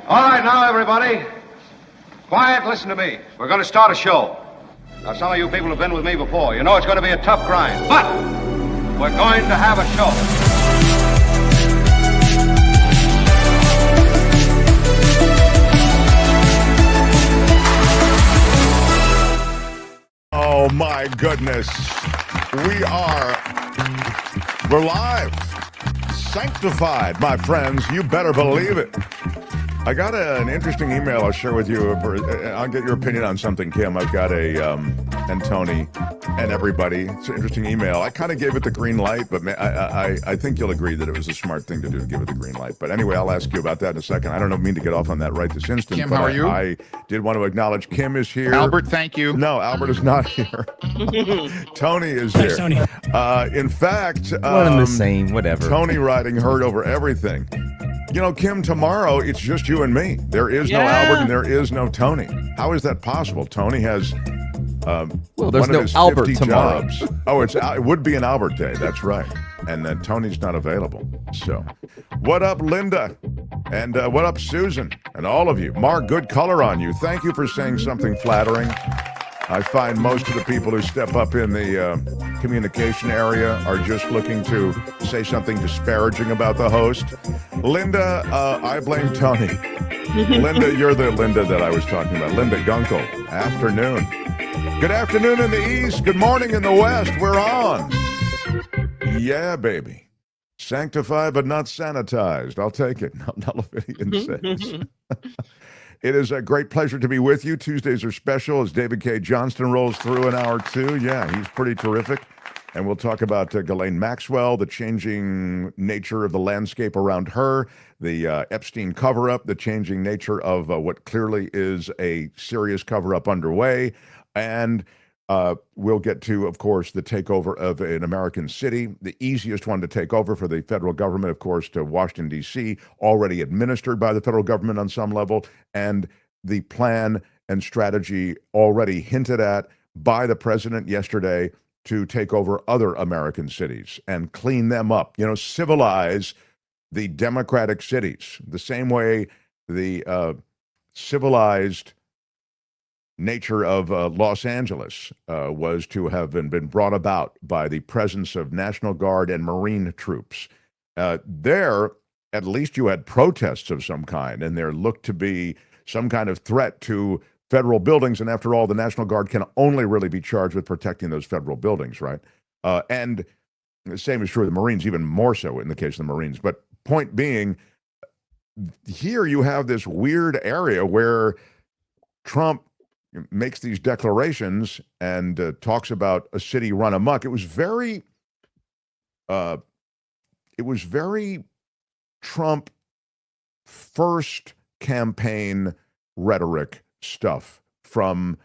All right, now, everybody. Quiet, listen to me. We're going to start a show. Now, some of you people have been with me before. You know it's going to be a tough grind, but we're going to have a show. Oh, my goodness. We're live. Sanctified, my friends. You better believe it. I got an interesting email I'll share with you. I'll get your opinion on something, Kim. I've got and Tony and everybody. It's an interesting email. I kind of gave it the green light, but I think you'll agree that it was a smart thing to do to give it the green light. But anyway, I'll ask you about that in a second. I don't mean to get off on that right this instant. Kim, but how are you? I did want to acknowledge Kim is here. Albert, thank you. No, Albert is not here. Tony is here. Tony. In fact, one and the same, whatever. Tony riding herd over everything. You know, Kim, tomorrow it's just you and me. There is no Albert and there is no Tony. How is that possible? Tony has well, there's one no of his Albert 50 tomorrow. jobs. Oh, it would be an Albert day. That's right. And then Tony's not available. So, what up, Linda? And what up, Susan? And all of you. Mark, good color on you. Thank you for saying something flattering. I find most of the people who step up in the communication area are just looking to say something disparaging about the host. Linda, I blame Tony. Linda, you're the Linda that I was talking about. Linda Gunkel. Afternoon. Good afternoon in the East. Good morning in the West. We're on. Yeah, baby. Sanctified but not sanitized. I'll take it. Not Leviticus 6. It is a great pleasure to be with you. Tuesdays are special as David Cay Johnston rolls through in hour 2. Yeah, he's pretty terrific. And we'll talk about Ghislaine Maxwell, the changing nature of the landscape around her, the Epstein cover-up, the changing nature of what clearly is a serious cover-up underway. And we'll get to, of course, the takeover of an American city, the easiest one to take over for the federal government, of course, to Washington, D.C., already administered by the federal government on some level, and the plan and strategy already hinted at by the president yesterday to take over other American cities and clean them up, civilize the democratic cities, the same way the civilized nature of Los Angeles was to have been brought about by the presence of National Guard and Marine troops. There, at least you had protests of some kind, and there looked to be some kind of threat to federal buildings. And after all, the National Guard can only really be charged with protecting those federal buildings, right? And the same is true of the Marines, even more so in the case of the Marines. But point being, here you have this weird area where Trump makes these declarations and talks about a city run amok. It was very Trump first campaign rhetoric stuff from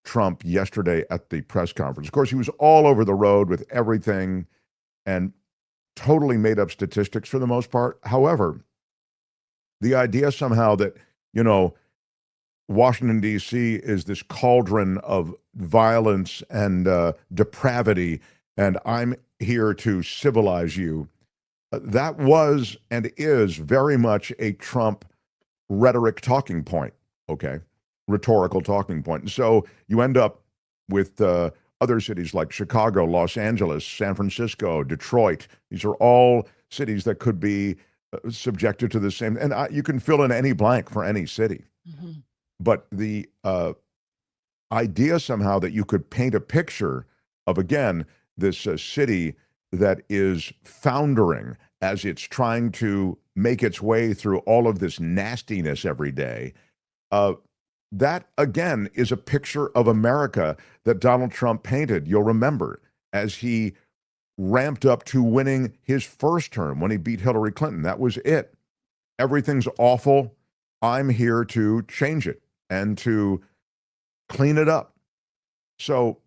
Trump yesterday at the press conference. Of course, he was all over the road with everything and totally made up statistics for the most part. However, the idea somehow that, Washington, D.C. is this cauldron of violence and depravity, and I'm here to civilize you. That was and is very much a Trump rhetoric talking point, okay? Rhetorical talking point. And so you end up with other cities like Chicago, Los Angeles, San Francisco, Detroit. These are all cities that could be subjected to the same, and you can fill in any blank for any city. Mm-hmm. But the idea somehow that you could paint a picture of, again, this city that is foundering as it's trying to make its way through all of this nastiness every day, that, again, is a picture of America that Donald Trump painted, you'll remember, as he ramped up to winning his first term when he beat Hillary Clinton. That was it. Everything's awful. I'm here to change it and to clean it up. So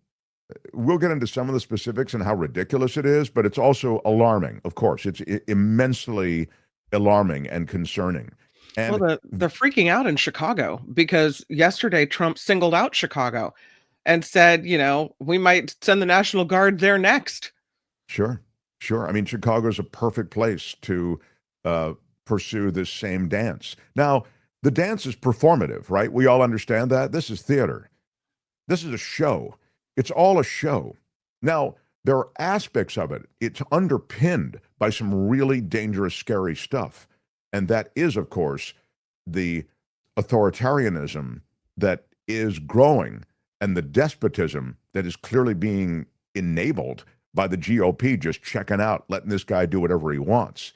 we'll get into some of the specifics and how ridiculous it is, but it's also alarming, of course. It's immensely alarming and concerning. And well, they're freaking out in Chicago because yesterday Trump singled out Chicago and said, we might send the National Guard there next. Sure. I mean, Chicago's a perfect place to pursue this same dance. Now, The dance is performative, right? We all understand that. This is theater. This is a show. It's all a show. Now, there are aspects of it. It's underpinned by some really dangerous, scary stuff. And that is, of course, the authoritarianism that is growing and the despotism that is clearly being enabled by the GOP just checking out, letting this guy do whatever he wants.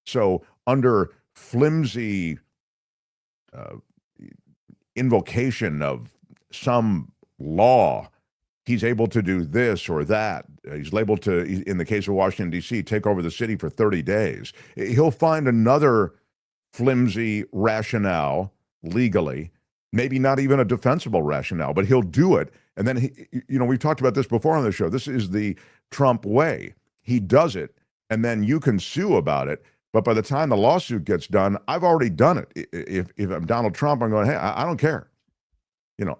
So under flimsy invocation of some law, he's able to do this or that. He's able to, in the case of Washington, D.C., take over the city for 30 days. He'll find another flimsy rationale legally, maybe not even a defensible rationale, but he'll do it. And then, we've talked about this before on the show. This is the Trump way. He does it, and then you can sue about it. But by the time the lawsuit gets done, I've already done it. If I'm Donald Trump, I'm going, hey, I don't care.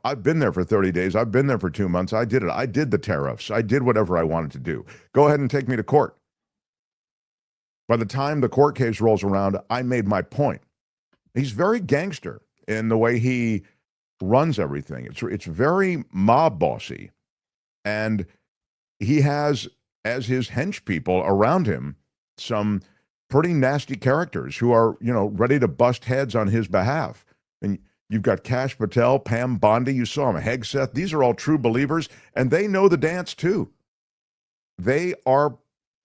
I've been there for 30 days. I've been there for 2 months. I did it. I did the tariffs. I did whatever I wanted to do. Go ahead and take me to court. By the time the court case rolls around, I made my point. He's very gangster in the way he runs everything. It's very mob bossy. And he has, as his hench people around him, some pretty nasty characters who are, ready to bust heads on his behalf. And you've got Kash Patel, Pam Bondi, you saw him, Hegseth. These are all true believers, and they know the dance too. They are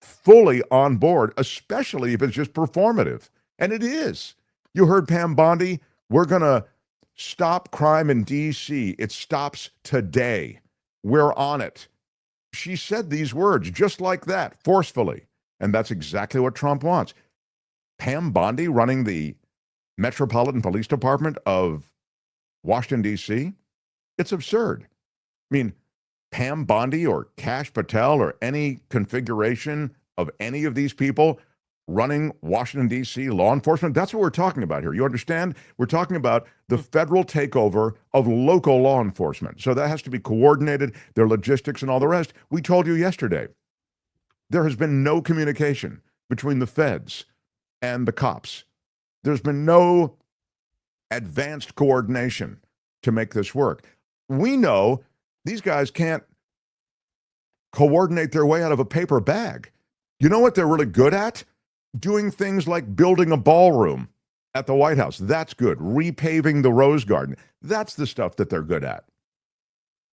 fully on board, especially if it's just performative. And it is. You heard Pam Bondi, we're going to stop crime in D.C. It stops today. We're on it. She said these words just like that, forcefully. And that's exactly what Trump wants. Pam Bondi running the Metropolitan Police Department of Washington, D.C.? It's absurd. I mean, Pam Bondi or Kash Patel or any configuration of any of these people running Washington, D.C. law enforcement, that's what we're talking about here. You understand? We're talking about the federal takeover of local law enforcement. So that has to be coordinated, their logistics and all the rest. We told you yesterday, there has been no communication between the feds and the cops. There's been no advanced coordination to make this work. We know these guys can't coordinate their way out of a paper bag. You know what they're really good at? Doing things like building a ballroom at the White House. That's good. Repaving the Rose Garden. That's the stuff that they're good at.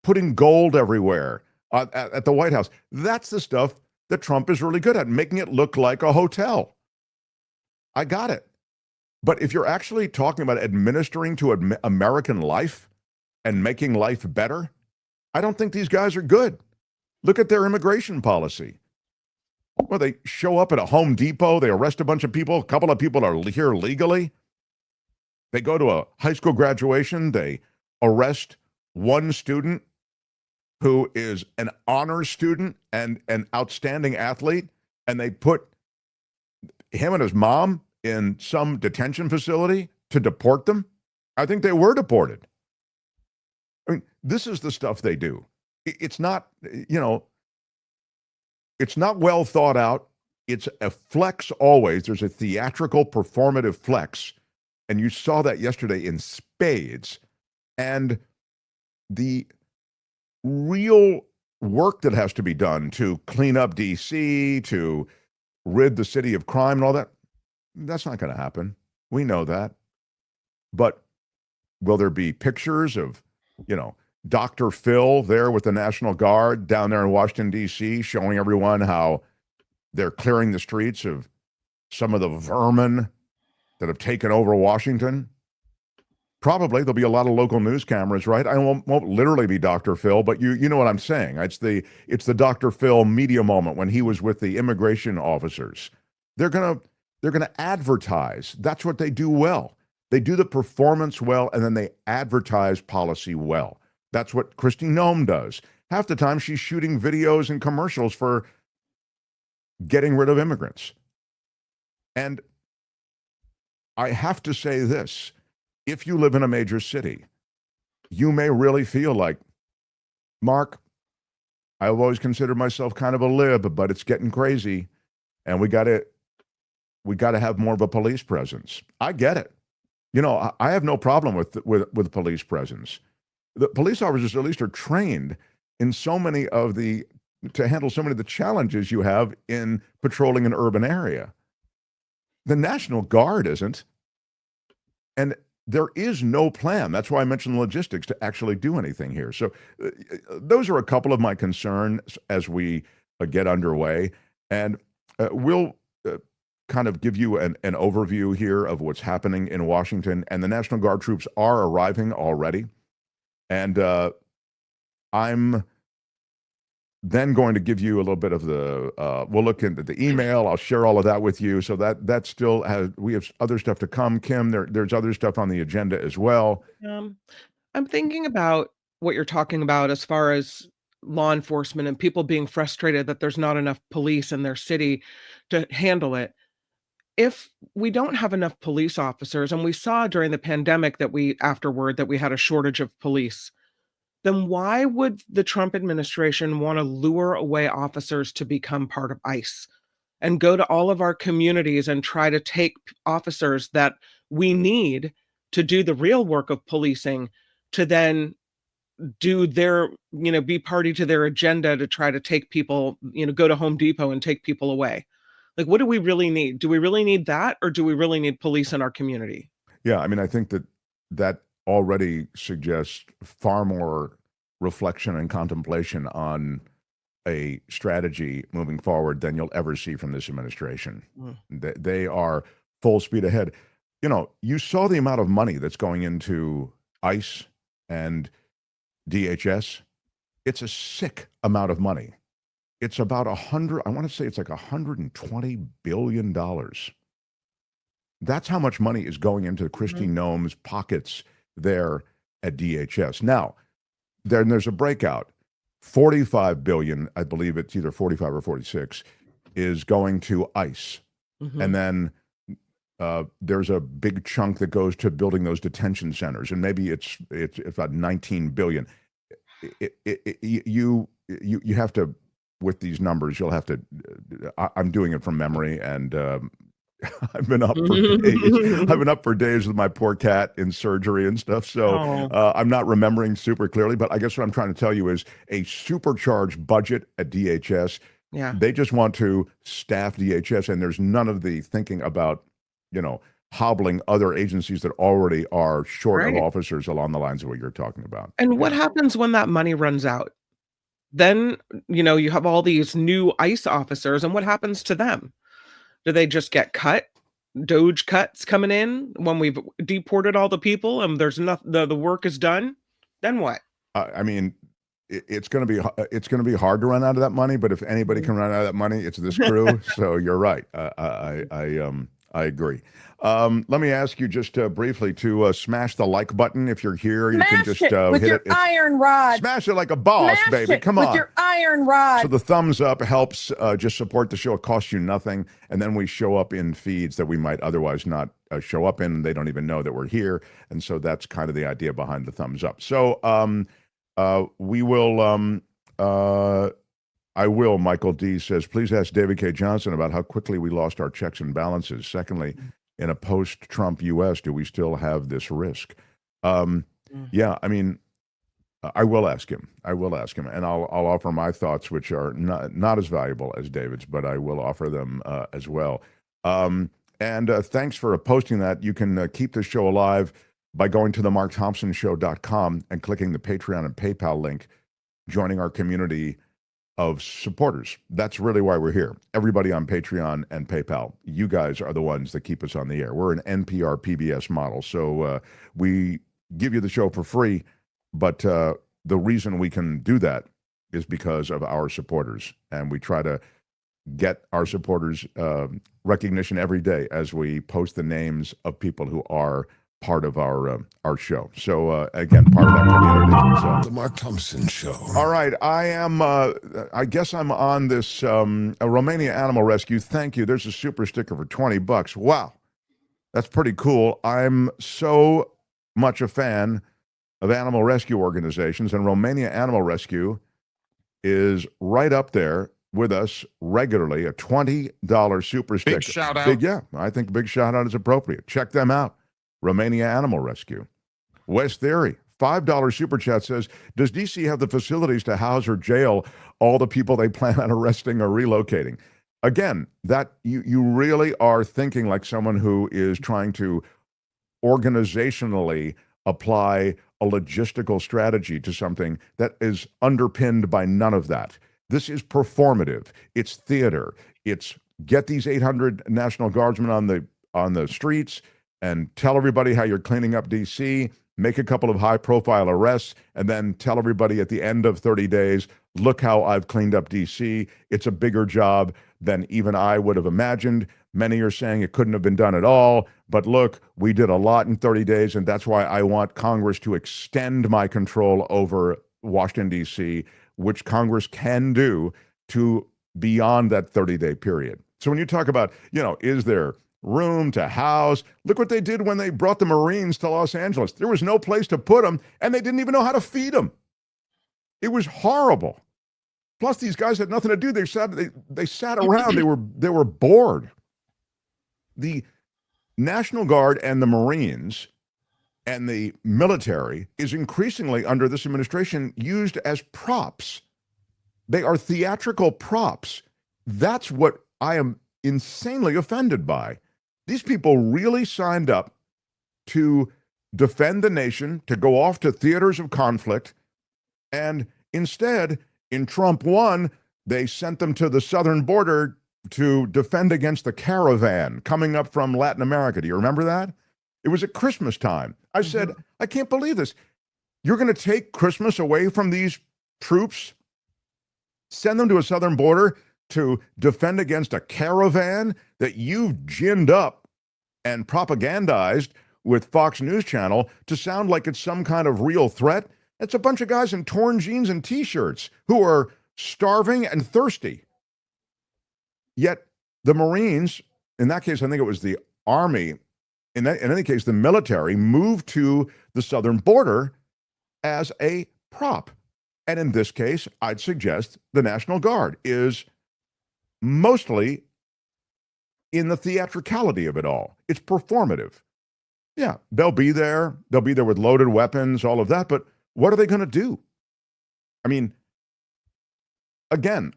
Putting gold everywhere at the White House. That's the stuff that Trump is really good at, making it look like a hotel. I got it. But if you're actually talking about administering to American life and making life better, I don't think these guys are good. Look at their immigration policy. Well, they show up at a Home Depot, they arrest a bunch of people, a couple of people are here legally. They go to a high school graduation, they arrest one student who is an honors student and an outstanding athlete, and they put him and his mom in some detention facility to deport them. I think they were deported. I mean, this is the stuff they do. It's not, it's not well thought out. It's a flex always. There's a theatrical, performative flex. And you saw that yesterday in spades. And the real work that has to be done to clean up D.C., to rid the city of crime and all that, that's not going to happen. We know that. But will there be pictures of, Dr. Phil there with the National Guard down there in Washington, D.C., showing everyone how they're clearing the streets of some of the vermin that have taken over Washington? Probably. There'll be a lot of local news cameras, right? I won't literally be Dr. Phil, but you know what I'm saying. It's the Dr. Phil media moment when he was with the immigration officers. They're gonna advertise. That's what they do well. They do the performance well, and then they advertise policy well. That's what Kristi Noem does. Half the time she's shooting videos and commercials for getting rid of immigrants. And I have to say this. If you live in a major city, you may really feel like, Mark, I've always considered myself kind of a lib, but it's getting crazy, and we got to have more of a police presence. I get it. I have no problem with police presence. The police officers at least are trained in to handle so many of the challenges you have in patrolling an urban area. The National Guard isn't. And there is no plan. That's why I mentioned the logistics to actually do anything here. So those are a couple of my concerns as we get underway. And we'll kind of give you an overview here of what's happening in Washington. And the National Guard troops are arriving already. And I'm then going to give you a little bit of we'll look into the email. I'll share all of that with you. So that still we have other stuff to come, Kim. There's other stuff on the agenda as well. I'm thinking about what you're talking about as far as law enforcement and people being frustrated that there's not enough police in their city to handle it. If we don't have enough police officers, and we saw during the pandemic that we had a shortage of police, then why would the Trump administration want to lure away officers to become part of ICE and go to all of our communities and try to take officers that we need to do the real work of policing to then do their, be party to their agenda to try to take people, go to Home Depot and take people away? Like, what do we really need? Do we really need that, or do we really need police in our community? Yeah, I mean, I think that already suggests far more reflection and contemplation on a strategy moving forward than you'll ever see from this administration. They are full speed ahead. You saw the amount of money that's going into ICE and DHS. It's a sick amount of money. It's about I want to say it's like $120 billion. That's how much money is going into Kristi Noem's pockets there at DHS. Now, there's a breakout. 45 billion, I believe it's either 45 or 46, is going to ICE. And then there's a big chunk that goes to building those detention centers, and maybe it's about 19 billion. You have to, with these numbers, you'll have to. I'm doing it from memory, and I've been up for days. I've been up for days with my poor cat in surgery and stuff. So I'm not remembering super clearly. But I guess what I'm trying to tell you is a supercharged budget at DHS. Yeah, they just want to staff DHS, and there's none of the thinking about hobbling other agencies that already are short of officers along the lines of what you're talking about. And what happens when that money runs out? Then, you have all these new ICE officers, and what happens to them? Do they just get cut? Doge cuts coming in when we've deported all the people and there's nothing, the work is done? Then what? I mean, it's going to be hard to run out of that money, but if anybody can run out of that money, it's this crew. So you're right. I agree. Let me ask you just briefly to smash the like button. If you're here, you can just with hit your iron rod. Smash it like a boss, Smash baby. it Come with on. your iron rod. So the thumbs up helps just support the show. It costs you nothing. And then we show up in feeds that we might otherwise not show up in. They don't even know that we're here. And so that's kind of the idea behind the thumbs up. So we will... I will. Michael D. says, please ask David Cay Johnston about how quickly we lost our checks and balances. Secondly, in a post-Trump U.S., do we still have this risk? Yeah, I mean, I will ask him. And I'll offer my thoughts, which are not as valuable as David's, but I will offer them as well. And thanks for posting that. You can keep the show alive by going to themarkthompsonshow.com and clicking the Patreon and PayPal link, joining our community of supporters. That's really why we're here. Everybody on Patreon and PayPal, you guys are the ones that keep us on the air. We're an NPR PBS model, so we give you the show for free, but the reason we can do that is because of our supporters, and we try to get our supporters recognition every day as we post the names of people who are part of our show. So again, part of that community. So. The Mark Thompson Show. All right, I guess I'm on this Romania Animal Rescue. Thank you. There's a super sticker for $20. Wow, that's pretty cool. I'm so much a fan of animal rescue organizations, and Romania Animal Rescue is right up there with us regularly. A $20 super sticker. Big shout out. Yeah, I think big shout out is appropriate. Check them out. Romania Animal Rescue. West Theory, $5 super chat says, does DC have the facilities to house or jail all the people they plan on arresting or relocating? Again, that you really are thinking like someone who is trying to organizationally apply a logistical strategy to something that is underpinned by none of that. This is performative. It's theater. It's get these 800 National Guardsmen on the streets and tell everybody how you're cleaning up DC, make a couple of high-profile arrests, and then tell everybody at the end of 30 days, look how I've cleaned up DC. It's a bigger job than even I would have imagined. Many are saying it couldn't have been done at all, but look, we did a lot in 30 days, and that's why I want Congress to extend my control over Washington, D.C., which Congress can do to beyond that 30-day period. So when you talk about, is there room to house? Look what they did when they brought the Marines to Los Angeles. There was no place to put them, and they didn't even know how to feed them. It was horrible. Plus, these guys had nothing to do. They sat around. They were bored. The National Guard and the Marines and the military is increasingly under this administration used as props. They are theatrical props. That's what I am insanely offended by. These people really signed up to defend the nation, to go off to theaters of conflict, and instead, in Trump 1, they sent them to the southern border to defend against the caravan coming up from Latin America. Do you remember that? It was at Christmas time. I said, I can't believe this. You're going to take Christmas away from these troops, send them to a southern border to defend against a caravan that you've ginned up and propagandized with Fox News Channel to sound like it's some kind of real threat. It's a bunch of guys in torn jeans and T-shirts who are starving and thirsty. Yet the Marines, in that case, I think it was the Army, in any case, the military moved to the southern border as a prop. And in this case, I'd suggest the National Guard is mostly in the theatricality of it all. It's performative. Yeah, they'll be there. They'll be there with loaded weapons, all of that. But what are they going to do? I mean, again,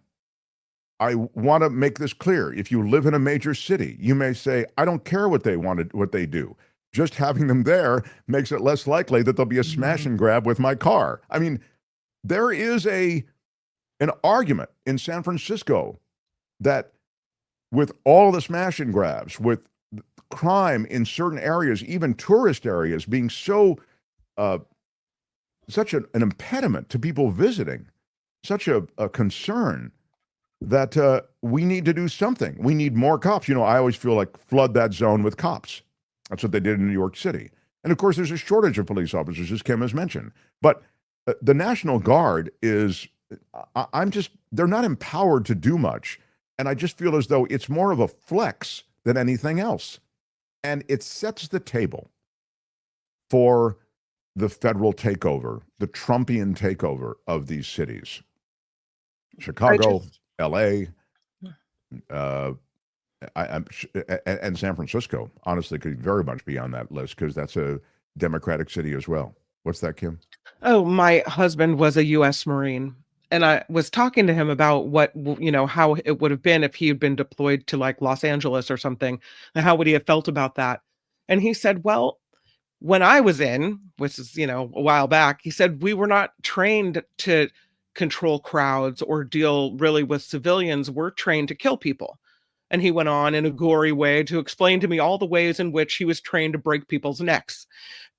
I want to make this clear. If you live in a major city, you may say, I don't care what they do. Just having them there makes it less likely that there'll be a smash and grab with my car. I mean, there is an argument in San Francisco that with all of the smash and grabs, with crime in certain areas, even tourist areas being so such an impediment to people visiting, such a concern, that we need to do something. We need more cops. I always feel like flood that zone with cops. That's what they did in New York City. And of course, there's a shortage of police officers, as Kim has mentioned. But the National Guard is, they're not empowered to do much. And I just feel as though it's more of a flex than anything else. And it sets the table for the federal takeover, the Trumpian takeover of these cities. Chicago, L.A., and San Francisco, honestly, could very much be on that list because that's a Democratic city as well. What's that, Kim? Oh, my husband was a U.S. Marine, and I was talking to him about how it would have been if he had been deployed to like Los Angeles or something, and how would he have felt about that? And he said, well, when I was in, which is, a while back, he said, we were not trained to control crowds or deal really with civilians. We're trained to kill people. And he went on in a gory way to explain to me all the ways in which he was trained to break people's necks.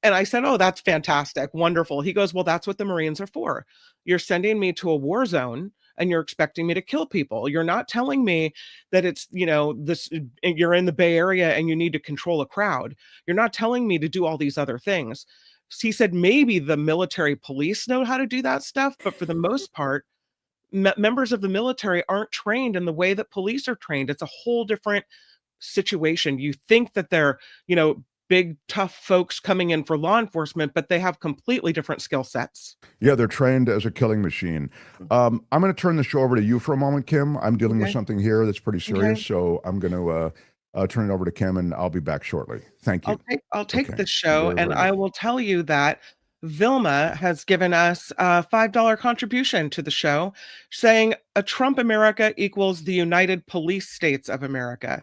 And I said, oh, that's fantastic. Wonderful. He goes, well, that's what the Marines are for. You're sending me to a war zone and you're expecting me to kill people. You're not telling me that it's, you're in the Bay Area and you need to control a crowd. You're not telling me to do all these other things. He said, maybe the military police know how to do that stuff, but for the most part, members of the military aren't trained in the way that police are trained. It's a whole different situation. You think that they're, big, tough folks coming in for law enforcement, but they have completely different skill sets. Yeah, they're trained as a killing machine. I'm going to turn the show over to you for a moment, Kim. I'm dealing with something here that's pretty serious, so I'm going to turn it over to Kim, and I'll be back shortly. Thank you. I'll take Okay. the show, Very, and very I good. will tell you that Vilma has given us a $5 contribution to the show, saying a Trump America equals the United Police States of America.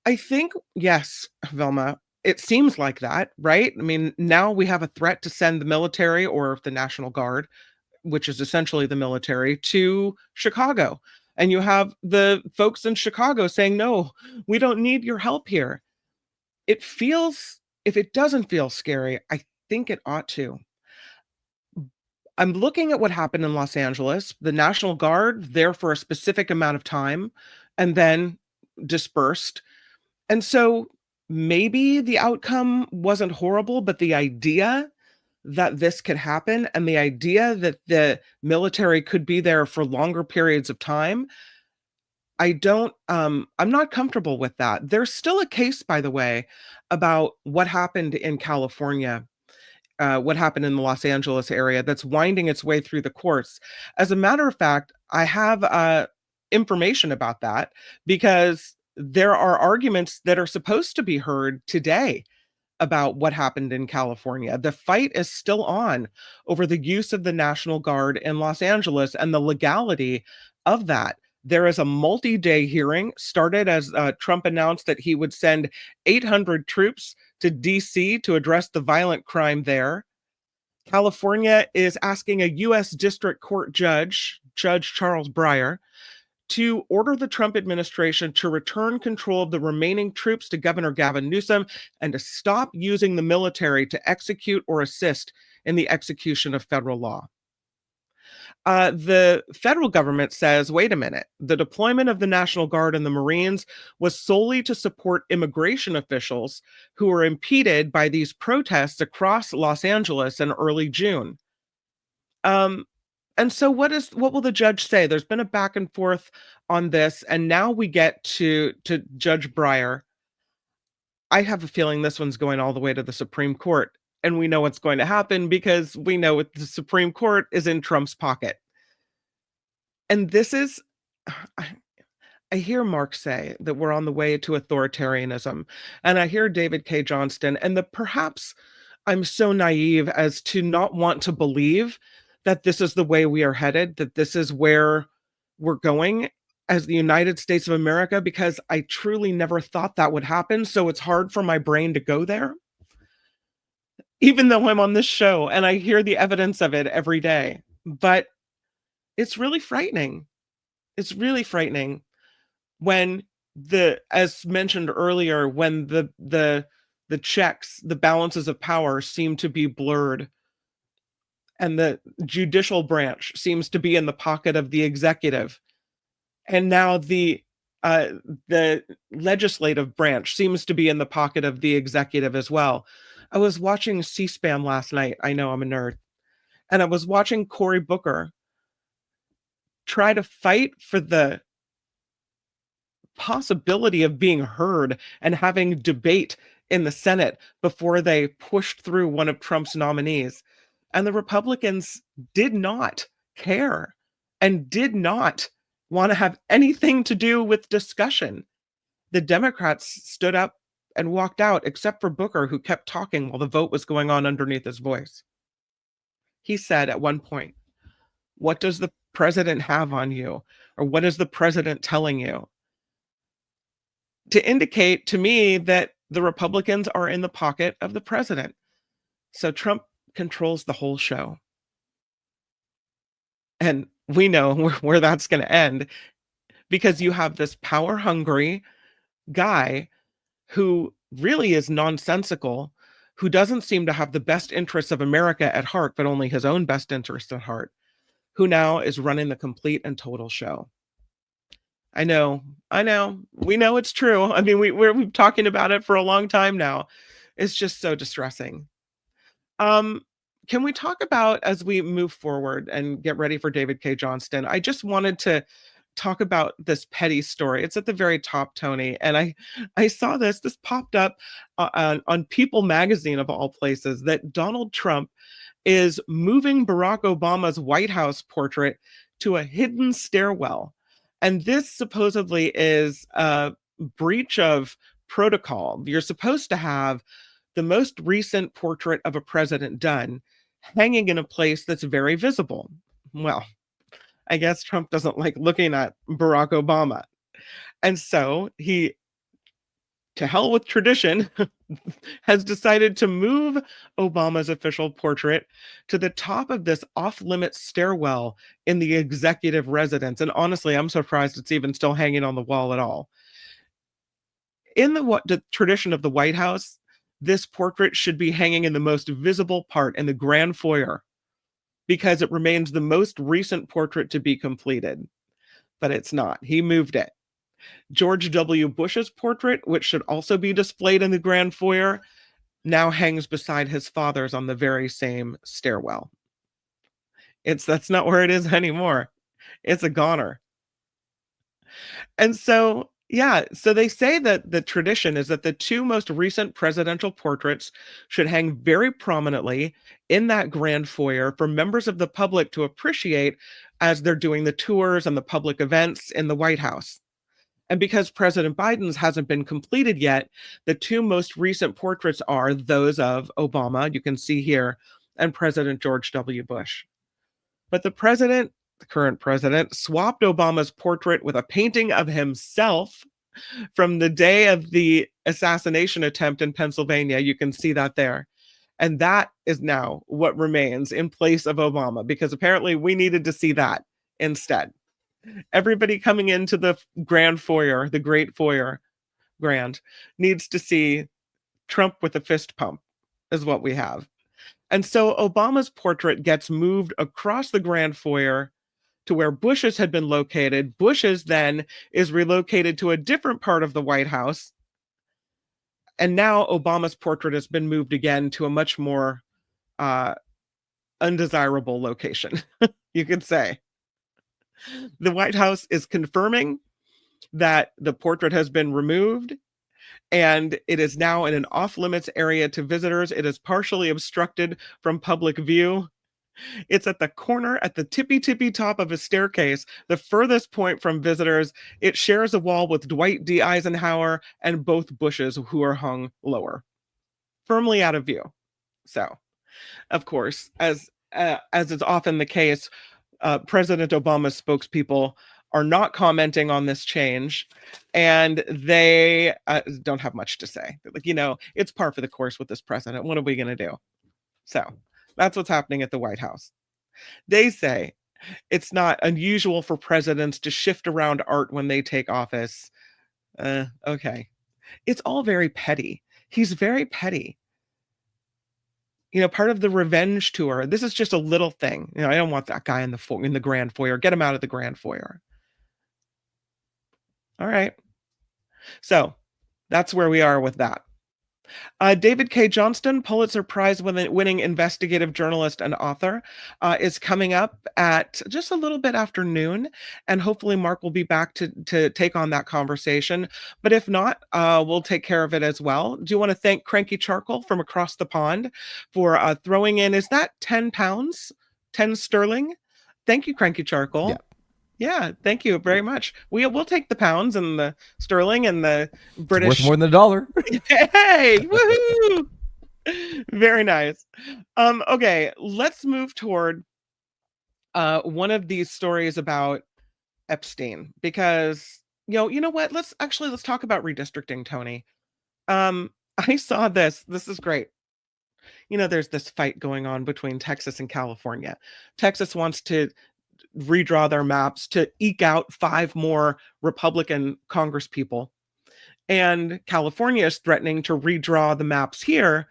I think, yes, Vilma, it seems like that, right? I mean, now we have a threat to send the military or the National Guard, which is essentially the military, to Chicago. And you have the folks in Chicago saying, no, we don't need your help here. It feels, if it doesn't feel scary, I think it ought to. I'm looking at what happened in Los Angeles. The National Guard there for a specific amount of time and then dispersed. And so maybe the outcome wasn't horrible, but the idea that this could happen and the idea that the military could be there for longer periods of time, I'm not comfortable with that. There's still a case, by the way, about what happened in California, what happened in the Los Angeles area that's winding its way through the courts. As a matter of fact, I have information about that because there are arguments that are supposed to be heard today about what happened in California. The fight is still on over the use of the National Guard in Los Angeles and the legality of that. There is a multi-day hearing started as Trump announced that he would send 800 troops to DC to address the violent crime there. California is asking a U.S. District Court Judge Charles Breyer, to order the Trump administration to return control of the remaining troops to Governor Gavin Newsom and to stop using the military to execute or assist in the execution of federal law. The federal government says, wait a minute, the deployment of the National Guard and the Marines was solely to support immigration officials who were impeded by these protests across Los Angeles in early June. And so what will the judge say? There's been a back and forth on this, and now we get to Judge Breyer. I have a feeling this one's going all the way to the Supreme Court, and we know what's going to happen because we know the Supreme Court is in Trump's pocket. And this is, I hear Mark say that we're on the way to authoritarianism, and I hear David Cay Johnston, and perhaps I'm so naive as to not want to believe that this is the way we are headed, that this is where we're going as the United States of America, because I truly never thought that would happen. So it's hard for my brain to go there, even though I'm on this show and I hear the evidence of it every day. But it's really frightening. It's really frightening when as mentioned earlier, when the checks, the balances of power seem to be blurred, and the judicial branch seems to be in the pocket of the executive. And now the legislative branch seems to be in the pocket of the executive as well. I was watching C-SPAN last night. I know I'm a nerd. And I was watching Cory Booker try to fight for the possibility of being heard and having debate in the Senate before they pushed through one of Trump's nominees. And the Republicans did not care and did not want to have anything to do with discussion. The Democrats stood up and walked out, except for Booker, who kept talking while the vote was going on underneath his voice. He said at one point, "What does the president have on you? Or what is the president telling you?" To indicate to me that the Republicans are in the pocket of the president. So Trump controls the whole show. And we know where that's going to end, because you have this power-hungry guy who really is nonsensical, who doesn't seem to have the best interests of America at heart, but only his own best interests at heart, who now is running the complete and total show. I know. We know it's true. I mean, we've been talking about it for a long time now. It's just so distressing. Can we talk about, as we move forward and get ready for David Cay Johnston, I just wanted to talk about this petty story. It's at the very top, Tony. And I saw this popped up on People magazine, of all places, that Donald Trump is moving Barack Obama's White House portrait to a hidden stairwell. And this supposedly is breach of protocol. You're supposed to have the most recent portrait of a president done hanging in a place that's very visible. Well, I guess Trump doesn't like looking at Barack Obama. And so he, to hell with tradition, has decided to move Obama's official portrait to the top of this off-limits stairwell in the executive residence. And honestly, I'm surprised it's even still hanging on the wall at all. In the tradition of the White House, this portrait should be hanging in the most visible part in the grand foyer because it remains the most recent portrait to be completed. But it's not. He moved it. George W. Bush's portrait, which should also be displayed in the grand foyer, now hangs beside his father's on the very same stairwell. That's not where it is anymore. It's a goner. And so, so they say that the tradition is that the two most recent presidential portraits should hang very prominently in that grand foyer for members of the public to appreciate as they're doing the tours and the public events in the White House. And because President Biden's hasn't been completed yet, the two most recent portraits are those of Obama, you can see here, and President George W. Bush. But the current president, swapped Obama's portrait with a painting of himself from the day of the assassination attempt in Pennsylvania. You can see that there. And that is now what remains in place of Obama, because apparently we needed to see that instead. Everybody coming into the grand foyer, the great foyer, grand, needs to see Trump with a fist pump, is what we have. And so Obama's portrait gets moved across the grand foyer to where Bush's had been located. Bush's then is relocated to a different part of the White House. And now Obama's portrait has been moved again to a much more undesirable location, you could say. The White House is confirming that the portrait has been removed and it is now in an off-limits area to visitors. It is partially obstructed from public view. It's at the corner at the tippy top of a staircase, the furthest point from visitors. It shares a wall with Dwight D. Eisenhower and both Bushes, who are hung lower, firmly out of view. So, of course, as is often the case, President Obama's spokespeople are not commenting on this change, and they don't have much to say. They're like, it's par for the course with this president. What are we going to do? So that's what's happening at the White House. They say it's not unusual for presidents to shift around art when they take office. Okay. It's all very petty. He's very petty. Part of the revenge tour. This is just a little thing. I don't want that guy in the grand foyer. Get him out of the grand foyer. All right. So that's where we are with that. David Cay Johnston, Pulitzer Prize winning investigative journalist and author, is coming up at just a little bit after noon, and hopefully Mark will be back to take on that conversation. But if not, we'll take care of it as well. Do you want to thank Cranky Charcoal from across the pond for throwing in, is that 10 pounds, 10 sterling? Thank you, Cranky Charcoal. Yeah. Yeah, thank you very much. We'll take the pounds and the sterling and the British. It's worth more than $1. Hey, woohoo! Very nice. Okay, let's move toward one of these stories about Epstein, because you know what? Let's talk about redistricting, Tony. I saw this. This is great. There's this fight going on between Texas and California. Texas wants to redraw their maps to eke out 5 more Republican Congress people. And California is threatening to redraw the maps here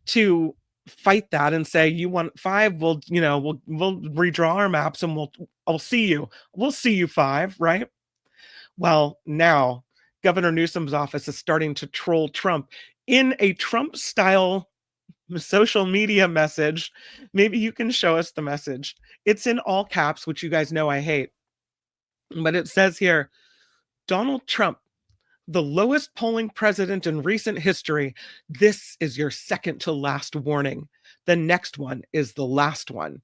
to fight that and say, you want 5, we'll redraw our maps and we'll see you 5, right? Well, now Governor Newsom's office is starting to troll Trump in a Trump style social media message. Maybe you can show us the message. It's in all caps, which you guys know I hate. But it says here, Donald Trump, the lowest polling president in recent history. This is your second to last warning. The next one is the last one.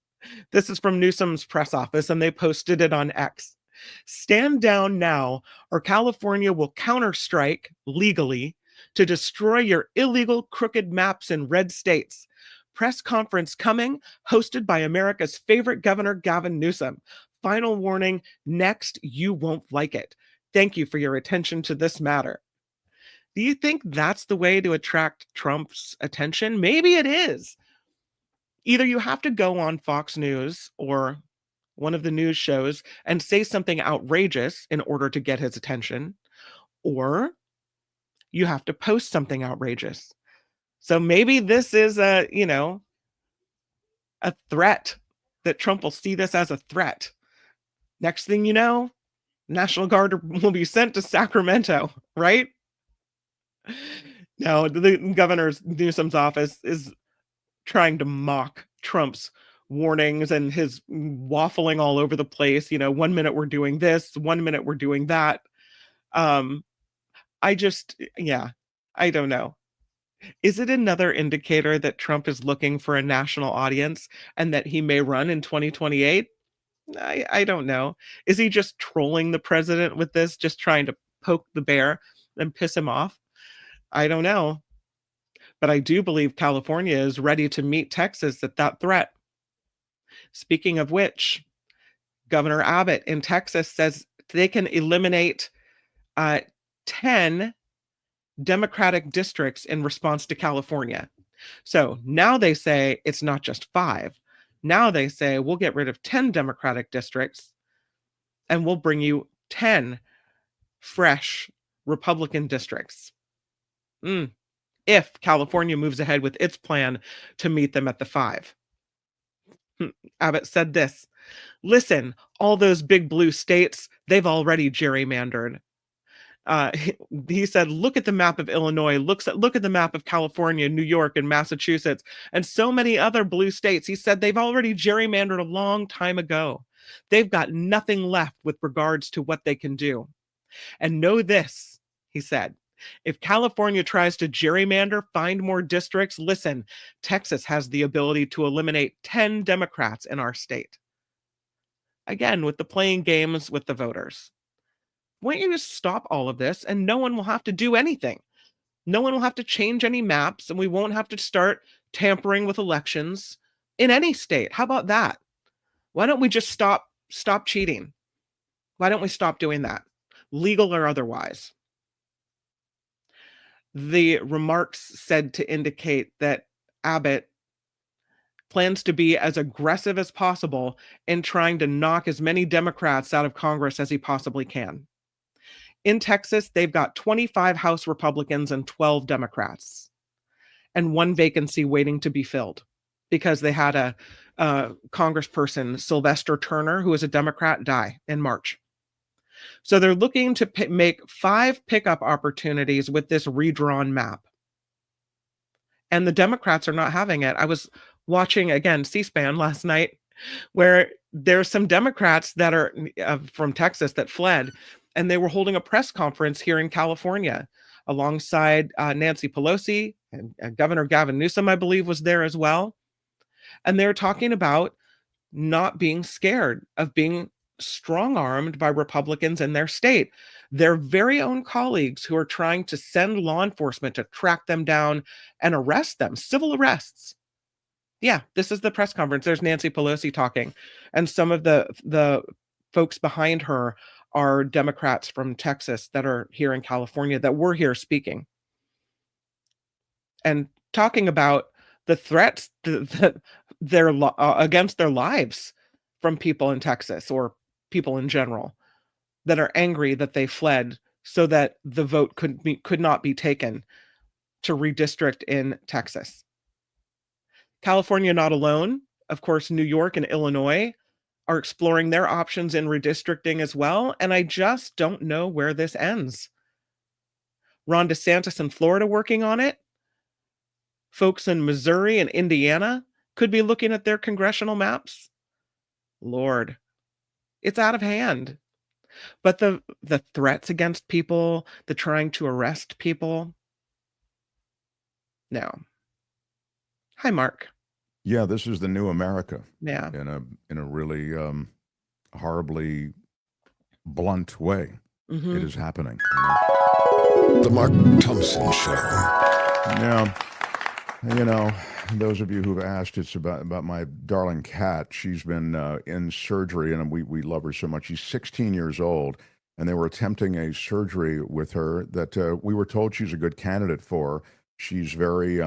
This is from Newsom's press office, and they posted it on X. Stand down now, or California will counterstrike legally to destroy your illegal crooked maps in red states. Press conference coming, hosted by America's favorite governor, Gavin Newsom. Final warning, next, you won't like it. Thank you for your attention to this matter. Do you think that's the way to attract Trump's attention? Maybe it is. Either you have to go on Fox News or one of the news shows and say something outrageous in order to get his attention, or you have to post something outrageous. So maybe this is a threat, that Trump will see this as a threat. Next thing you know, National Guard will be sent to Sacramento, right? Now, the governor's Newsom's office is trying to mock Trump's warnings and his waffling all over the place. 1 minute we're doing this, 1 minute we're doing that. I don't know. Is it another indicator that Trump is looking for a national audience and that he may run in 2028? I don't know. Is he just trolling the president with this, just trying to poke the bear and piss him off? I don't know. But I do believe California is ready to meet Texas at that threat. Speaking of which, Governor Abbott in Texas says they can eliminate 10 Democratic districts in response to California. So now they say it's not just 5. Now they say we'll get rid of 10 Democratic districts and we'll bring you 10 fresh Republican districts. If California moves ahead with its plan to meet them at the 5. Abbott said this: listen, all those big blue states, they've already gerrymandered. He said, look at the map of Illinois, look at the map of California, New York, and Massachusetts, and so many other blue states. He said they've already gerrymandered a long time ago. They've got nothing left with regards to what they can do. And know this, he said, if California tries to gerrymander, find more districts, listen, Texas has the ability to eliminate 10 Democrats in our state. Again, with the playing games with the voters. Why don't you just stop all of this and no one will have to do anything? No one will have to change any maps and we won't have to start tampering with elections in any state. How about that? Why don't we just stop cheating? Why don't we stop doing that? Legal or otherwise. The remarks said to indicate that Abbott plans to be as aggressive as possible in trying to knock as many Democrats out of Congress as he possibly can. In Texas, they've got 25 House Republicans and 12 Democrats, and 1 vacancy waiting to be filled because they had a congressperson, Sylvester Turner, who is a Democrat, die in March. So they're looking to make 5 pickup opportunities with this redrawn map. And the Democrats are not having it. I was watching, again, C-SPAN last night, where there's some Democrats that are from Texas that fled, and they were holding a press conference here in California alongside Nancy Pelosi, and Governor Gavin Newsom, I believe, was there as well. And they're talking about not being scared of being strong-armed by Republicans in their state, their very own colleagues who are trying to send law enforcement to track them down and arrest them, civil arrests. Yeah, this is the press conference. There's Nancy Pelosi talking, and some of the folks behind her are Democrats from Texas that are here in California that were here speaking and talking about the threats that they're against their lives from people in Texas or people in general that are angry that they fled so that the vote could not be taken to redistrict in Texas. California not alone. Of course, New York and Illinois are exploring their options in redistricting as well, and I just don't know where this ends. Ron DeSantis in Florida working on it. Folks in Missouri and Indiana could be looking at their congressional maps. Lord, it's out of hand. But the threats against people, the trying to arrest people, no. Hi, Mark. Yeah, this is the new America. Yeah. In a really horribly blunt way. Mm-hmm. It is happening. The Mark Thompson Show. Yeah. Those of you who've asked, it's about my darling cat. She's been in surgery, and we love her so much. She's 16 years old, and they were attempting a surgery with her that we were told she's a good candidate for. She's very,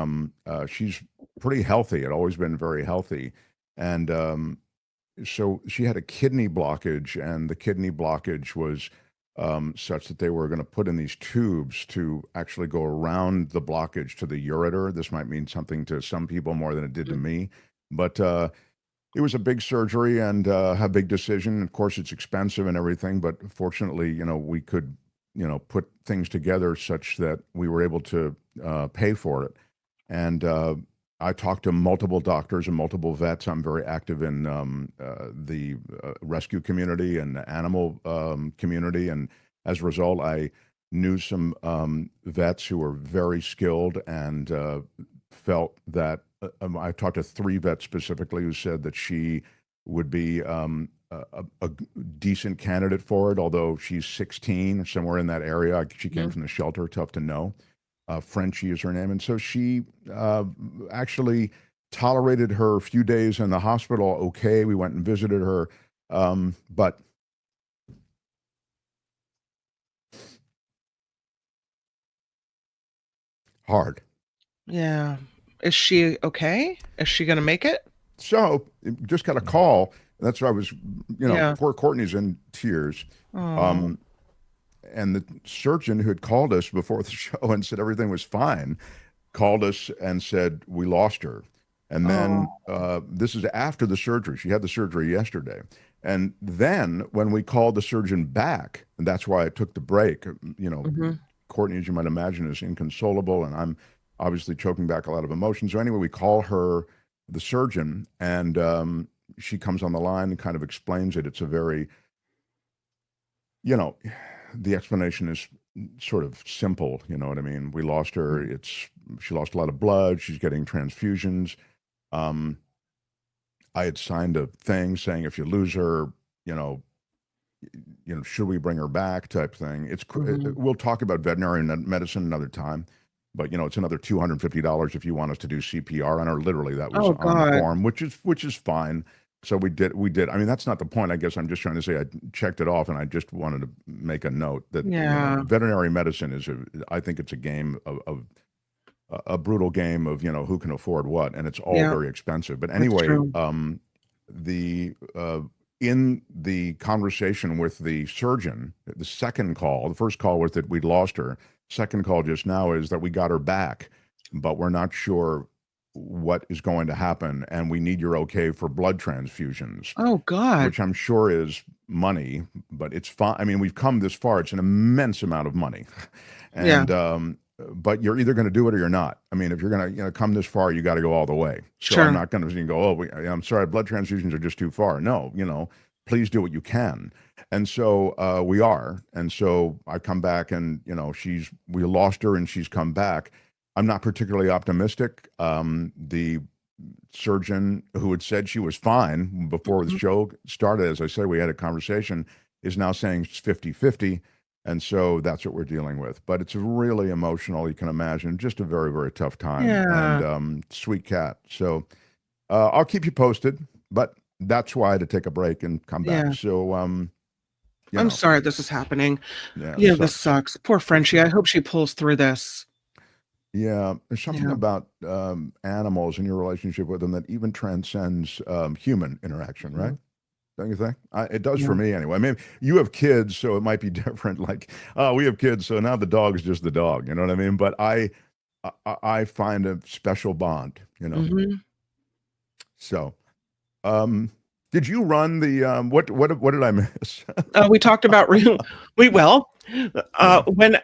she's pretty healthy. Had always been very healthy, and so she had a kidney blockage, and the kidney blockage was such that they were going to put in these tubes to actually go around the blockage to the ureter. This might mean something to some people more than it did to me, but it was a big surgery and a big decision. Of course, it's expensive and everything, but fortunately, we could, put things together such that we were able to pay for it. And I talked to multiple doctors and multiple vets. I'm very active in the rescue community and the animal community. And as a result, I knew some vets who were very skilled and felt that I talked to 3 vets specifically who said that she would be a decent candidate for it, although she's 16, somewhere in that area. She came from the shelter, tough to know. Frenchie is her name. And so she actually tolerated her few days in the hospital okay. We went and visited her. But hard. Yeah. Is she okay? Is she going to make it? So just got a call. That's why I was, Yeah. poor Courtney's in tears. Oh. And the surgeon who had called us before the show and said everything was fine, called us and said, we lost her. And then this is after the surgery. She had the surgery yesterday. And then when we called the surgeon back, and that's why I took the break, Courtney, as you might imagine, is inconsolable. And I'm obviously choking back a lot of emotions. So anyway, we call her, the surgeon, and she comes on the line and kind of explains it. It's a very, the explanation is sort of simple, you know what I mean? We lost her. She lost a lot of blood. She's getting transfusions. I had signed a thing saying if you lose her, should we bring her back type thing. We'll talk about veterinary medicine another time, but it's another $250 if you want us to do CPR on her. Literally, that was on the form, which is fine. So we did. I mean, that's not the point. I guess I'm just trying to say I checked it off, and I just wanted to make a note that veterinary medicine is I think it's a game of a brutal game of who can afford what, and it's all very expensive. But anyway, in the conversation with the surgeon, the second call, the first call was that we'd lost her. Second call just now is that we got her back, but we're not sure what is going to happen, and we need your okay for blood transfusions. Oh God. Which I'm sure is money, but it's fine. I mean, we've come this far. It's an immense amount of money. And but you're either going to do it or you're not. I mean, if you're going to come this far, you got to go all the way. So Sure. I'm not going to go, I'm sorry, blood transfusions are just too far. No, please do what you can. And so we are. And so I come back and, we lost her and she's come back. I'm not particularly optimistic. The surgeon who had said she was fine before the show started, as I said, we had a conversation, is now saying it's 50-50. And so that's what we're dealing with. But it's really emotional, you can imagine. Just a very, very tough time. Yeah. And sweet cat. So I'll keep you posted. But that's why I had to take a break and come back. Yeah. So I'm sorry this is happening. Yeah, This sucks. Poor Frenchie. I hope she pulls through this. Yeah, there's something about animals and your relationship with them that even transcends human interaction, right? Don't you think? It does for me anyway. I mean, you have kids, so it might be different. Like, we have kids, so now the dog is just the dog. You know what I mean? But I find a special bond. So, did you run the what did I miss? We talked about when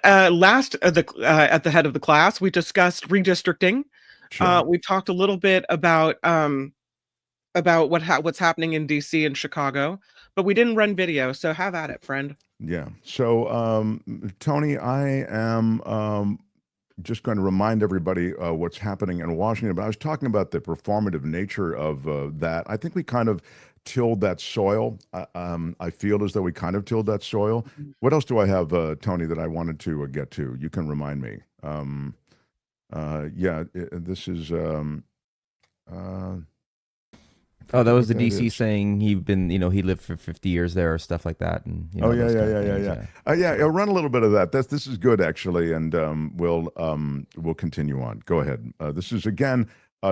last at the head of the class we discussed redistricting. Sure. We talked a little bit about what's happening in DC and Chicago, but we didn't run video. So have at it, friend. Yeah. So Tony, I am just going to remind everybody what's happening in Washington. But I was talking about the performative nature of that. I think we kind of tilled that soil. I feel as though we kind of tilled that soil. What else do I have, Tony, that I wanted to get to? You can remind me. This is. That was the that DC is. saying he lived for 50 years there or stuff like that. And those kind of things, I'll run a little bit of that. This is good actually, and we'll continue on. Go ahead. This is again.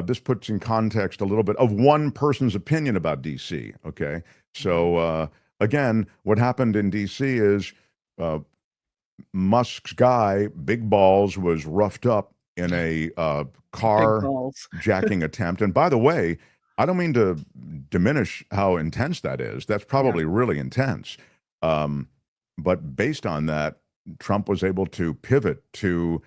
This puts in context a little bit of one person's opinion about DC. Okay, so again, what happened in DC is Musk's guy, Big Balls, was roughed up in a car jacking attempt. And by the way, I don't mean to diminish how intense that is. That's probably really intense. But based on that, Trump was able to pivot to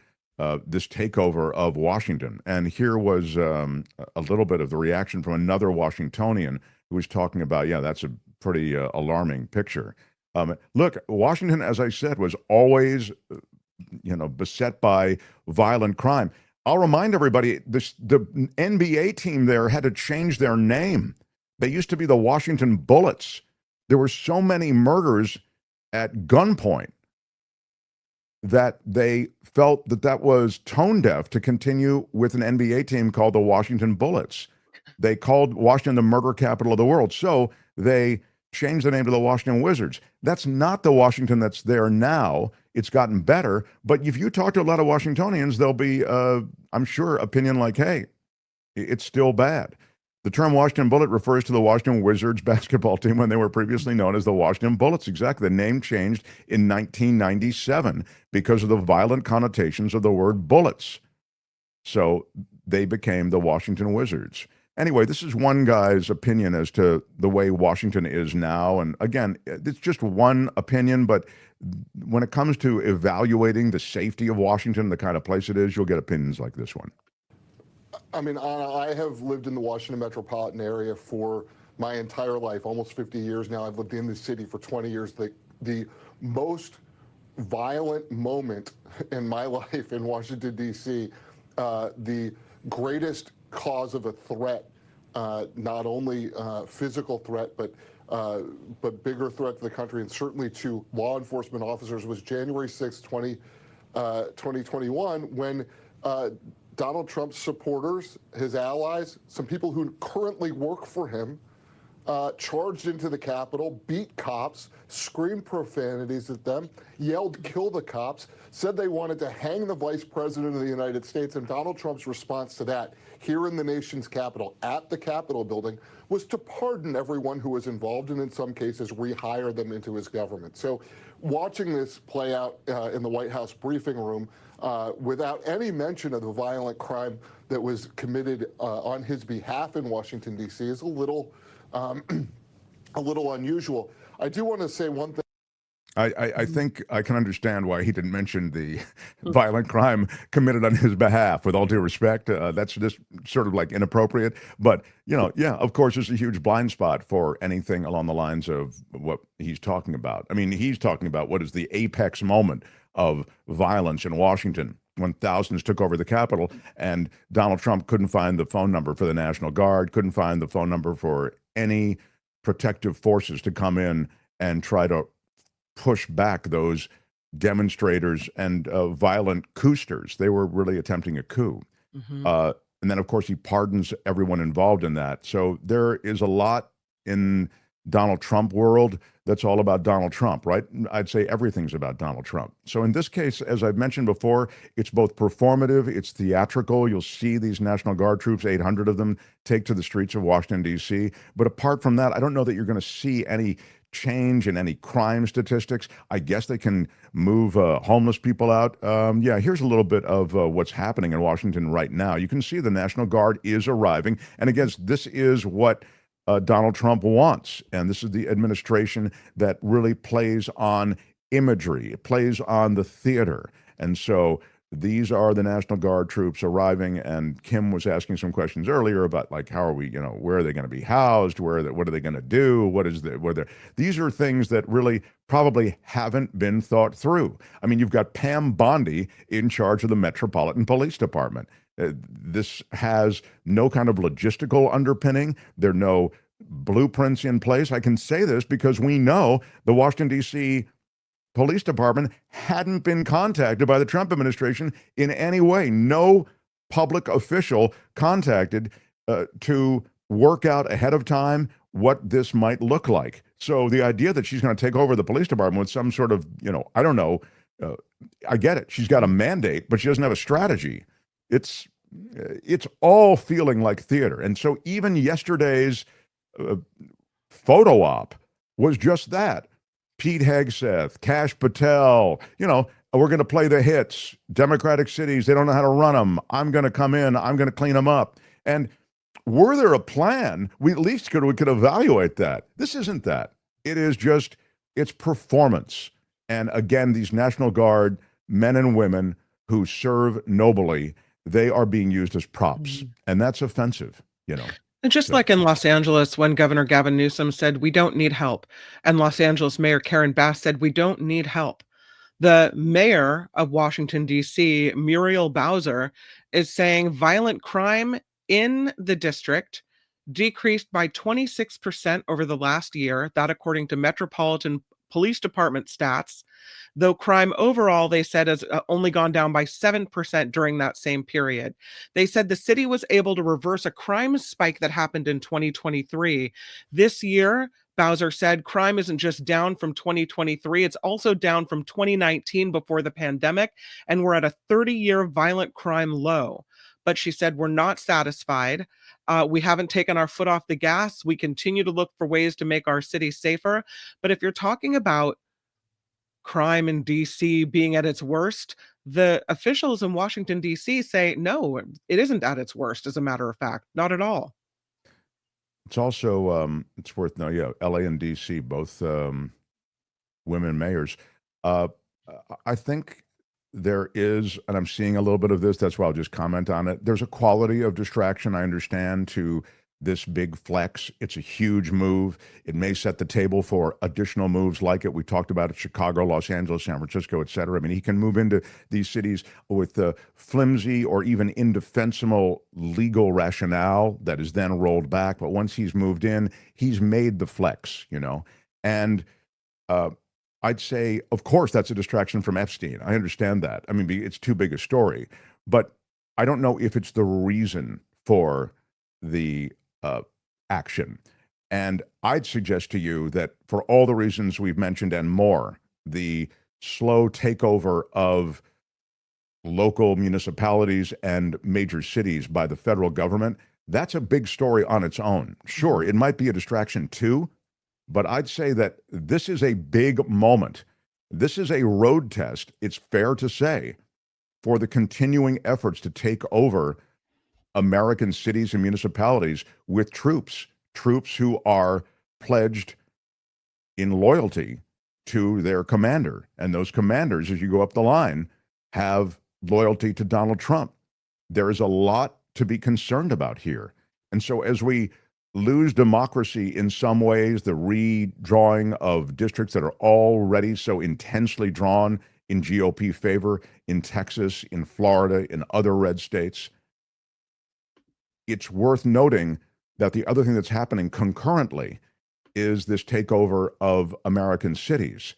this takeover of Washington. And here was a little bit of the reaction from another Washingtonian who was talking about, that's a pretty alarming picture. Look, Washington, as I said, was always, beset by violent crime. I'll remind everybody, the NBA team there had to change their name. They used to be the Washington Bullets. There were so many murders at gunpoint that they felt that was tone deaf to continue with an NBA team called the Washington Bullets. They called Washington the murder capital of the world, so they changed the name to the Washington Wizards. That's not the Washington that's there now. It's gotten better, but if you talk to a lot of Washingtonians, there'll be, I'm sure, opinion like, hey, it's still bad. The term Washington Bullet refers to the Washington Wizards basketball team when they were previously known as the Washington Bullets. Exactly. The name changed in 1997 because of the violent connotations of the word bullets. So they became the Washington Wizards. Anyway, this is one guy's opinion as to the way Washington is now. And again, it's just one opinion, but when it comes to evaluating the safety of Washington, the kind of place it is, you'll get opinions like this one. I mean, Anna, I have lived in the Washington metropolitan area for my entire life, almost 50 years now. I've lived in the city for 20 years. The most violent moment in my life in Washington, D.C., the greatest cause of a threat, not only physical threat, but bigger threat to the country and certainly to law enforcement officers, was January 6, 2021, when Donald Trump's supporters, his allies, some people who currently work for him, charged into the Capitol, beat cops, screamed profanities at them, yelled, "Kill the cops," said they wanted to hang the vice president of the United States. And Donald Trump's response to that, here in the nation's capital, at the Capitol building, was to pardon everyone who was involved and in some cases rehire them into his government. So watching this play out in the White House briefing room without any mention of the violent crime that was committed on his behalf in Washington, D.C. is a little unusual. I do want to say one thing. I think I can understand why he didn't mention the violent crime committed on his behalf. With all due respect, that's just sort of like inappropriate. But, of course, there's a huge blind spot for anything along the lines of what he's talking about. I mean, he's talking about what is the apex moment of violence in Washington, when thousands took over the Capitol and Donald Trump couldn't find the phone number for the National Guard, couldn't find the phone number for any protective forces to come in and try to push back those demonstrators and violent coosters. They were really attempting a coup. Mm-hmm. And then, of course, he pardons everyone involved in that. So there is a lot in Donald Trump world that's all about Donald Trump, right? I'd say everything's about Donald Trump. So in this case, as I've mentioned before, it's both performative, it's theatrical. You'll see these National Guard troops, 800 of them, take to the streets of Washington, D.C. But apart from that, I don't know that you're going to see any change in any crime statistics. I guess they can move homeless people out. Here's a little bit of what's happening in Washington right now. You can see the National Guard is arriving. And again, this is what Donald Trump wants. And this is the administration that really plays on imagery. It plays on the theater. And so these are the National Guard troops arriving. And Kim was asking some questions earlier about, like, how are we, where are they going to be housed? What are they going to do? These are things that really probably haven't been thought through. I mean, you've got Pam Bondi in charge of the Metropolitan Police Department. This has no kind of logistical underpinning. There are no blueprints in place. I can say this because we know the Washington, D.C. Police Department hadn't been contacted by the Trump administration in any way. No public official contacted to work out ahead of time what this might look like. So the idea that she's going to take over the police department with some sort of, I don't know, I get it. She's got a mandate, but she doesn't have a strategy. It's all feeling like theater. And so even yesterday's photo op was just that. Pete Hegseth, Kash Patel, we're going to play the hits. Democratic cities, they don't know how to run them. I'm going to come in. I'm going to clean them up. And were there a plan, we at least we could evaluate that. This isn't that. It is just, it's performance. And again, these National Guard men and women who serve nobly, they are being used as props. And that's offensive, And just like in Los Angeles, when Governor Gavin Newsom said, we don't need help, and Los Angeles Mayor Karen Bass said, we don't need help. The mayor of Washington, D.C., Muriel Bowser, is saying violent crime in the district decreased by 26% over the last year. That according to Metropolitan Police Department stats, though crime overall, they said, has only gone down by 7% during that same period. They said the city was able to reverse a crime spike that happened in 2023. This year, Bowser said crime isn't just down from 2023, it's also down from 2019 before the pandemic, and we're at a 30-year violent crime low. But she said, we're not satisfied. We haven't taken our foot off the gas. We continue to look for ways to make our city safer. But if you're talking about crime in D.C. being at its worst, the officials in Washington, D.C. say, no, it isn't at its worst, as a matter of fact. Not at all. It's also, it's worth noting, L.A. and D.C., both women mayors. I think there is, and I'm seeing a little bit of this, that's why I'll just comment on it. There's a quality of distraction, I understand, to this big flex. It's a huge move. It may set the table for additional moves like it. We talked about it, Chicago, Los Angeles, San Francisco, et cetera. I mean, he can move into these cities with the flimsy or even indefensible legal rationale that is then rolled back. But once he's moved in, he's made the flex, And I'd say, of course, that's a distraction from Epstein. I understand that. I mean, it's too big a story. But I don't know if it's the reason for the action. And I'd suggest to you that for all the reasons we've mentioned and more, the slow takeover of local municipalities and major cities by the federal government, that's a big story on its own. Sure, it might be a distraction too, but I'd say that this is a big moment. This is a road test, it's fair to say, for the continuing efforts to take over American cities and municipalities with troops who are pledged in loyalty to their commander. And those commanders, as you go up the line, have loyalty to Donald Trump. There is a lot to be concerned about here. And so as we lose democracy in some ways, the redrawing of districts that are already so intensely drawn in GOP favor in Texas, in Florida, in other red states, it's worth noting that the other thing that's happening concurrently is this takeover of American cities.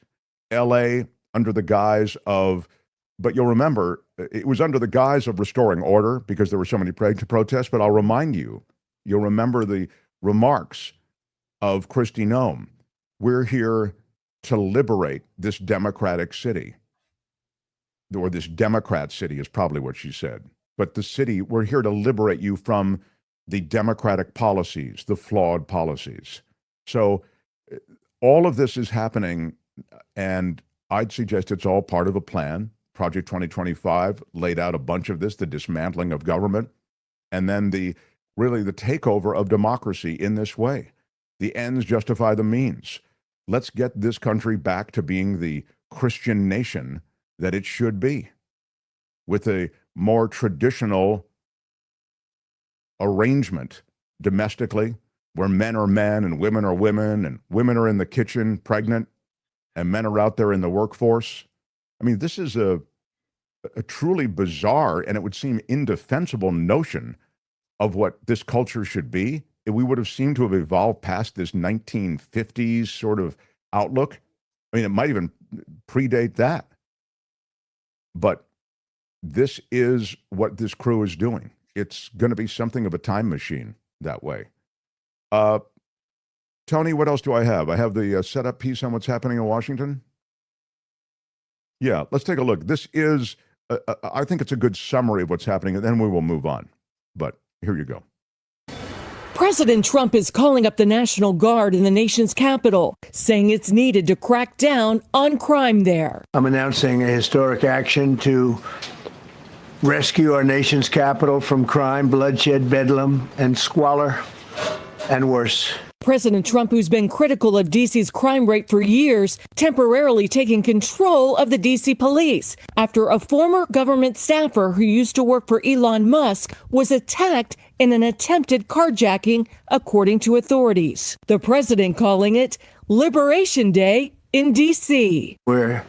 LA, under the guise of, but you'll remember, it was under the guise of restoring order because there were so many protests, but I'll remind you, you'll remember the remarks of Kristi Noem. We're here to liberate this democratic city, or this Democrat city is probably what she said. But the city, we're here to liberate you from the democratic policies, the flawed policies. So all of this is happening, and I'd suggest it's all part of a plan. Project 2025 laid out a bunch of this, the dismantling of government, and then the takeover of democracy in this way. The ends justify the means. Let's get this country back to being the Christian nation that it should be, with a more traditional arrangement domestically, where men are men and women are women, and women are in the kitchen pregnant, and men are out there in the workforce. I mean, this is a truly bizarre, and it would seem indefensible notion of what this culture should be. we would have seemed to have evolved past this 1950s sort of outlook. I mean, it might even predate that. But this is what this crew is doing. It's going to be something of a time machine that way. Tony, what else do I have? I have the setup piece on what's happening in Washington. Yeah, let's take a look. This is, I think it's a good summary of what's happening, and then we will move on. But here you go. President Trump is calling up the National Guard in the nation's capital, saying it's needed to crack down on crime there. I'm announcing a historic action to rescue our nation's capital from crime, bloodshed, bedlam, and squalor, and worse. President Trump, who's been critical of D.C.'s crime rate for years, temporarily taking control of the D.C. police after a former government staffer who used to work for Elon Musk was attacked in an attempted carjacking, according to authorities. The president calling it Liberation Day in D.C. We're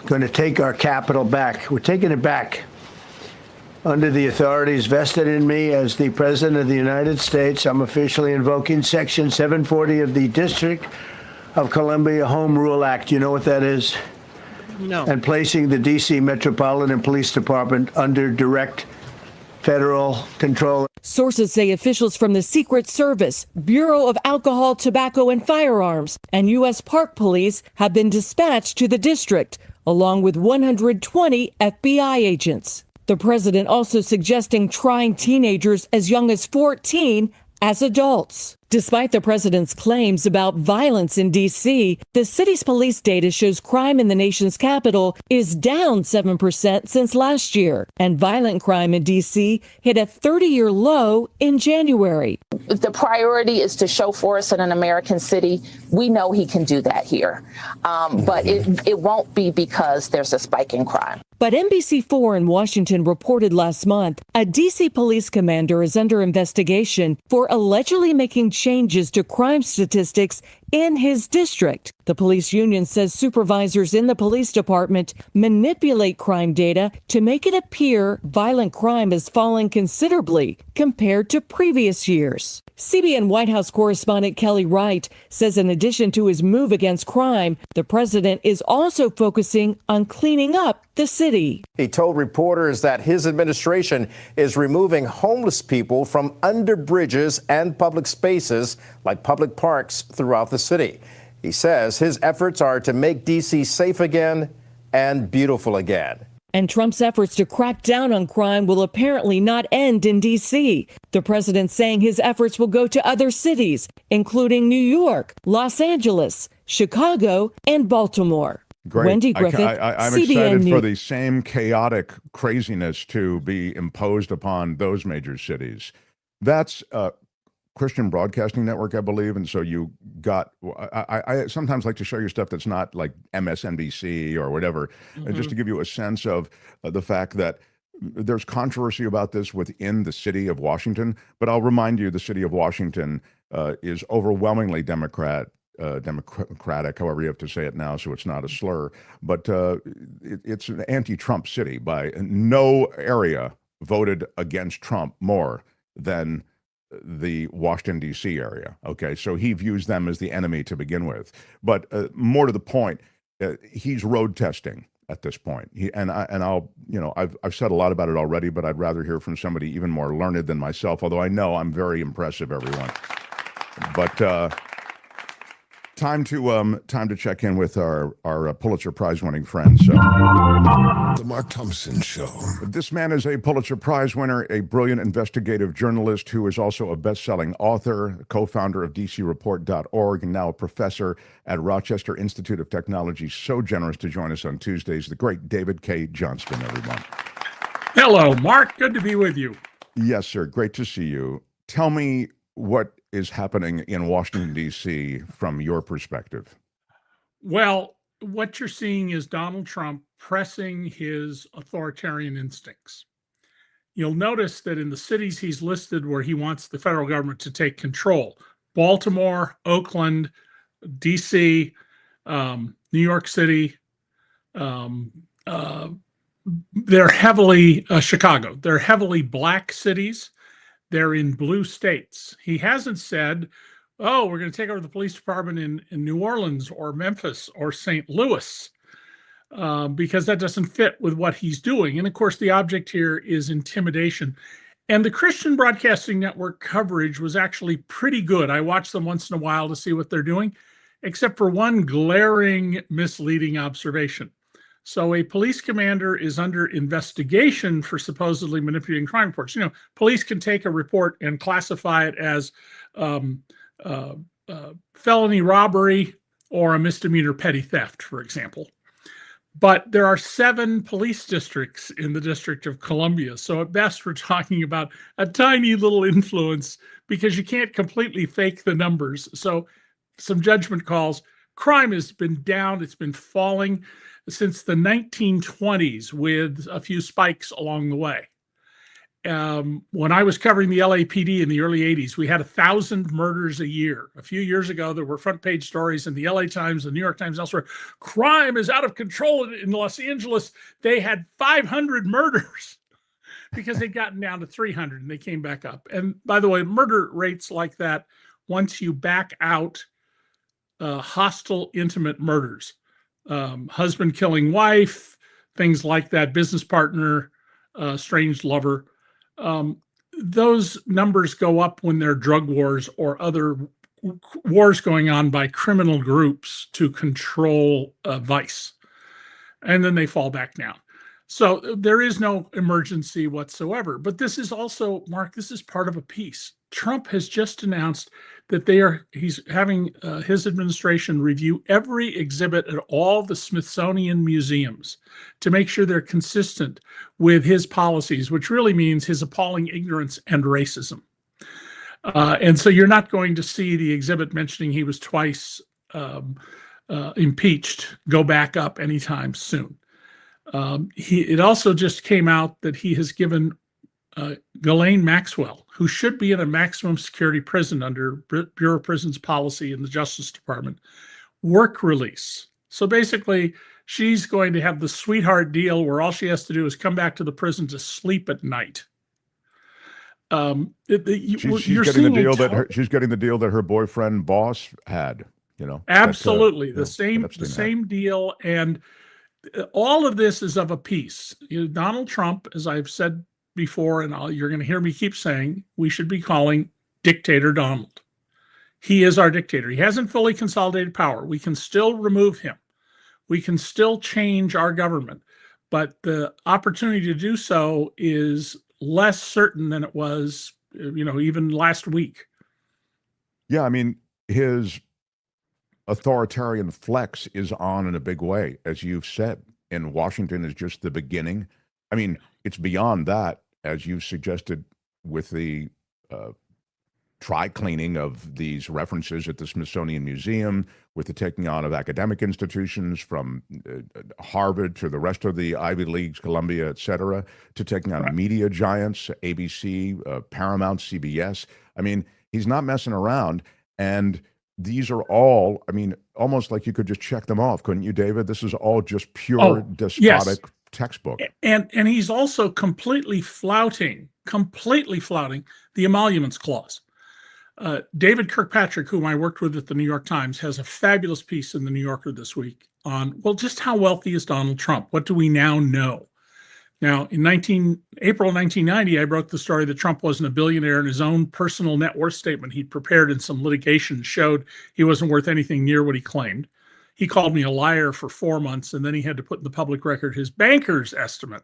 going to take our capital back. We're taking it back. Under the authorities vested in me as the President of the United States, I'm officially invoking Section 740 of the District of Columbia Home Rule Act. You know what that is? No. And placing the D.C. Metropolitan Police Department under direct federal control. Sources say officials from the Secret Service, Bureau of Alcohol, Tobacco, and Firearms, and U.S. Park Police have been dispatched to the district, along with 120 FBI agents. The president also suggesting trying teenagers as young as 14 as adults. Despite the president's claims about violence in D.C., the city's police data shows crime in the nation's capital is down 7% since last year, and violent crime in D.C. hit a 30-year low in January. If the priority is to show force in an American city, we know he can do that here. But it won't be because there's a spike in crime. But NBC4 in Washington reported last month a D.C. police commander is under investigation for allegedly making changes to crime statistics in his district. The police union says supervisors in the police department manipulate crime data to make it appear violent crime is falling considerably compared to previous years. CBN White House correspondent Kelly Wright says in addition to his move against crime, the president is also focusing on cleaning up the city. He told reporters that his administration is removing homeless people from under bridges and public spaces like public parks throughout the city. He says his efforts are to make D.C. safe again and beautiful again. And Trump's efforts to crack down on crime will apparently not end in D.C. The president saying his efforts will go to other cities, including New York, Los Angeles, Chicago, and Baltimore. Great. Wendy Griffith, I'm CBN excited News. for the same chaotic craziness to be imposed upon those major cities. That's Christian Broadcasting Network, I believe, and so you got. I sometimes like to show you stuff that's not like MSNBC or whatever, just to give you a sense of the fact that there's controversy about this within the city of Washington. But I'll remind you, the city of Washington is overwhelmingly democratic, however you have to say it now, so it's not a slur. But it's an anti-Trump city. By no area voted against Trump more than the Washington, D.C. area. Okay, so he views them as the enemy to begin with. But more to the point, he's road testing at this point. I've said a lot about it already, but I'd rather hear from somebody even more learned than myself, although I know I'm very impressive, everyone. But time to check in with our Pulitzer Prize winning friends. The Mark Thompson Show. This man is a Pulitzer Prize winner, a brilliant investigative journalist who is also a best-selling author, co-founder of DCReport.org, and now a professor at Rochester Institute of Technology. So generous to join us on Tuesdays, the great David Cay Johnston, everyone. Hello, Mark. Good to be with you. Yes, sir. Great to see you. Tell me what is happening in Washington, D.C. from your perspective. Well, what you're seeing is Donald Trump pressing his authoritarian instincts. You'll notice that in the cities he's listed where he wants the federal government to take control, Baltimore, Oakland, D.C., New York City, they're heavily Chicago. They're heavily black cities. They're in blue states. He hasn't said, oh, we're going to take over the police department in New Orleans or Memphis or St. Louis, because that doesn't fit with what he's doing. And of course, the object here is intimidation. And the Christian Broadcasting Network coverage was actually pretty good. I watch them once in a while to see what they're doing, except for one glaring, misleading observation. So a police commander is under investigation for supposedly manipulating crime reports. You know, police can take a report and classify it as felony robbery or a misdemeanor petty theft, for example. But there are 7 police districts in the District of Columbia. So at best, we're talking about a tiny little influence because you can't completely fake the numbers. So some judgment calls. Crime has been down. It's been falling since the 1920s with a few spikes along the way. When I was covering the LAPD in the early 80s, we had 1,000 murders a year. A few years ago, there were front page stories in the LA Times, the New York Times, elsewhere. Crime is out of control in Los Angeles. They had 500 murders because they'd gotten down to 300 and they came back up. And by the way, murder rates like that, once you back out hostile, intimate murders, husband killing wife, things like that, business partner, estranged lover, those numbers go up when there are drug wars or other wars going on by criminal groups to control vice. And then they fall back down. So there is no emergency whatsoever. But this is also, Mark, this is part of a piece. Trump has just announced that he's having his administration review every exhibit at all the Smithsonian museums to make sure they're consistent with his policies, which really means his appalling ignorance and racism. And so you're not going to see the exhibit mentioning he was twice impeached go back up anytime soon. It also just came out that he has given Ghislaine Maxwell, who should be in a maximum security prison under Bureau of Prisons policy in the Justice Department, work release. So basically, she's going to have the sweetheart deal where all she has to do is come back to the prison to sleep at night. She's getting the deal that her boyfriend boss had. You know, absolutely the same deal, and all of this is of a piece. Donald Trump, as I've said before, and you're going to hear me keep saying, we should be calling Dictator Donald. He is our dictator. He hasn't fully consolidated power. We can still remove him. We can still change our government, but the opportunity to do so is less certain than it was, even last week. Yeah, I mean, his authoritarian flex is on in a big way, as you've said. And Washington is just the beginning. I mean, it's beyond that, as you suggested, with the try-cleaning of these references at the Smithsonian Museum, with the taking on of academic institutions from Harvard to the rest of the Ivy Leagues, Columbia, et cetera, to taking on media giants, ABC, Paramount, CBS. I mean, he's not messing around. And these are all, I mean, almost like you could just check them off, couldn't you, David? This is all just pure despotic textbook. And he's also completely flouting the emoluments clause. David Kirkpatrick, whom I worked with at the New York Times, has a fabulous piece in the New Yorker this week on, well, just how wealthy is Donald Trump? What do we now know? Now, in April 1990, I broke the story that Trump wasn't a billionaire, and his own personal net worth statement he'd prepared in some litigation showed he wasn't worth anything near what he claimed. He called me a liar for 4 months, and then he had to put in the public record his banker's estimate.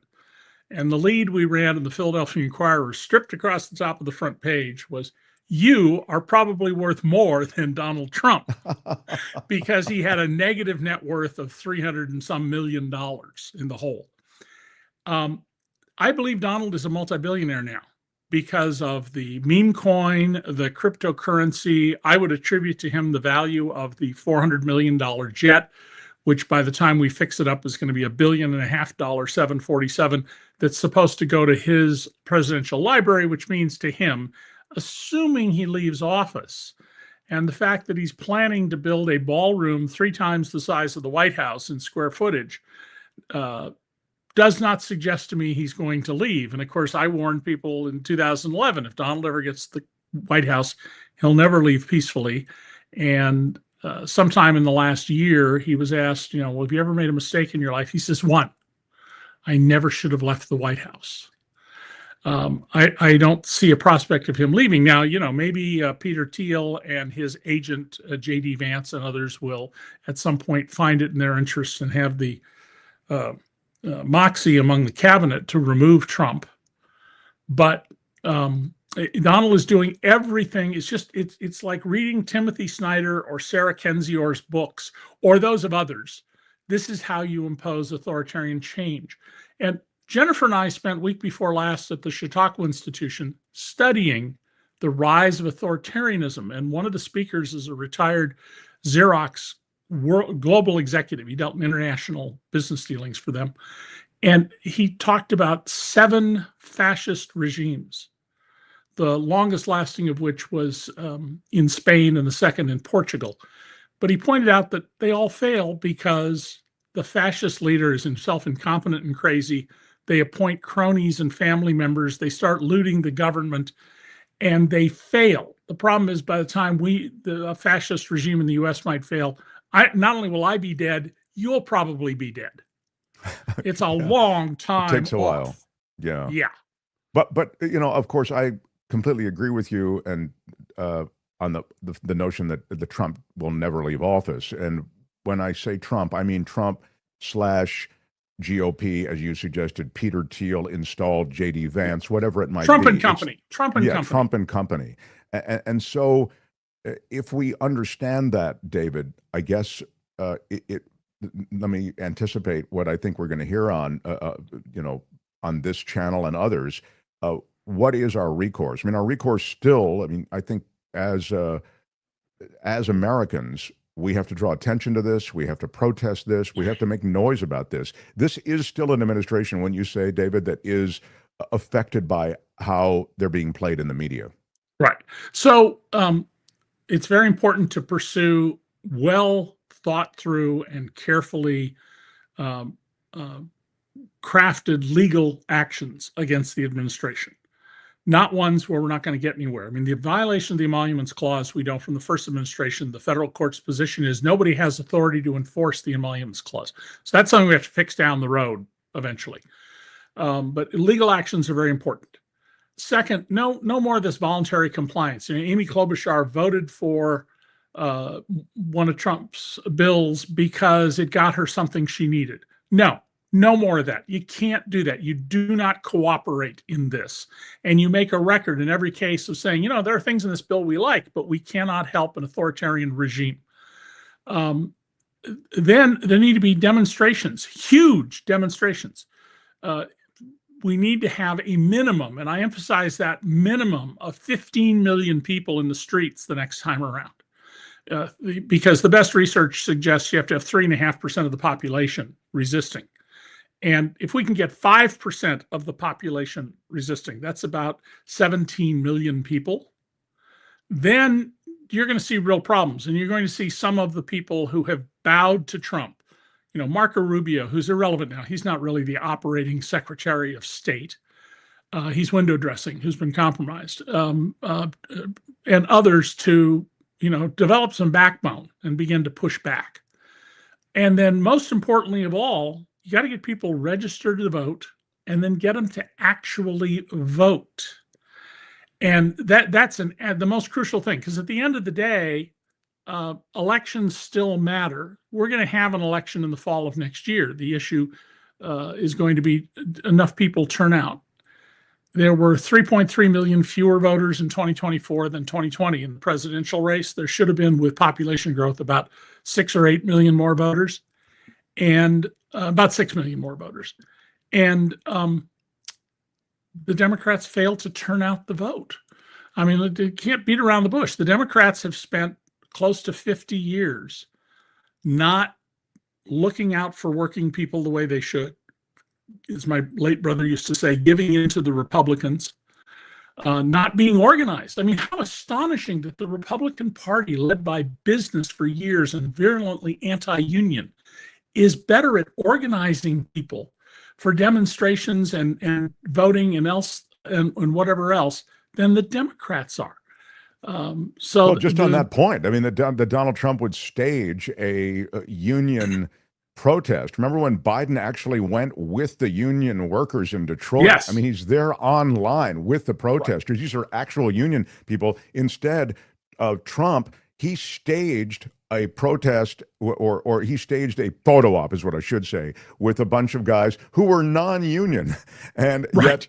And the lead we ran in the Philadelphia Inquirer, stripped across the top of the front page, was, "You are probably worth more than Donald Trump," because he had a negative net worth of $300 and some million in the hole. I believe Donald is a multi-billionaire now because of the meme coin, the cryptocurrency. I would attribute to him the value of the $400 million jet, which by the time we fix it up is going to be $1.5 billion 747 that's supposed to go to his presidential library, which means to him, assuming he leaves office. And the fact that he's planning to build a ballroom 3 times the size of the White House in square footage, does not suggest to me he's going to leave. And of course, I warned people in 2011, if Donald ever gets the White House, he'll never leave peacefully. And sometime in the last year, he was asked, well, have you ever made a mistake in your life? He says, one, I never should have left the White House. I don't see a prospect of him leaving. Now, maybe Peter Thiel and his agent, J.D. Vance, and others will at some point find it in their interest and have the moxie among the cabinet to remove Trump. But Donald is doing everything. It's like reading Timothy Snyder or Sarah Kendzior's books or those of others. This is how you impose authoritarian change. And Jennifer and I spent week before last at the Chautauqua Institution studying the rise of authoritarianism. And one of the speakers is a retired Xerox global executive. He dealt in international business dealings for them. And he talked about 7 fascist regimes, the longest lasting of which was in Spain and the second in Portugal. But he pointed out that they all fail because the fascist leader is himself incompetent and crazy. They appoint cronies and family members. They start looting the government, and they fail. The problem is, by the time the fascist regime in the U.S. might fail, not only will I be dead, you'll probably be dead. It's a long time. It takes a while. Yeah. Yeah. But of course, I completely agree with you, and on the notion that the Trump will never leave office. And when I say Trump, I mean Trump / GOP, as you suggested, Peter Thiel installed J.D. Vance, whatever it might be. Trump and company. Trump and company. And so if we understand that, David, I guess let me anticipate what I think we're going to hear on this channel and others. What is our recourse? I mean, our recourse still, I think as Americans, we have to draw attention to this. We have to protest this. We have to make noise about this. This is still an administration, when you say, David, that is affected by how they're being played in the media. Right. So it's very important to pursue well thought through and carefully crafted legal actions against the administration. Not ones where we're not going to get anywhere. I mean, the violation of the Emoluments Clause, we know from the first administration, the federal court's position is nobody has authority to enforce the Emoluments Clause. So that's something we have to fix down the road eventually. But legal actions are very important. Second, no more of this voluntary compliance. Amy Klobuchar voted for one of Trump's bills because it got her something she needed. No more of that. You can't do that. You do not cooperate in this. And you make a record in every case of saying, there are things in this bill we like, but we cannot help an authoritarian regime. Then there need to be demonstrations, huge demonstrations. We need to have a minimum, and I emphasize that minimum, of 15 million people in the streets the next time around. Because the best research suggests you have to have 3.5% of the population resisting. And if we can get 5% of the population resisting, that's about 17 million people, then you're going to see real problems. And you're going to see some of the people who have bowed to Trump. Marco Rubio, who's irrelevant now. He's not really the operating Secretary of State. He's window dressing, who's been compromised. And others to, develop some backbone and begin to push back. And then most importantly of all, you got to get people registered to vote and then get them to actually vote. And that's the most crucial thing, because at the end of the day, elections still matter. We're going to have an election in the fall of next year. The issue is going to be enough people turn out. There were 3.3 million fewer voters in 2024 than 2020 in the presidential race. There should have been, with population growth, about 6 or 8 million more voters, and about 6 million more voters. And the Democrats failed to turn out the vote. I mean, they can't beat around the bush. The Democrats have spent close to 50 years not looking out for working people the way they should. As my late brother used to say, giving in to the Republicans, not being organized. I mean, how astonishing that the Republican Party, led by business for years and virulently anti-union, is better at organizing people for demonstrations and voting and whatever else than the Democrats are. Well, just on that point, I mean, that Donald Trump would stage a union protest. Remember when Biden actually went with the union workers in Detroit? Yes. I mean, he's there online with the protesters. Right. These are actual union people. Instead of Trump, he staged a protest, or he staged a photo op, is what I should say, with a bunch of guys who were non-union, and right.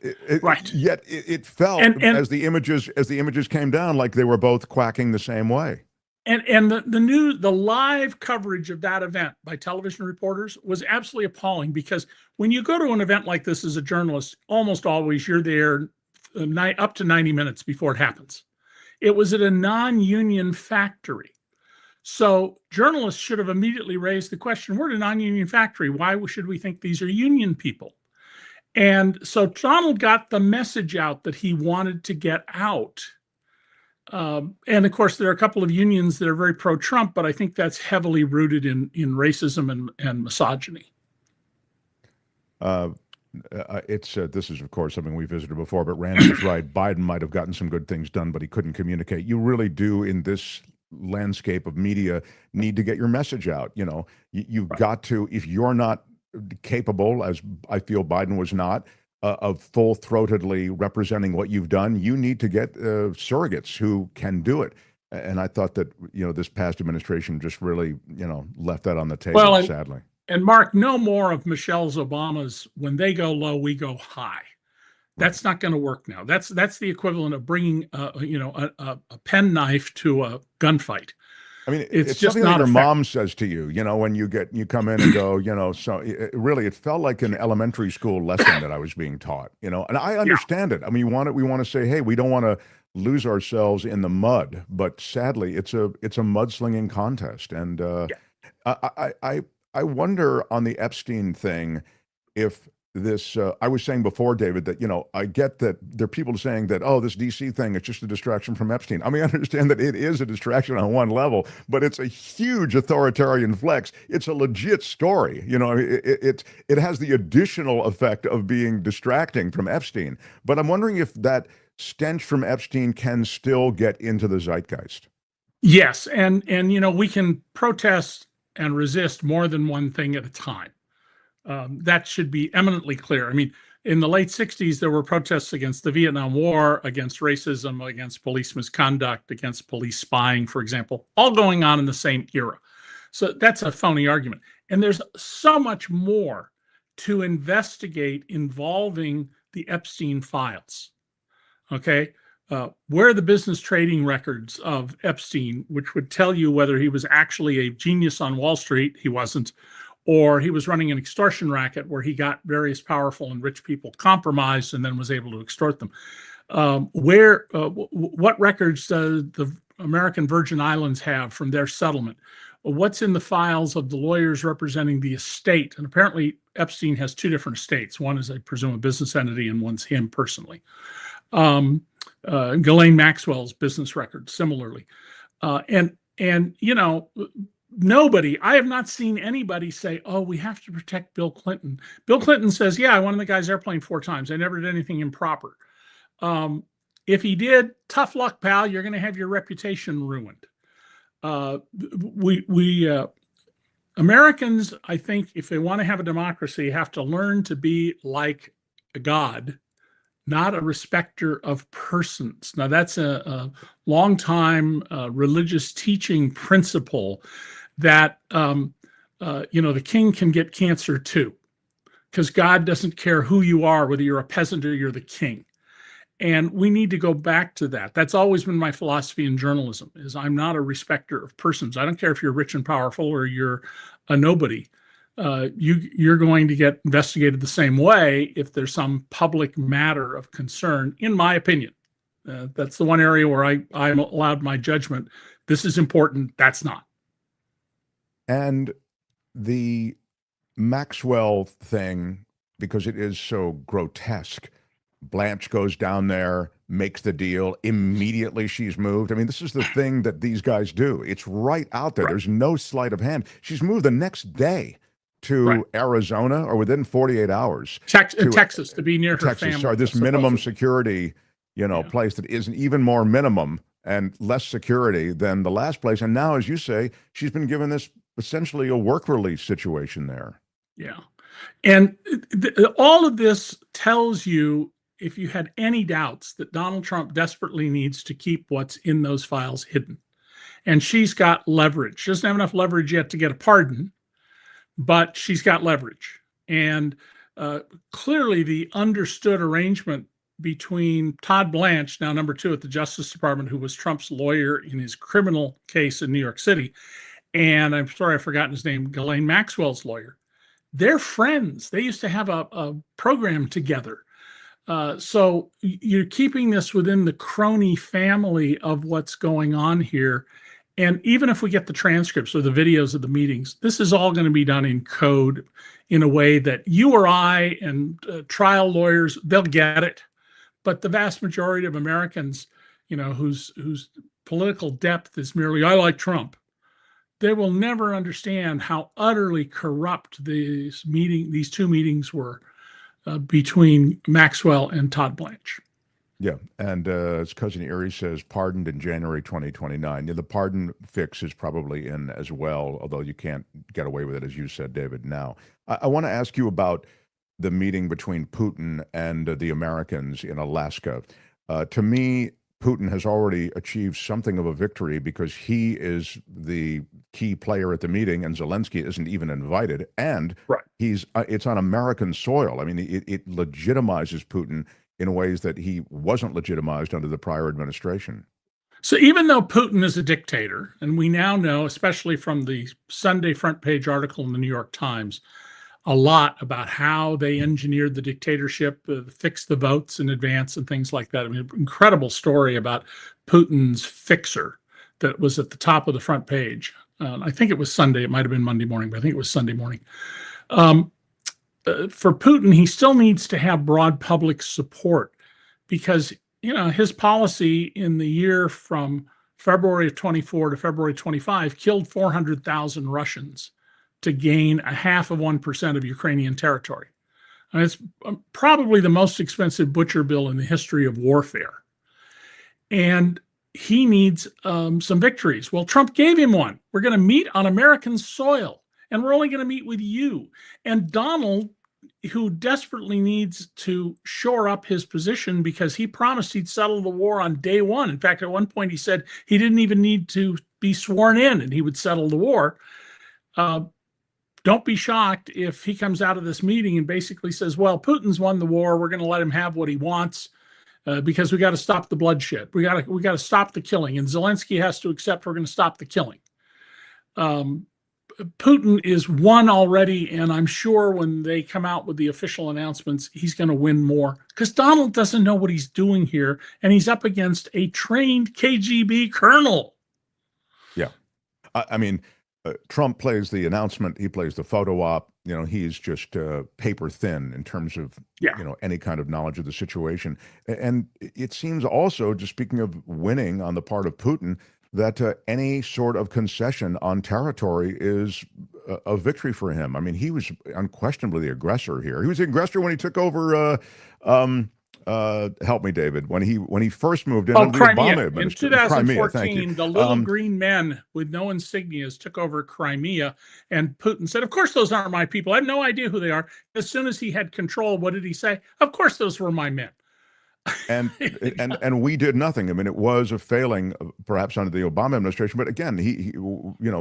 yet it felt as the images came down like they were both quacking the same way. And the live coverage of that event by television reporters was absolutely appalling, because when you go to an event like this as a journalist, almost always you're there up to 90 minutes before it happens. It was at a non-union factory. So journalists should have immediately raised the question, we're at a non-union factory. Why should we think these are union people? And so Donald got the message out that he wanted to get out. And of course, there are a couple of unions that are very pro-Trump, but I think that's heavily rooted in racism and misogyny. This is, of course, something we visited before, but Randy is right. Biden might have gotten some good things done, but he couldn't communicate. You really do, in this landscape of media, need to get your message out. You know, you've got to, if you're not capable, as I feel Biden was not, of full-throatedly representing what you've done, you need to get surrogates who can do it. And I thought that, this past administration just really, left that on the table, sadly. And Mark, no more of Michelle's Obama's, when they go low, we go high. That's not going to work now. That's the equivalent of bringing a penknife to a gunfight. I mean, it's just not your mom says to you, when you come in and go, so it felt like an elementary school lesson that I was being taught, and I understand it. I mean, we want to say, hey, we don't want to lose ourselves in the mud, but sadly, it's a mudslinging contest. And I wonder on the Epstein thing, if this, I was saying before, David, that, I get that there are people saying that, oh, this DC thing, it's just a distraction from Epstein. I mean, I understand that it is a distraction on one level, but it's a huge authoritarian flex. It's a legit story. It has the additional effect of being distracting from Epstein. But I'm wondering if that stench from Epstein can still get into the zeitgeist. Yes. And we can protest and resist more than one thing at a time. That should be eminently clear. I mean, in the late 60s, there were protests against the Vietnam War, against racism, against police misconduct, against police spying, for example, all going on in the same era. So that's a phony argument. And there's so much more to investigate involving the Epstein files. Okay? Where are the business trading records of Epstein, which would tell you whether he was actually a genius on Wall Street? He wasn't. Or he was running an extortion racket where he got various powerful and rich people compromised and then was able to extort them. What records does the American Virgin Islands have from their settlement? What's in the files of the lawyers representing the estate? And apparently Epstein has two different estates. One is, I presume, a business entity, and one's him personally. Ghislaine Maxwell's business records, similarly. I have not seen anybody say, oh, we have to protect Bill Clinton. Bill Clinton says, yeah, I won the guy's airplane 4 times. I never did anything improper. If he did, tough luck, pal. You're going to have your reputation ruined. Americans, I think, if they want to have a democracy, have to learn to be like God, not a respecter of persons. Now, that's a long-time religious teaching principle that, the king can get cancer too, because God doesn't care who you are, whether you're a peasant or you're the king. And we need to go back to that. That's always been my philosophy in journalism, is I'm not a respecter of persons. I don't care if you're rich and powerful or you're a nobody. You're going to get investigated the same way if there's some public matter of concern, in my opinion. That's the one area where I'm allowed my judgment. This is important. That's not. And the Maxwell thing, because it is so grotesque, Blanche goes down there, makes the deal, immediately she's moved. I mean, this is the thing that these guys do. It's right out there. Right. There's no sleight of hand. She's moved the next day to Arizona or within 48 hours. Texas, to be near her Texas, family. sorry, this minimum security, place that isn't even more minimum and less security than the last place. And now, as you say, she's been given this essentially a work release situation there. Yeah. And all of this tells you, if you had any doubts, that Donald Trump desperately needs to keep what's in those files hidden. And she's got leverage. She doesn't have enough leverage yet to get a pardon, but she's got leverage. And clearly the understood arrangement between Todd Blanche, now number 2 at the Justice Department, who was Trump's lawyer in his criminal case in New York City, and I'm sorry I've forgotten his name, Ghislaine Maxwell's lawyer, they're friends. They used to have a program together. So you're keeping this within the crony family of what's going on here. And even if we get the transcripts or the videos of the meetings, this is all going to be done in code in a way that you or I and trial lawyers, they'll get it. But the vast majority of Americans, whose political depth is merely, I like Trump, they will never understand how utterly corrupt these two meetings were between Maxwell and Todd Blanche. Yeah, and as Cousin Erie says, pardoned in January 2029. The pardon fix is probably in as well, although you can't get away with it, as you said, David, now. I want to ask you about the meeting between Putin and the Americans in Alaska. To me, Putin has already achieved something of a victory because he is the key player at the meeting and Zelensky isn't even invited. And it's on American soil. I mean, it legitimizes Putin in ways that he wasn't legitimized under the prior administration. So even though Putin is a dictator, and we now know, especially from the Sunday front page article in the New York Times, a lot about how they engineered the dictatorship, fixed the votes in advance and things like that. I mean, incredible story about Putin's fixer that was at the top of the front page. I think it was Sunday. It might have been Monday morning, but I think it was Sunday morning. For Putin, he still needs to have broad public support because, his policy in the year from February of 24 to February 25 killed 400,000 Russians to gain 0.5% of Ukrainian territory. And it's probably the most expensive butcher bill in the history of warfare. And he needs some victories. Well, Trump gave him one. We're going to meet on American soil, and we're only going to meet with you. And Donald, who desperately needs to shore up his position because he promised he'd settle the war on day one. In fact, at one point he said he didn't even need to be sworn in and he would settle the war. Don't be shocked if he comes out of this meeting and basically says, well, Putin's won the war. We're going to let him have what he wants because we got to stop the bloodshed. We got to stop the killing. And Zelensky has to accept we're going to stop the killing. Putin is won already, and I'm sure when they come out with the official announcements, he's going to win more because Donald doesn't know what he's doing here, and he's up against a trained KGB colonel. Yeah. I mean, Trump plays the announcement. He plays the photo op. He's just paper thin in terms of, any kind of knowledge of the situation. And it seems also, just speaking of winning on the part of Putin, that any sort of concession on territory is a victory for him. I mean, he was unquestionably the aggressor here. He was the aggressor when he took over, help me, David, when he first moved in under the Obama administration. In 2014, the little green men with no insignias took over Crimea, and Putin said, of course those aren't my people. I have no idea who they are. As soon as he had control, what did he say? Of course those were my men. And we did nothing. I mean, it was a failing, perhaps under the Obama administration. But again, he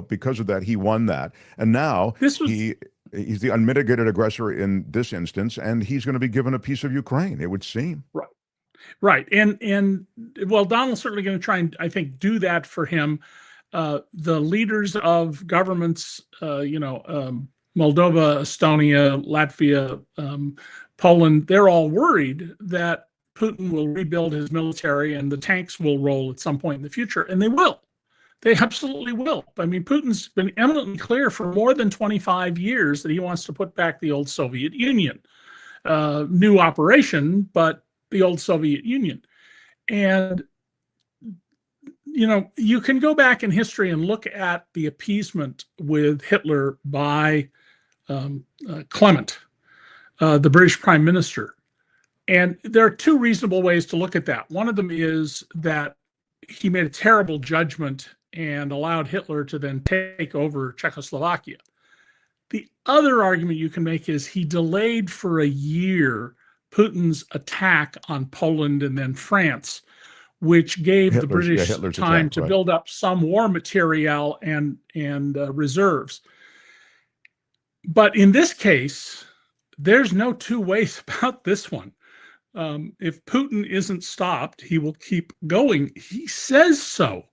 because of that, he won that, and now he's the unmitigated aggressor in this instance, and he's going to be given a piece of Ukraine. It would seem right. And well, Donald's certainly going to try and I think do that for him. The leaders of governments, Moldova, Estonia, Latvia, Poland, they're all worried that Putin will rebuild his military and the tanks will roll at some point in the future, and they will. They absolutely will. I mean, Putin's been eminently clear for more than 25 years that he wants to put back the old Soviet Union. New operation, but the old Soviet Union. And, you can go back in history and look at the appeasement with Hitler by Clement, the British Prime Minister. And there are two reasonable ways to look at that. One of them is that he made a terrible judgment and allowed Hitler to then take over Czechoslovakia. The other argument you can make is he delayed for a year Putin's attack on Poland and then France, which gave the British time to build up some war materiel and reserves. But in this case, there's no two ways about this one. If Putin isn't stopped, he will keep going. He says so.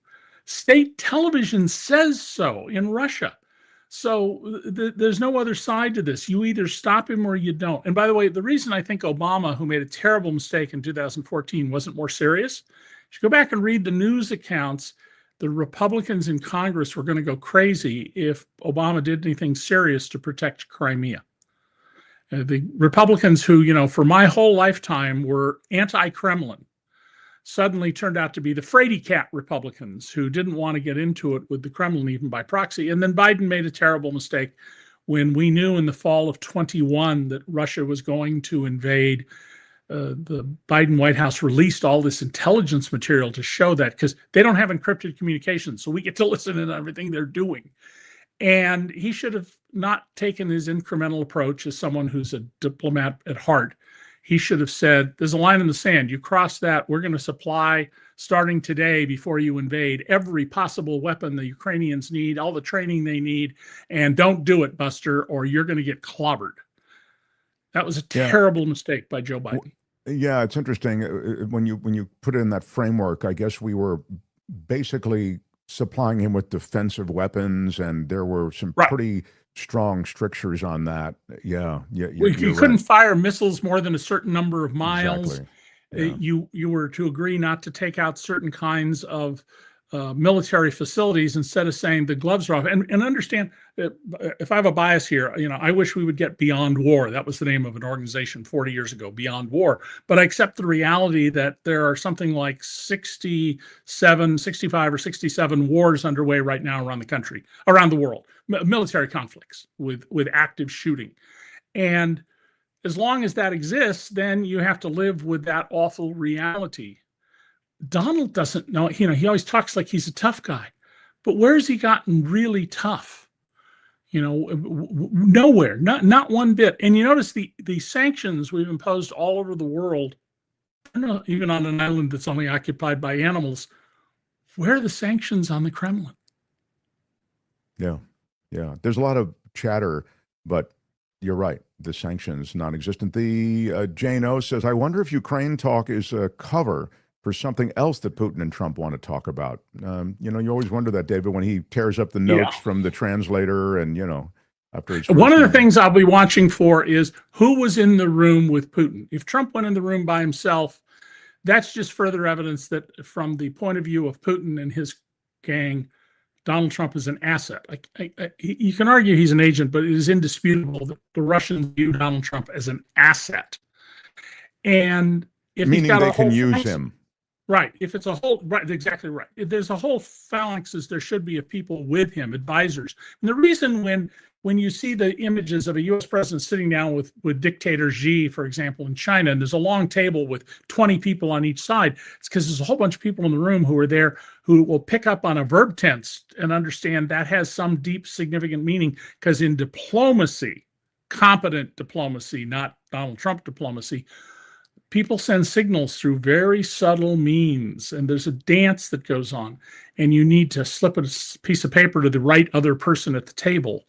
State television says so in Russia. So there's no other side to this. You either stop him or you don't. And by the way, the reason I think Obama, who made a terrible mistake in 2014, wasn't more serious, if you go back and read the news accounts, the Republicans in Congress were going to go crazy if Obama did anything serious to protect Crimea. The Republicans who, you know, for my whole lifetime were anti-Kremlin suddenly turned out to be the fraidy cat Republicans who didn't want to get into it with the Kremlin even by proxy. And then Biden made a terrible mistake when we knew in the fall of 21 that Russia was going to invade. The Biden White House released all this intelligence material to show that, because they don't have encrypted communications, so we get to listen to everything they're doing. And he should have not taken his incremental approach as someone who's a diplomat at heart. He should have said, there's a line in the sand. You cross that, we're going to supply, starting today before you invade, every possible weapon the Ukrainians need, all the training they need, and don't do it, Buster, or you're going to get clobbered. That was a terrible mistake by Joe Biden. Yeah, it's interesting. When you put it in that framework, I guess we were basically supplying him with defensive weapons, and there were some pretty strong strictures on that. Yeah. You couldn't fire missiles more than a certain number of miles. Exactly. Yeah. You were to agree not to take out certain kinds of military facilities instead of saying the gloves are off. And understand that if I have a bias here, you know, I wish we would get Beyond War. That was the name of an organization 40 years ago, Beyond War. But I accept the reality that there are something like 65 or 67 wars underway right now around the country, around the world, military conflicts with active shooting. And as long as that exists, then you have to live with that awful reality. Donald doesn't know, you know, he always talks like he's a tough guy, but where's he gotten really tough? You know, nowhere, not one bit. And you notice the sanctions we've imposed all over the world, I don't know, even on an island that's only occupied by animals, where are the sanctions on the Kremlin? Yeah. There's a lot of chatter, but you're right. The sanctions non-existent. The Jane O says, I wonder if Ukraine talk is a cover for something else that Putin and Trump want to talk about. You know, you always wonder that, David, when he tears up the notes from the translator and, you know, after each. One of the things I'll be watching for is who was in the room with Putin. If Trump went in the room by himself, that's just further evidence that from the point of view of Putin and his gang, Donald Trump is an asset. You can argue he's an agent, but it is indisputable that the Russians view Donald Trump as an asset. And if meaning he's got they can use him. Right. If it's a whole, right, exactly right. If there's a whole phalanx, as there should be, of people with him, advisors. And the reason when you see the images of a U.S. president sitting down with dictator Xi, for example, in China, and there's a long table with 20 people on each side, it's because there's a whole bunch of people in the room who are there who will pick up on a verb tense and understand that has some deep, significant meaning, because in diplomacy, competent diplomacy, not Donald Trump diplomacy, people send signals through very subtle means, and there's a dance that goes on, and you need to slip a piece of paper to the right other person at the table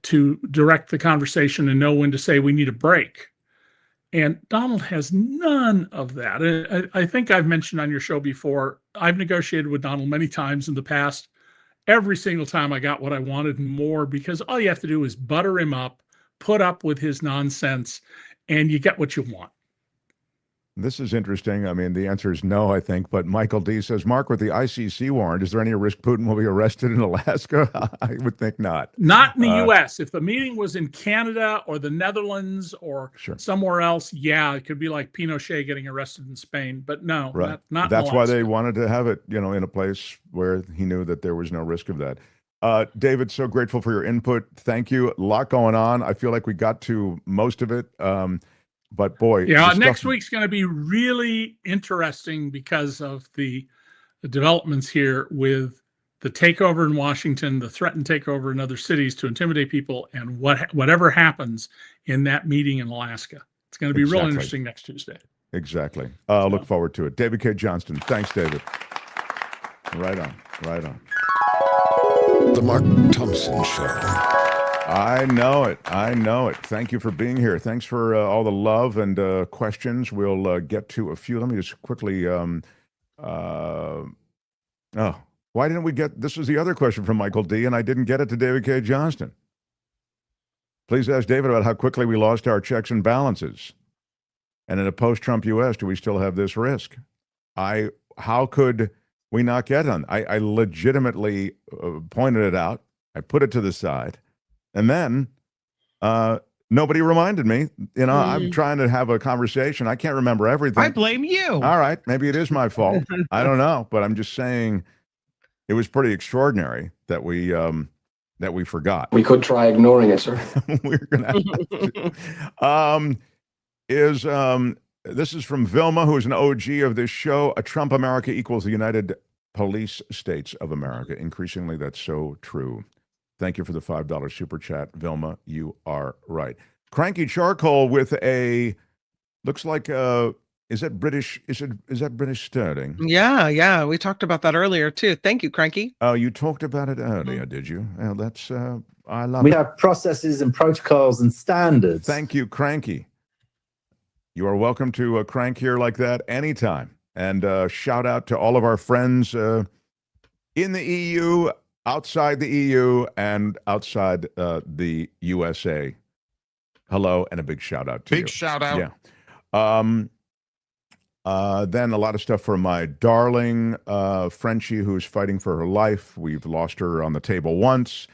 to direct the conversation and know when to say we need a break. And Donald has none of that. I think I've mentioned on your show before, I've negotiated with Donald many times in the past. Every single time I got what I wanted and more, because all you have to do is butter him up, put up with his nonsense, and you get what you want. This is interesting. I mean, the answer is no, I think. But Michael D says, Mark, with the ICC warrant, is there any risk Putin will be arrested in Alaska? I would think not. Not in the U.S. If the meeting was in Canada or the Netherlands or somewhere else, yeah, it could be like Pinochet getting arrested in Spain. But no, not That's in why Alaska. they wanted to have it, you know, in a place where he knew that there was no risk of that. David, so grateful for your input. Thank you. A lot going on. I feel like we got to most of it. But boy, yeah, next week's going to be really interesting because of the developments here with the takeover in Washington, the threatened takeover in other cities to intimidate people, and whatever happens in that meeting in Alaska. It's going to be real interesting next Tuesday. Exactly. Look forward to it. David Cay Johnston. Thanks, David. Right on. Right on. The Mark Thompson Show. I know it. I know it. Thank you for being here. Thanks for all the love and questions. We'll get to a few. Let me just quickly. Why didn't we get? This was the other question from Michael D., and I didn't get it to David Cay Johnston. Please ask David about how quickly we lost our checks and balances. And in a post-Trump U.S., do we still have this risk? How could we not get on? I legitimately pointed it out. I put it to the side. And then nobody reminded me. You know, I'm trying to have a conversation. I can't remember everything. I blame you. All right. Maybe it is my fault. I don't know. But I'm just saying it was pretty extraordinary that we forgot. We could try ignoring it, sir. We're going to have to. This is from Vilma, who is an OG of this show. A Trump America equals the United Police States of America. Increasingly, that's so true. Thank you for the $5 super chat, Vilma. You are right. Cranky Charcoal with a, looks like is that British? Is that British sterling? Yeah. We talked about that earlier too. Thank you, Cranky. Oh, you talked about it earlier, did you? Well, that's I love it. We have processes and protocols and standards. Thank you, Cranky. You are welcome to crank here like that anytime. And shout out to all of our friends in the EU, outside the EU, and outside the USA. Hello, and a big shout out to you. Big shout out. Yeah. Then a lot of stuff from my darling Frenchie, who's fighting for her life. We've lost her on the table once.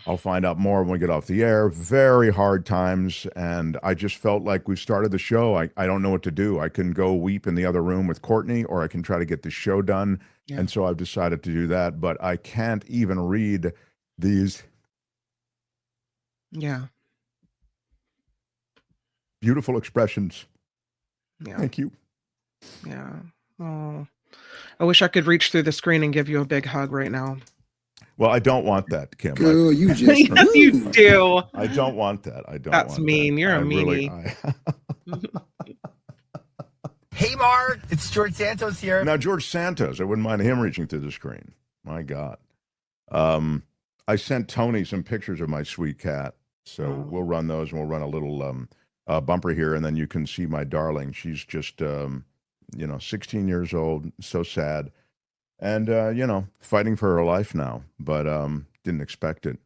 I'll find out more when we get off the air. Very hard times, and I just felt like we started the show. I don't know what to do. I can go weep in the other room with Courtney, or I can try to get the show done. Yeah. And so I've decided to do that, but I can't even read these beautiful expressions. Yeah. Thank you. Yeah. Oh, I wish I could reach through the screen and give you a big hug right now. Well, I don't want that, Kim. Girl, you just yes, you do. I don't want that. I don't. That's want mean. That. You're a really, meanie. Hey, Mark. It's George Santos here. Now, George Santos. I wouldn't mind him reaching through the screen. My God. I sent Tony some pictures of my sweet cat, so we'll run those, and we'll run a little bumper here, and then you can see my darling. She's just 16 years old. So sad. And, fighting for her life now, but didn't expect it.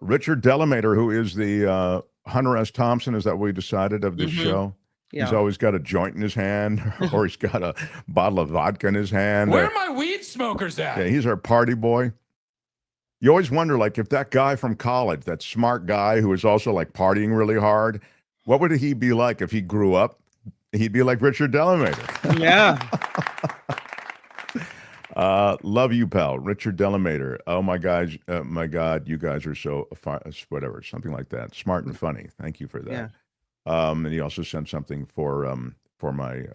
Richard Delamater, who is the Hunter S. Thompson, is that what we decided of this show? Yeah. He's always got a joint in his hand, or he's got a bottle of vodka in his hand. Where are my weed smokers at? Yeah, he's our party boy. You always wonder, like, if that guy from college, that smart guy who is also, like, partying really hard, what would he be like if he grew up? He'd be like Richard Delamater. Yeah. Love you, pal. Richard Delamater. Oh my God, you guys are so whatever, something like that. Smart and funny. Thank you for that. Yeah. And he also sent something for my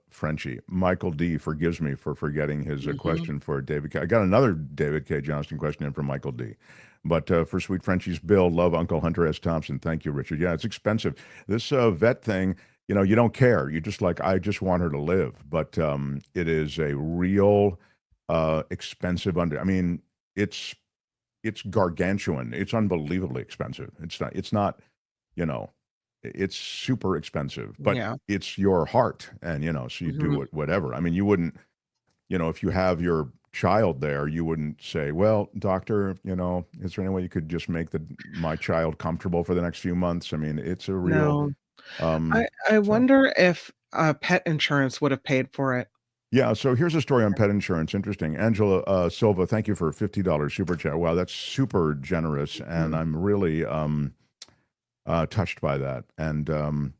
Frenchie. Michael D forgives me for forgetting his question for David Cay. I got another David Cay Johnston question in from Michael D. But for Sweet Frenchie's bill, love Uncle Hunter S. Thompson. Thank you, Richard. Yeah, it's expensive. This vet thing, you don't care. You just I just want her to live. But it is a real expensive it's gargantuan. It's unbelievably expensive. It's not it's super expensive, but it's your heart, and so you do it whatever. You wouldn't, if you have your child there, you wouldn't say, well, doctor, is there any way you could just make my child comfortable for the next few months? It's a real I wonder if pet insurance would have paid for it. Yeah, so here's a story on pet insurance. Interesting. Angela Silva, thank you for a $50 super chat. Wow, that's super generous, and I'm really touched by that. And I'm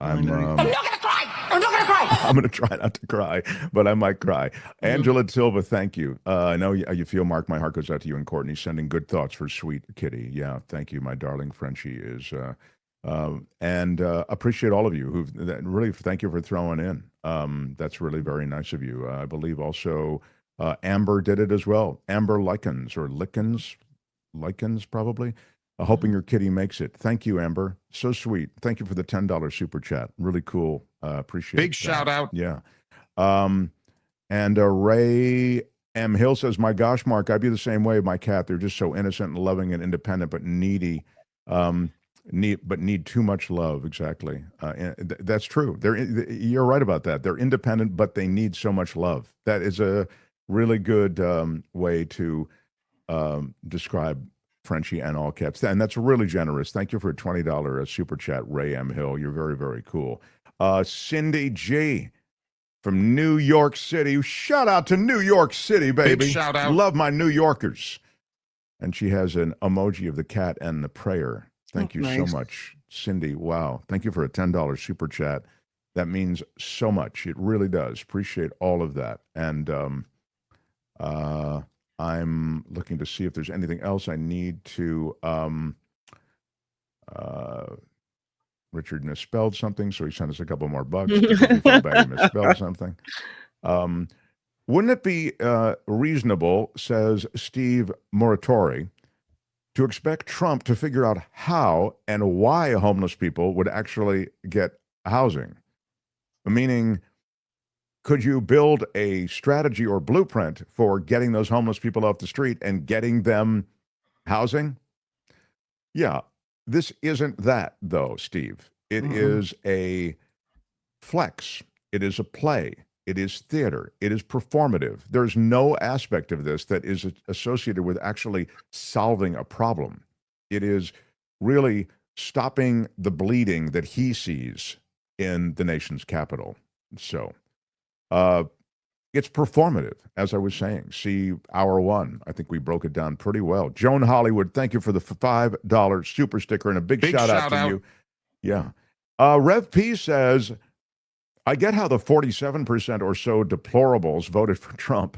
not gonna cry. I'm not gonna cry. I'm going to try not to cry, but I might cry. Angela Silva, thank you. I know you feel, Mark, my heart goes out to you and Courtney, sending good thoughts for sweet Kitty. Yeah, thank you. My darling Frenchie is, and appreciate all of you who really thank you for throwing in. That's really very nice of you. I believe also Amber did it as well. Amber Likens or Likens probably. Hoping your kitty makes it. Thank you, Amber. So sweet. Thank you for the $10 super chat. Really cool. Appreciate it. Big shout out. Yeah. And Ray M. Hill says, my gosh, Mark, I'd be the same way with my cat. They're just so innocent and loving and independent, but needy. Need too much love. Exactly. That's true. You're right about that. They're independent, but they need so much love. That is a really good way to describe Frenchie and all caps. And that's really generous. Thank you for a $20 super chat, Ray M. Hill. You're very, very cool. Cindy G from New York City. Shout out to New York City, baby. Big shout out. Love my New Yorkers. And she has an emoji of the cat and the prayer. Thank you so much, Cindy. Wow. Thank you for a $10 super chat. That means so much. It really does. Appreciate all of that. And I'm looking to see if there's anything else I need to. Richard misspelled something, so he sent us a couple more bucks. He felt bad he misspelled something. Wouldn't it be reasonable, says Steve Muratori, to expect Trump to figure out how and why homeless people would actually get housing? Meaning, could you build a strategy or blueprint for getting those homeless people off the street and getting them housing? Yeah, this isn't that, though, Steve. It is a flex. It is a play. It is theater. It is performative. There's no aspect of this that is associated with actually solving a problem. It is really stopping the bleeding that he sees in the nation's capital. So, it's performative, as I was saying. See hour one. I think we broke it down pretty well. Joan Hollywood, thank you for the $5 super sticker and a big shout out to you. Yeah. Rev P says, I get how the 47% or so deplorables voted for Trump.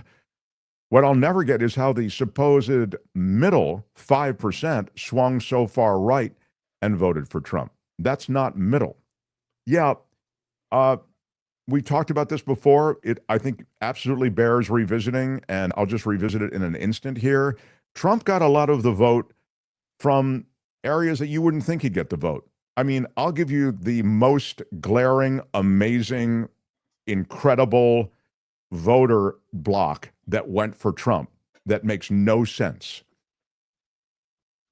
What I'll never get is how the supposed middle 5% swung so far right and voted for Trump. That's not middle. Yeah. We talked about this before. It, I think, absolutely bears revisiting, and I'll just revisit it in an instant here. Trump got a lot of the vote from areas that you wouldn't think he'd get the vote. I mean, I'll give you the most glaring, amazing, incredible voter block that went for Trump that makes no sense.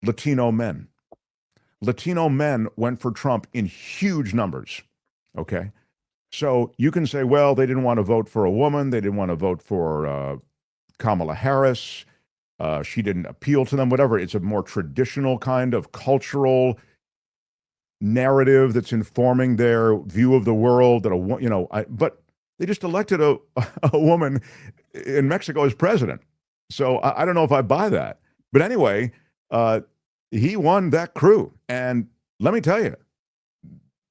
Latino men. Latino men went for Trump in huge numbers, okay? So you can say, well, they didn't want to vote for a woman. They didn't want to vote for Kamala Harris. She didn't appeal to them, whatever. It's a more traditional kind of cultural narrative that's informing their view of the world. But they just elected a woman in Mexico as president. So I don't know if I buy that. But anyway, he won that crew. And let me tell you,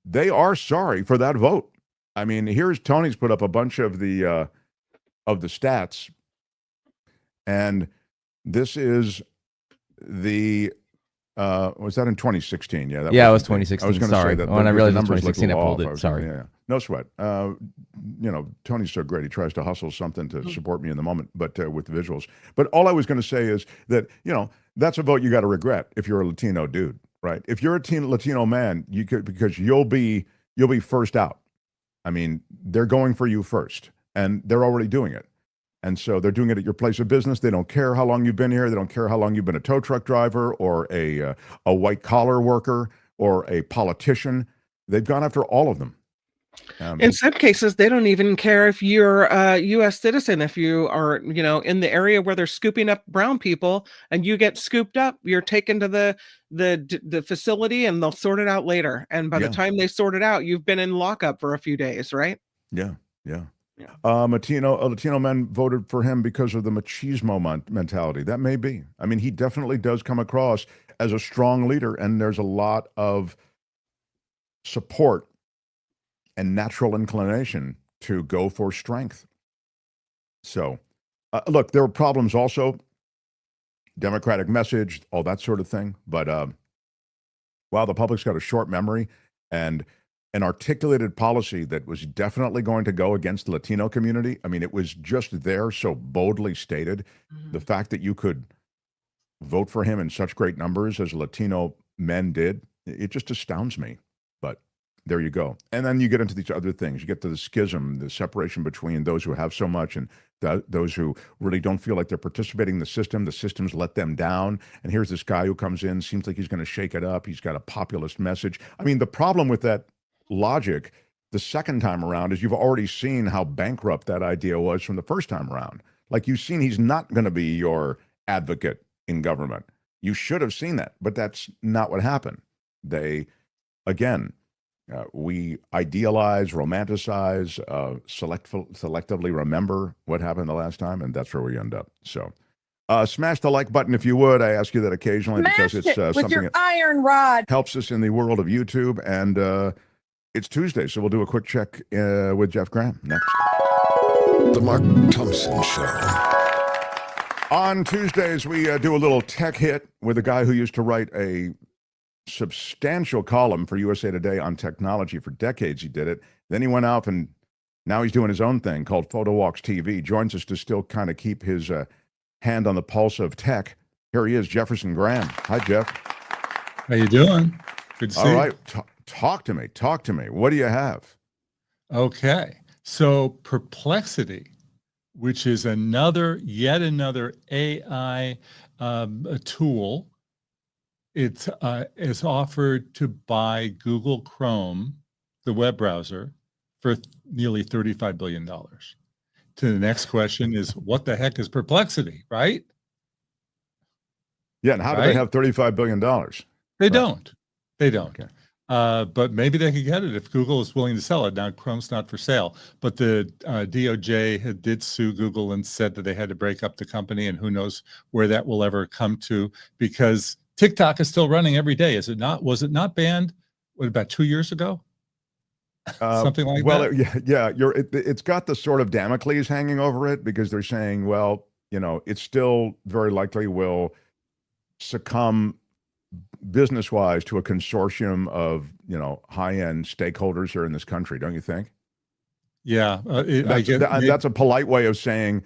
they are sorry for that vote. I mean, here's Tony's put up a bunch of the stats, and this is the was that in 2016? Yeah, it was 2016. I was going to say that when I realized the it was numbers 2016, I pulled look it. Sorry. Yeah, no sweat. Tony's so great. He tries to hustle something to support me in the moment, but with the visuals. But all I was going to say is that that's a vote you got to regret if you're a Latino dude, right? If you're a Latino man, you could, because you'll be first out. I mean, they're going for you first, and they're already doing it. And so they're doing it at your place of business. They don't care how long you've been here. They don't care how long you've been a tow truck driver or a white-collar worker or a politician. They've gone after all of them. In some cases, they don't even care if you're a U.S. citizen. If you are, in the area where they're scooping up brown people and you get scooped up, you're taken to the facility and they'll sort it out later. And by the time they sort it out, you've been in lockup for a few days, right? Yeah. Latino men voted for him because of the machismo mentality. That may be. I mean, he definitely does come across as a strong leader, and there's a lot of support and natural inclination to go for strength. So, look, there were problems also, Democratic message, all that sort of thing. But wow, the public's got a short memory, and an articulated policy that was definitely going to go against the Latino community. I mean, it was just there, so boldly stated. The fact that you could vote for him in such great numbers as Latino men did, it just astounds me. But there you go. And then you get into these other things. You get to the schism, the separation between those who have so much and those who really don't feel like they're participating in the system. The system's let them down. And here's this guy who comes in, seems like he's going to shake it up. He's got a populist message. I mean, the problem with that logic the second time around is you've already seen how bankrupt that idea was from the first time around. Like, you've seen he's not going to be your advocate in government. You should have seen that, but that's not what happened. They, again, we idealize, romanticize, selectively remember what happened the last time, and that's where we end up. So smash the like button if you would. I ask you that occasionally because it's with something your that iron rod. helps us in the world of YouTube. And it's Tuesday, so we'll do a quick check with Jeff Graham next. The Mark Thompson Show. On Tuesdays, we do a little tech hit with a guy who used to write a substantial column for USA Today on technology. For decades, he did it. Then he went off, and now he's doing his own thing called Photo Walks TV. Joins us to still kind of keep his hand on the pulse of tech. Here he is, Jefferson Graham. Hi, Jeff. How you doing? Good to see you. All right. Talk to me. Talk to me. What do you have? Okay. So Perplexity, which is yet another AI tool. It is offered to buy Google Chrome, the web browser, for nearly $35 billion. To the next question is, what the heck is Perplexity, right? Yeah, and how do they have $35 billion? They don't. They don't. Okay. But maybe they could get it if Google is willing to sell it. Now, Chrome's not for sale, but the DOJ did sue Google and said that they had to break up the company, and who knows where that will ever come to, because TikTok is still running every day, is it not? Was it not banned, about 2 years ago? Something like that? It's got the sort of Damocles hanging over it, because they're saying, well, it still very likely will succumb business-wise to a consortium of high-end stakeholders here in this country, don't you think? Yeah, that's a polite way of saying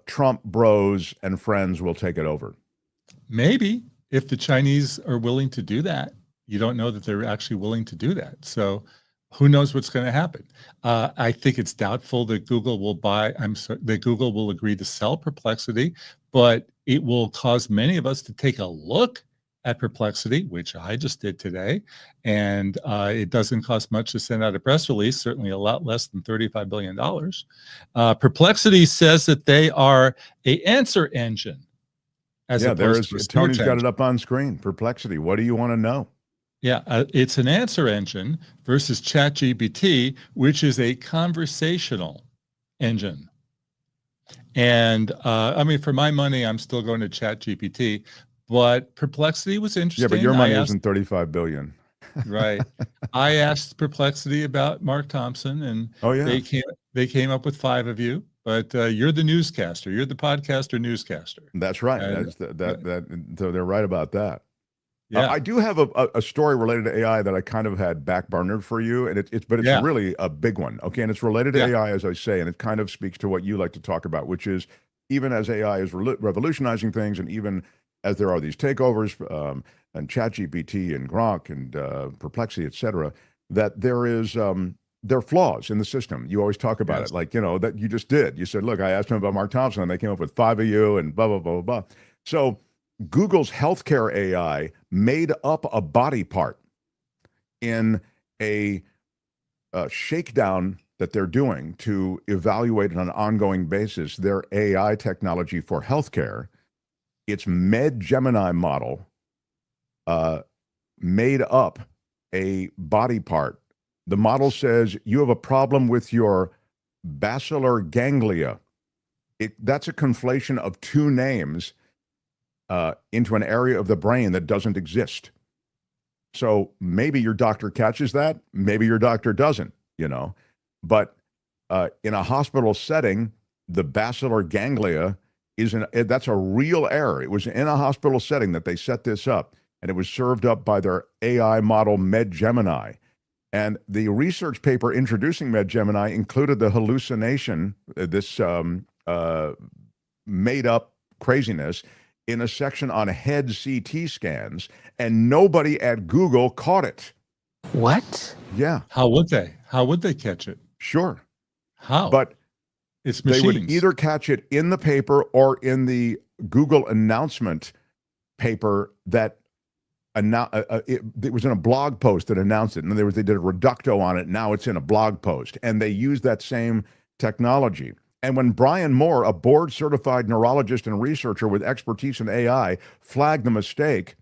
Trump bros and friends will take it over. Maybe if the Chinese are willing to do that. You don't know that they're actually willing to do that. So who knows what's going to happen? I think it's doubtful that Google will that Google will agree to sell Perplexity, but it will cause many of us to take a look at Perplexity, which I just did today. And it doesn't cost much to send out a press release, certainly a lot less than $35 billion. Perplexity says that they are an answer engine. Tony's got it up on screen. Perplexity, what do you want to know? Yeah, it's an answer engine versus ChatGPT, which is a conversational engine. And for my money, I'm still going to ChatGPT. But Perplexity was interesting. Yeah, but your money isn't $35 billion. Right. I asked Perplexity about Mark Thompson, and they came up with 5 of you. But you're the newscaster. You're the podcaster newscaster. That's right. So they're right about that. Yeah. I do have a story related to AI that I kind of had backburnered for you, and it's really a big one. Okay, and it's related to AI, as I say, and it kind of speaks to what you like to talk about, which is even as AI is revolutionizing things, and even as there are these takeovers and ChatGPT and Grok and Perplexity, et cetera, that there are flaws in the system. You always talk about it, like, that you just did. You said, look, I asked them about Mark Thompson, and they came up with 5 of you and blah, blah, blah, blah, blah. So Google's healthcare AI made up a body part in a shakedown that they're doing to evaluate on an ongoing basis their AI technology for healthcare. Its Gemini model made up a body part. The model says you have a problem with your basilar ganglia. That's a conflation of 2 names into an area of the brain that doesn't exist. So maybe your doctor catches that, maybe your doctor doesn't, but in a hospital setting, the basilar ganglia that's a real error. It was in a hospital setting that they set this up, and it was served up by their AI model MedGemini. And the research paper introducing MedGemini included the hallucination, this made-up craziness, in a section on head CT scans, and nobody at Google caught it. What? Yeah. How would they? How would they catch it? Sure. How? But it's they machines. would either catch it in the paper or in the Google announcement paper that it was in a blog post that announced it. In other words, they did a reducto on it. Now it's in a blog post. And they used that same technology. And when Brian Moore, a board-certified neurologist and researcher with expertise in AI, flagged the mistake,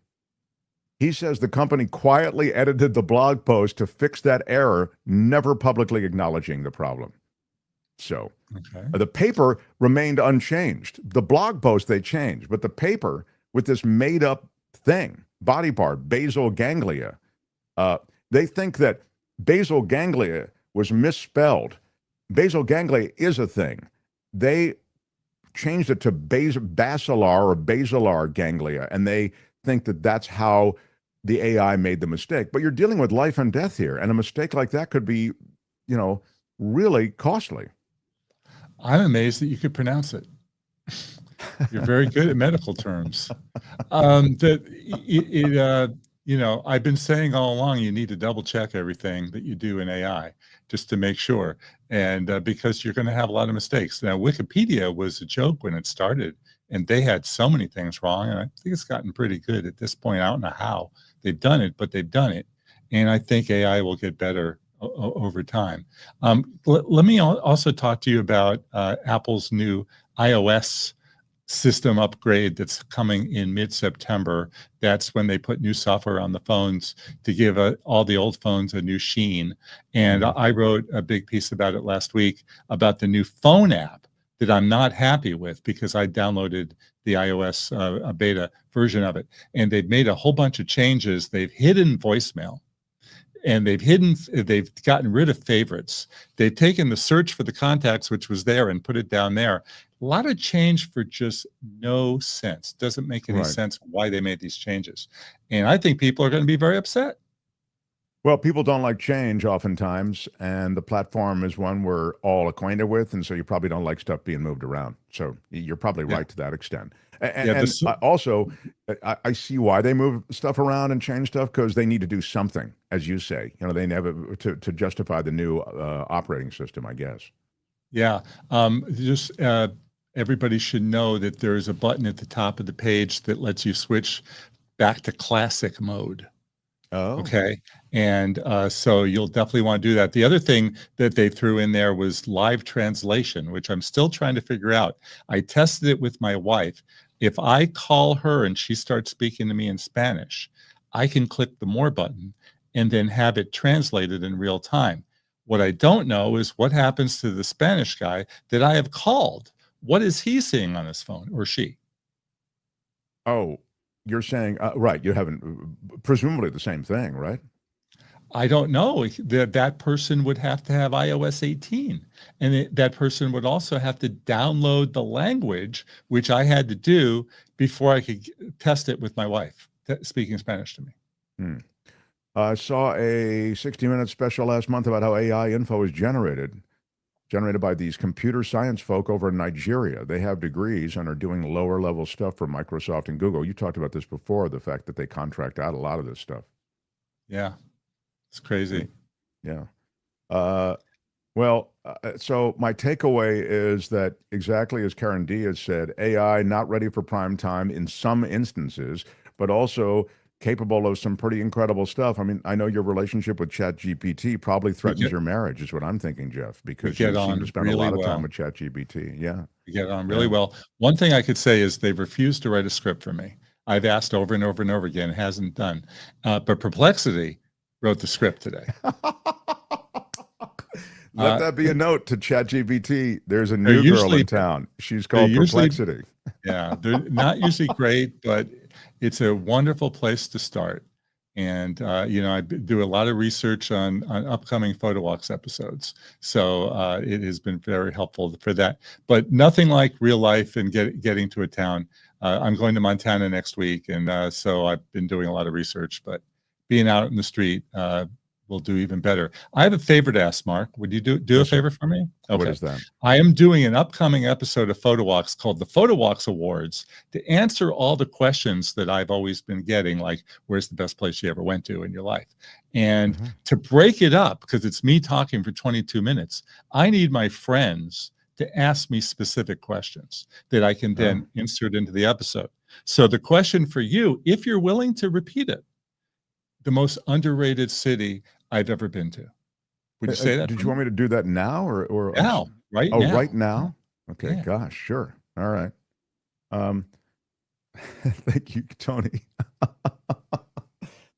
he says the company quietly edited the blog post to fix that error, never publicly acknowledging the problem. So the paper remained unchanged. The blog post they changed, but the paper with this made-up thing, body part, basal ganglia, they think that basal ganglia was misspelled. Basal ganglia is a thing. They changed it to basilar or basilar ganglia, and they think that that's how the AI made the mistake. But you're dealing with life and death here, and a mistake like that could be, really costly. I'm amazed that you could pronounce it. You're very good at medical terms. I've been saying all along, you need to double check everything that you do in AI just to make sure. And because you're going to have a lot of mistakes. Now, Wikipedia was a joke when it started, and they had so many things wrong. And I think it's gotten pretty good at this point. I don't know how they've done it, but they've done it. And I think AI will get better over time. Let me also talk to you about Apple's new iOS system upgrade that's coming in mid-September. That's when they put new software on the phones to give all the old phones a new sheen. And I wrote a big piece about it last week about the new phone app that I'm not happy with because I downloaded the iOS beta version of it. And they've made a whole bunch of changes. They've hidden voicemail. And they've gotten rid of favorites. They've taken the search for the contacts, which was there, and put it down there. A lot of change for just no sense. Doesn't make any sense why they made these changes. And I think people are going to be very upset. Well, people don't like change oftentimes, and the platform is one we're all acquainted with, and so you probably don't like stuff being moved around. So you're probably right to that extent. And also, I see why they move stuff around and change stuff, because they need to do something, as you say. They have to justify the new operating system, I guess. Yeah. Everybody should know that there is a button at the top of the page that lets you switch back to classic mode. Oh. Okay. And so you'll definitely want to do that. The other thing that they threw in there was live translation, which I'm still trying to figure out. I tested it with my wife. If I call her and she starts speaking to me in Spanish, I can click the more button and then have it translated in real time. What I don't know is what happens to the Spanish guy that I have called. What is he seeing on his phone, or she? Oh, you're saying, right, you haven't, presumably the same thing, right? I don't know. That person would have to have iOS 18. And that person would also have to download the language, which I had to do before I could test it with my wife, speaking Spanish to me. I saw a 60-minute special last month about how AI info is generated by these computer science folk over in Nigeria. They have degrees and are doing lower-level stuff for Microsoft and Google. You talked about this before, the fact that they contract out a lot of this stuff. Yeah. It's crazy. Yeah. So my takeaway is that, exactly as Karen D has said, AI not ready for prime time in some instances, but also capable of some pretty incredible stuff. I mean, I know your relationship with ChatGPT probably threatens your marriage, is what I'm thinking, Jeff, because you seem to spend a lot of time with ChatGPT. Yeah. We get on really well. One thing I could say is they've refused to write a script for me. I've asked over and over and over again, it hasn't done. But Perplexity wrote the script today. Let that be a note to ChatGPT. There's a new girl in town. She's called Perplexity. Yeah, they're not usually great, but it's a wonderful place to start. And I do a lot of research on upcoming Photo Walks episodes, so it has been very helpful for that. But nothing like real life and getting to a town. I'm going to Montana next week, and so I've been doing a lot of research. But being out in the street will do even better. I have a favor to ask, Mark. Would you do a favor for me? Okay. What is that? I am doing an upcoming episode of Photo Walks called the Photo Walks Awards to answer all the questions that I've always been getting, like, where's the best place you ever went to in your life? And to break it up, because it's me talking for 22 minutes, I need my friends to ask me specific questions that I can then insert into the episode. So the question for you, if you're willing to repeat it, the most underrated city I've ever been to. Would you say that? Did you want me to do that now or now? Right now? now. Right now? Okay, Yeah. gosh, sure. All right. Thank you, Tony.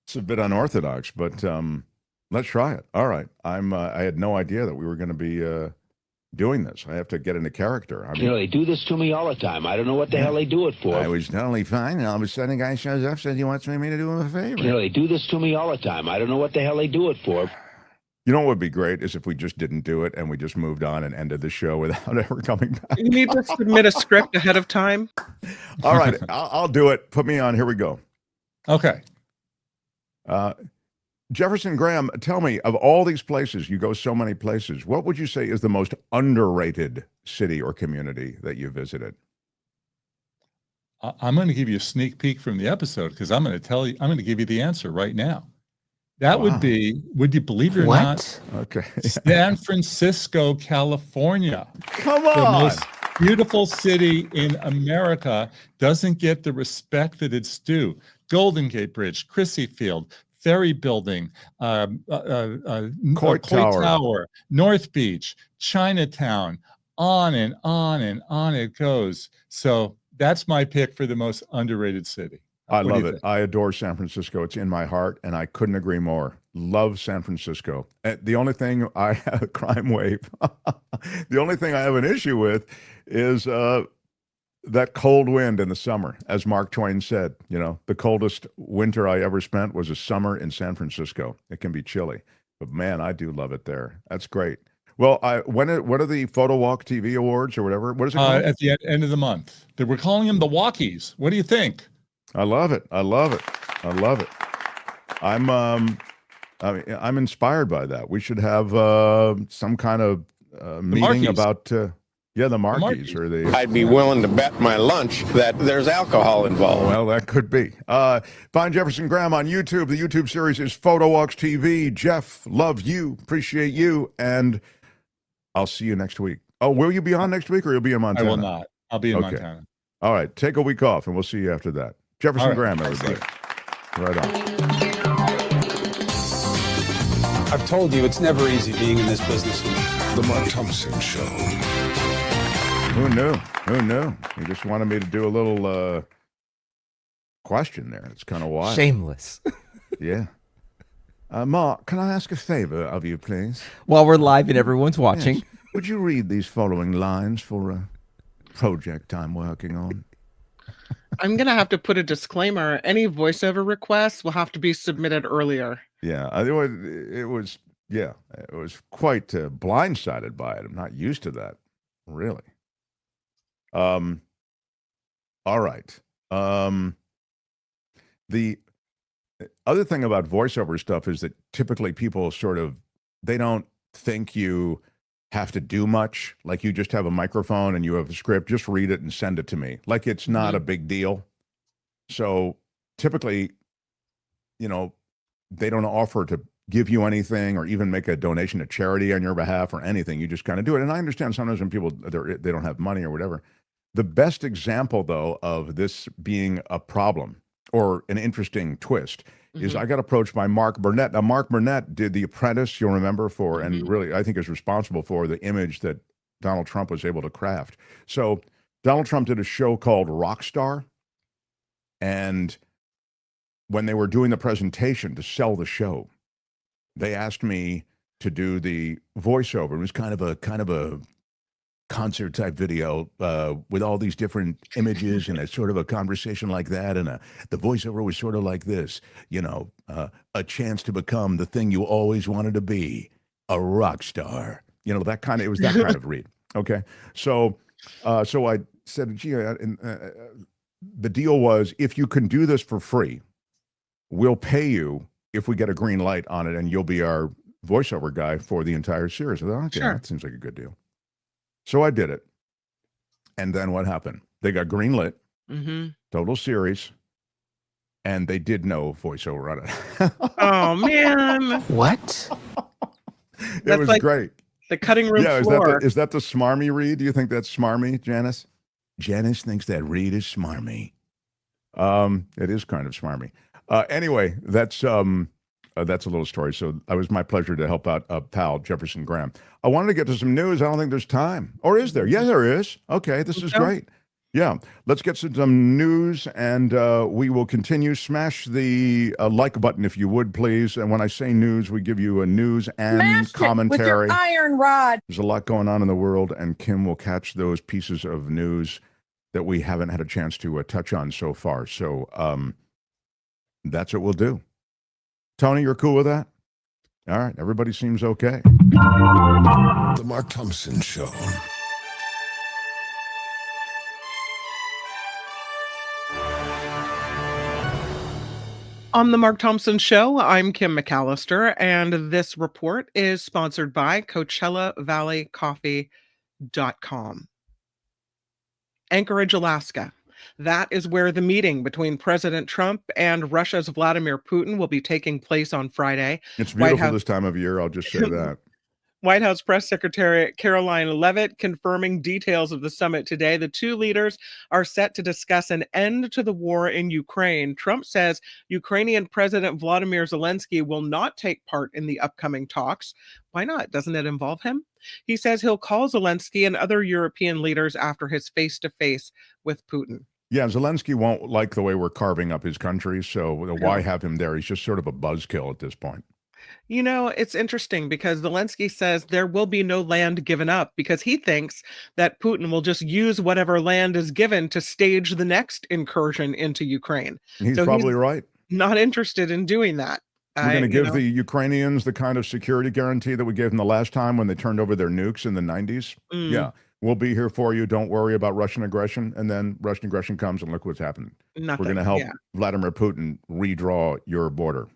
It's a bit unorthodox, but let's try it. All right. I had no idea that we were going to be doing this. I have to get into character. I mean, they do this to me all the time. I don't know what the hell they do it for. I was totally fine, and all of a sudden a guy shows up, says he wants me to do him a favor. They do this to me all the time. I don't know what the hell they do it for. You know what would be great is if we just didn't do it and we just moved on and ended the show without ever coming back. You need to submit a script ahead of time. All right, I'll do it. Put me on. Here we go. Okay. Jefferson Graham, tell me, of all these places, you go so many places, what would you say is the most underrated city or community that you visited? I'm going to give you a sneak peek from the episode because I'm going to give you the answer right now. That would be, would you believe it or not? Okay. San Francisco, California. Come on. The most beautiful city in America doesn't get the respect that it's due. Golden Gate Bridge, Crissy Field, Ferry Building, Coit Tower, North Beach, Chinatown, on and on and on it goes. So that's my pick for the most underrated city. I love it. I adore San Francisco. It's in my heart, and I couldn't agree more. Love San Francisco. The only thing I have a crime wave. The only thing I have an issue with is that cold wind in the summer. As Mark Twain said, the coldest winter I ever spent was a summer in San Francisco. It can be chilly, but man, I do love it there. That's great. Well, what are the Photo Walk TV Awards or whatever? What is it called? At the end of the month. We're calling them the Walkies. What do you think? I love it. I love it. I love it. I'm inspired by that. We should have some kind of meeting about the Markies or the. I'd be willing to bet my lunch that there's alcohol involved. Well, that could be. Find Jefferson Graham on YouTube. The YouTube series is Photo Walks TV. Jeff, love you, appreciate you, and I'll see you next week. Oh, will you be on next week, or you'll be in Montana? I will not. I'll be in Montana. All right, take a week off, and we'll see you after that. Jefferson Graham, everybody. Right on. I've told you it's never easy being in this business. The Mark Thompson Show. Who knew? Who knew? You just wanted me to do a little question there. It's kind of wild. Shameless. Yeah. Mark, can I ask a favor of you, please? While we're live and everyone's watching. Yes. Would you read these following lines for a project I'm working on? I'm going to have to put a disclaimer. Any voiceover requests will have to be submitted earlier. Yeah, it was quite blindsided by it. I'm not used to that, really. All right. The other thing about voiceover stuff is that typically people they don't think you have to do much. Like you just have a microphone and you have a script, just read it and send it to me. Like it's not a big deal. So typically, they don't offer to give you anything or even make a donation to charity on your behalf or anything. You just kind of do it. And I understand sometimes when people, they don't have money or whatever. The best example, though, of this being a problem or an interesting twist is I got approached by Mark Burnett. Now, Mark Burnett did The Apprentice, you'll remember, and really, I think is responsible for the image that Donald Trump was able to craft. So Donald Trump did a show called Rockstar, and when they were doing the presentation to sell the show, they asked me to do the voiceover. It was kind of a concert type video with all these different images and a sort of a conversation like that, and the voiceover was sort of like this, a chance to become the thing you always wanted to be, a rock star. It was that kind of read. Okay, so I said, gee, the deal was, if you can do this for free, we'll pay you if we get a green light on it, and you'll be our voiceover guy for the entire series. I thought, okay, Sure. that seems like a good deal. So I did it. And then what happened? They got greenlit, total series, and they did no voiceover on it. Oh, man. What? It was great. The cutting room Yeah, floor. is that the smarmy read? Do you think that's smarmy, Janice? Janice thinks that read is smarmy. It is kind of smarmy. Anyway, that's a little story. So it was my pleasure to help out pal Jefferson Graham. I wanted to get to some news. I don't think there's time. Or is there? Yeah, there is. Okay, this is great. Yeah, let's get some news, and we will continue. Smash the like button if you would, please. And when I say news, we give you a news and Smash commentary. it with your iron rod. There's a lot going on in the world, and Kim will catch those pieces of news that we haven't had a chance to touch on so far. So that's what we'll do. Tony, you're cool with that? All right, everybody seems okay. The Mark Thompson Show. On the Mark Thompson Show, I'm Kim McAllister, and this report is sponsored by CoachellaValleyCoffee.com. Anchorage, Alaska. That is where the meeting between President Trump and Russia's Vladimir Putin will be taking place on Friday. It's beautiful this time of year, I'll just say that. White House Press Secretary Caroline Leavitt confirming details of the summit today. The two leaders are set to discuss an end to the war in Ukraine. Trump says Ukrainian President Volodymyr Zelensky will not take part in the upcoming talks. Why not? Doesn't it involve him? He says he'll call Zelensky and other European leaders after his face-to-face with Putin. Yeah, Zelensky won't like the way we're carving up his country, so why have him there? He's just sort of a buzzkill at this point. You know, it's interesting because Zelensky says there will be no land given up because he thinks that Putin will just use whatever land is given to stage the next incursion into Ukraine. He's probably right. Not interested in doing that. We're going to give the Ukrainians the kind of security guarantee that we gave them the last time when they turned over their nukes in the 90s. Yeah, we'll be here for you. Don't worry about Russian aggression. And then Russian aggression comes and look what's happening. Nothing, We're going to help Vladimir Putin redraw your border.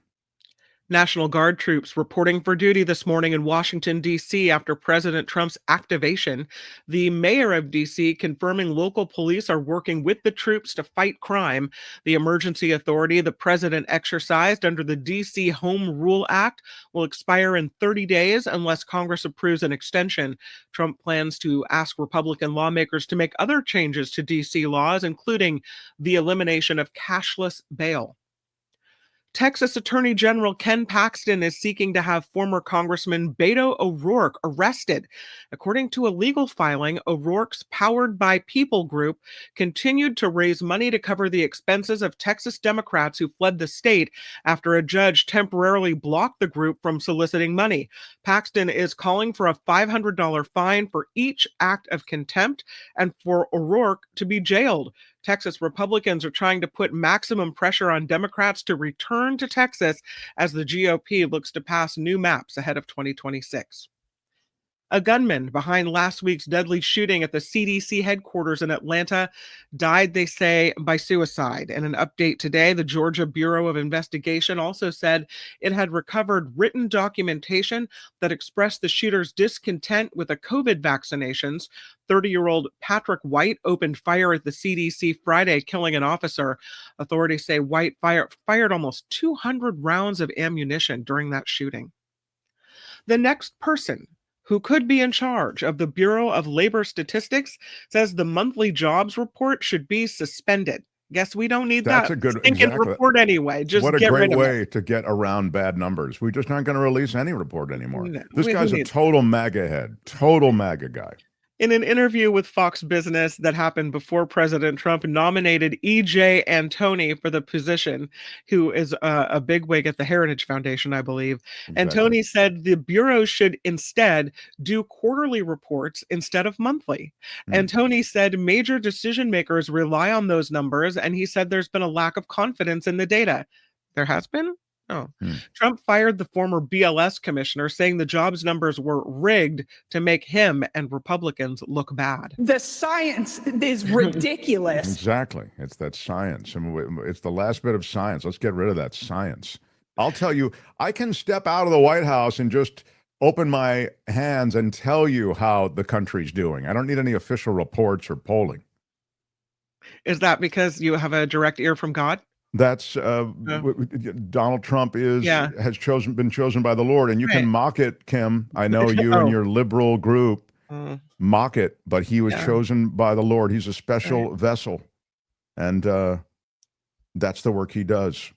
National Guard troops reporting for duty this morning in Washington, D.C. after President Trump's activation. The mayor of D.C. confirming local police are working with the troops to fight crime. The emergency authority the president exercised under the D.C. Home Rule Act will expire in 30 days unless Congress approves an extension. Trump plans to ask Republican lawmakers to make other changes to D.C. laws, including the elimination of cashless bail. Texas Attorney General Ken Paxton is seeking to have former Congressman Beto O'Rourke arrested. According to a legal filing, O'Rourke's Powered by People group continued to raise money to cover the expenses of Texas Democrats who fled the state after a judge temporarily blocked the group from soliciting money. Paxton is calling for a $500 fine for each act of contempt and for O'Rourke to be jailed. Texas Republicans are trying to put maximum pressure on Democrats to return to Texas as the GOP looks to pass new maps ahead of 2026. A gunman behind last week's deadly shooting at the CDC headquarters in Atlanta died, they say, by suicide. In an update today, the Georgia Bureau of Investigation also said it had recovered written documentation that expressed the shooter's discontent with the COVID vaccinations. 30-year-old Patrick White opened fire at the CDC Friday, killing an officer. Authorities say White fired almost 200 rounds of ammunition during that shooting. The next person who could be in charge of the Bureau of Labor Statistics says the monthly jobs report should be suspended. Guess we don't need That's that a good stinking report anyway. Just what a get great rid of way it. to get around bad numbers. We just aren't going to release any report anymore. No, This we guy's don't a need total MAGA head, total MAGA guy. In an interview with Fox Business that happened before President Trump nominated E.J. Antoni for the position, who is a bigwig at the Heritage Foundation, I believe. Exactly. Antoni said the Bureau should instead do quarterly reports instead of monthly. Antoni said major decision makers rely on those numbers, and he said there's been a lack of confidence in the data. There has been? Oh. Trump fired the former BLS commissioner, saying the jobs numbers were rigged to make him and Republicans look bad. The science is ridiculous. Exactly. It's that science. I mean, it's the last bit of science. Let's get rid of that science. I'll tell you, I can step out of the White House and just open my hands and tell you how the country's doing. I don't need any official reports or polling. Is that because you have a direct ear from God? That's Donald Trump has been chosen by the Lord, and you can mock it, Kim. I know you and your liberal group mock it, but he was chosen by the Lord. He's a special vessel, and that's the work he does.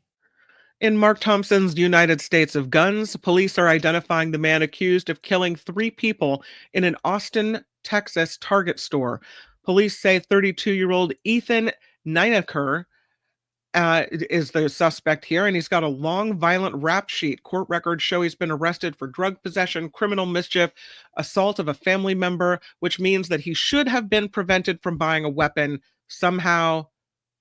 In Mark Thompson's United States of Guns, police are identifying the man accused of killing 3 people in an Austin, Texas Target store. Police say 32-year-old Ethan Nineker is the suspect here, and he's got a long, violent rap sheet. Court records show he's been arrested for drug possession, criminal mischief, assault of a family member, which means that he should have been prevented from buying a weapon. Somehow,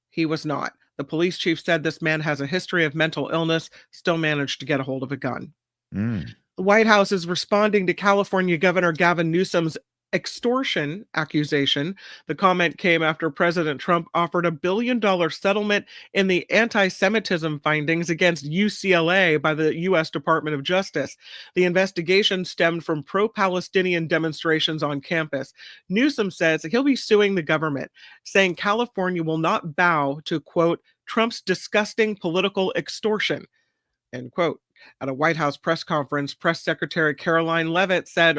he was not. The police chief said this man has a history of mental illness, still managed to get a hold of a gun. The White House is responding to California Governor Gavin Newsom's extortion accusation. The comment came after President Trump offered a $1 billion settlement in the anti-Semitism findings against UCLA by the U.S. Department of Justice. The investigation stemmed from pro-Palestinian demonstrations on campus. Newsome says he'll be suing the government, saying California will not bow to, quote, Trump's disgusting political extortion, end quote. At a White House press conference, Press Secretary Caroline Leavitt said,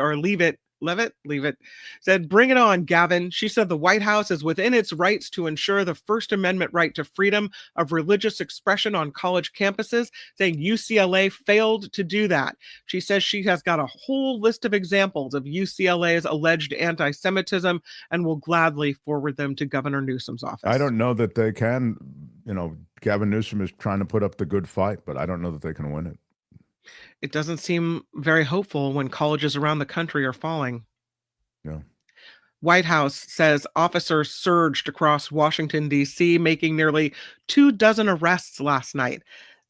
said, bring it on, Gavin. She said the White House is within its rights to ensure the First Amendment right to freedom of religious expression on college campuses, saying UCLA failed to do that. She says she has got a whole list of examples of UCLA's alleged anti-Semitism and will gladly forward them to Governor Newsom's office. I don't know that they can, Gavin Newsom is trying to put up the good fight, but I don't know that they can win it. It doesn't seem very hopeful when colleges around the country are falling. Yeah. White House says officers surged across Washington, D.C., making nearly 24 arrests last night.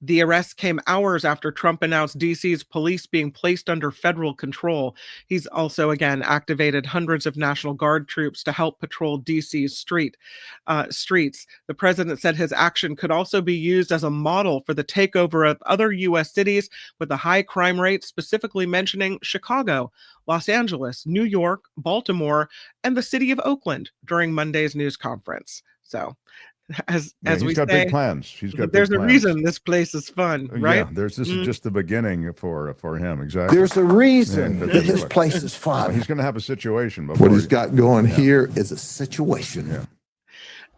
The arrest came hours after Trump announced D.C.'s police being placed under federal control. He's also, again, activated hundreds of National Guard troops to help patrol D.C.'s streets. The president said his action could also be used as a model for the takeover of other U.S. cities with a high crime rate, specifically mentioning Chicago, Los Angeles, New York, Baltimore, and the city of Oakland during Monday's news conference. So, as we got say, big plans. He's got. There's big a plans. reason this place is fun, right? Yeah, this is just the beginning for him. Exactly. There's a reason that this place is fun. He's going to have a situation. What he's got going here is a situation. Yeah.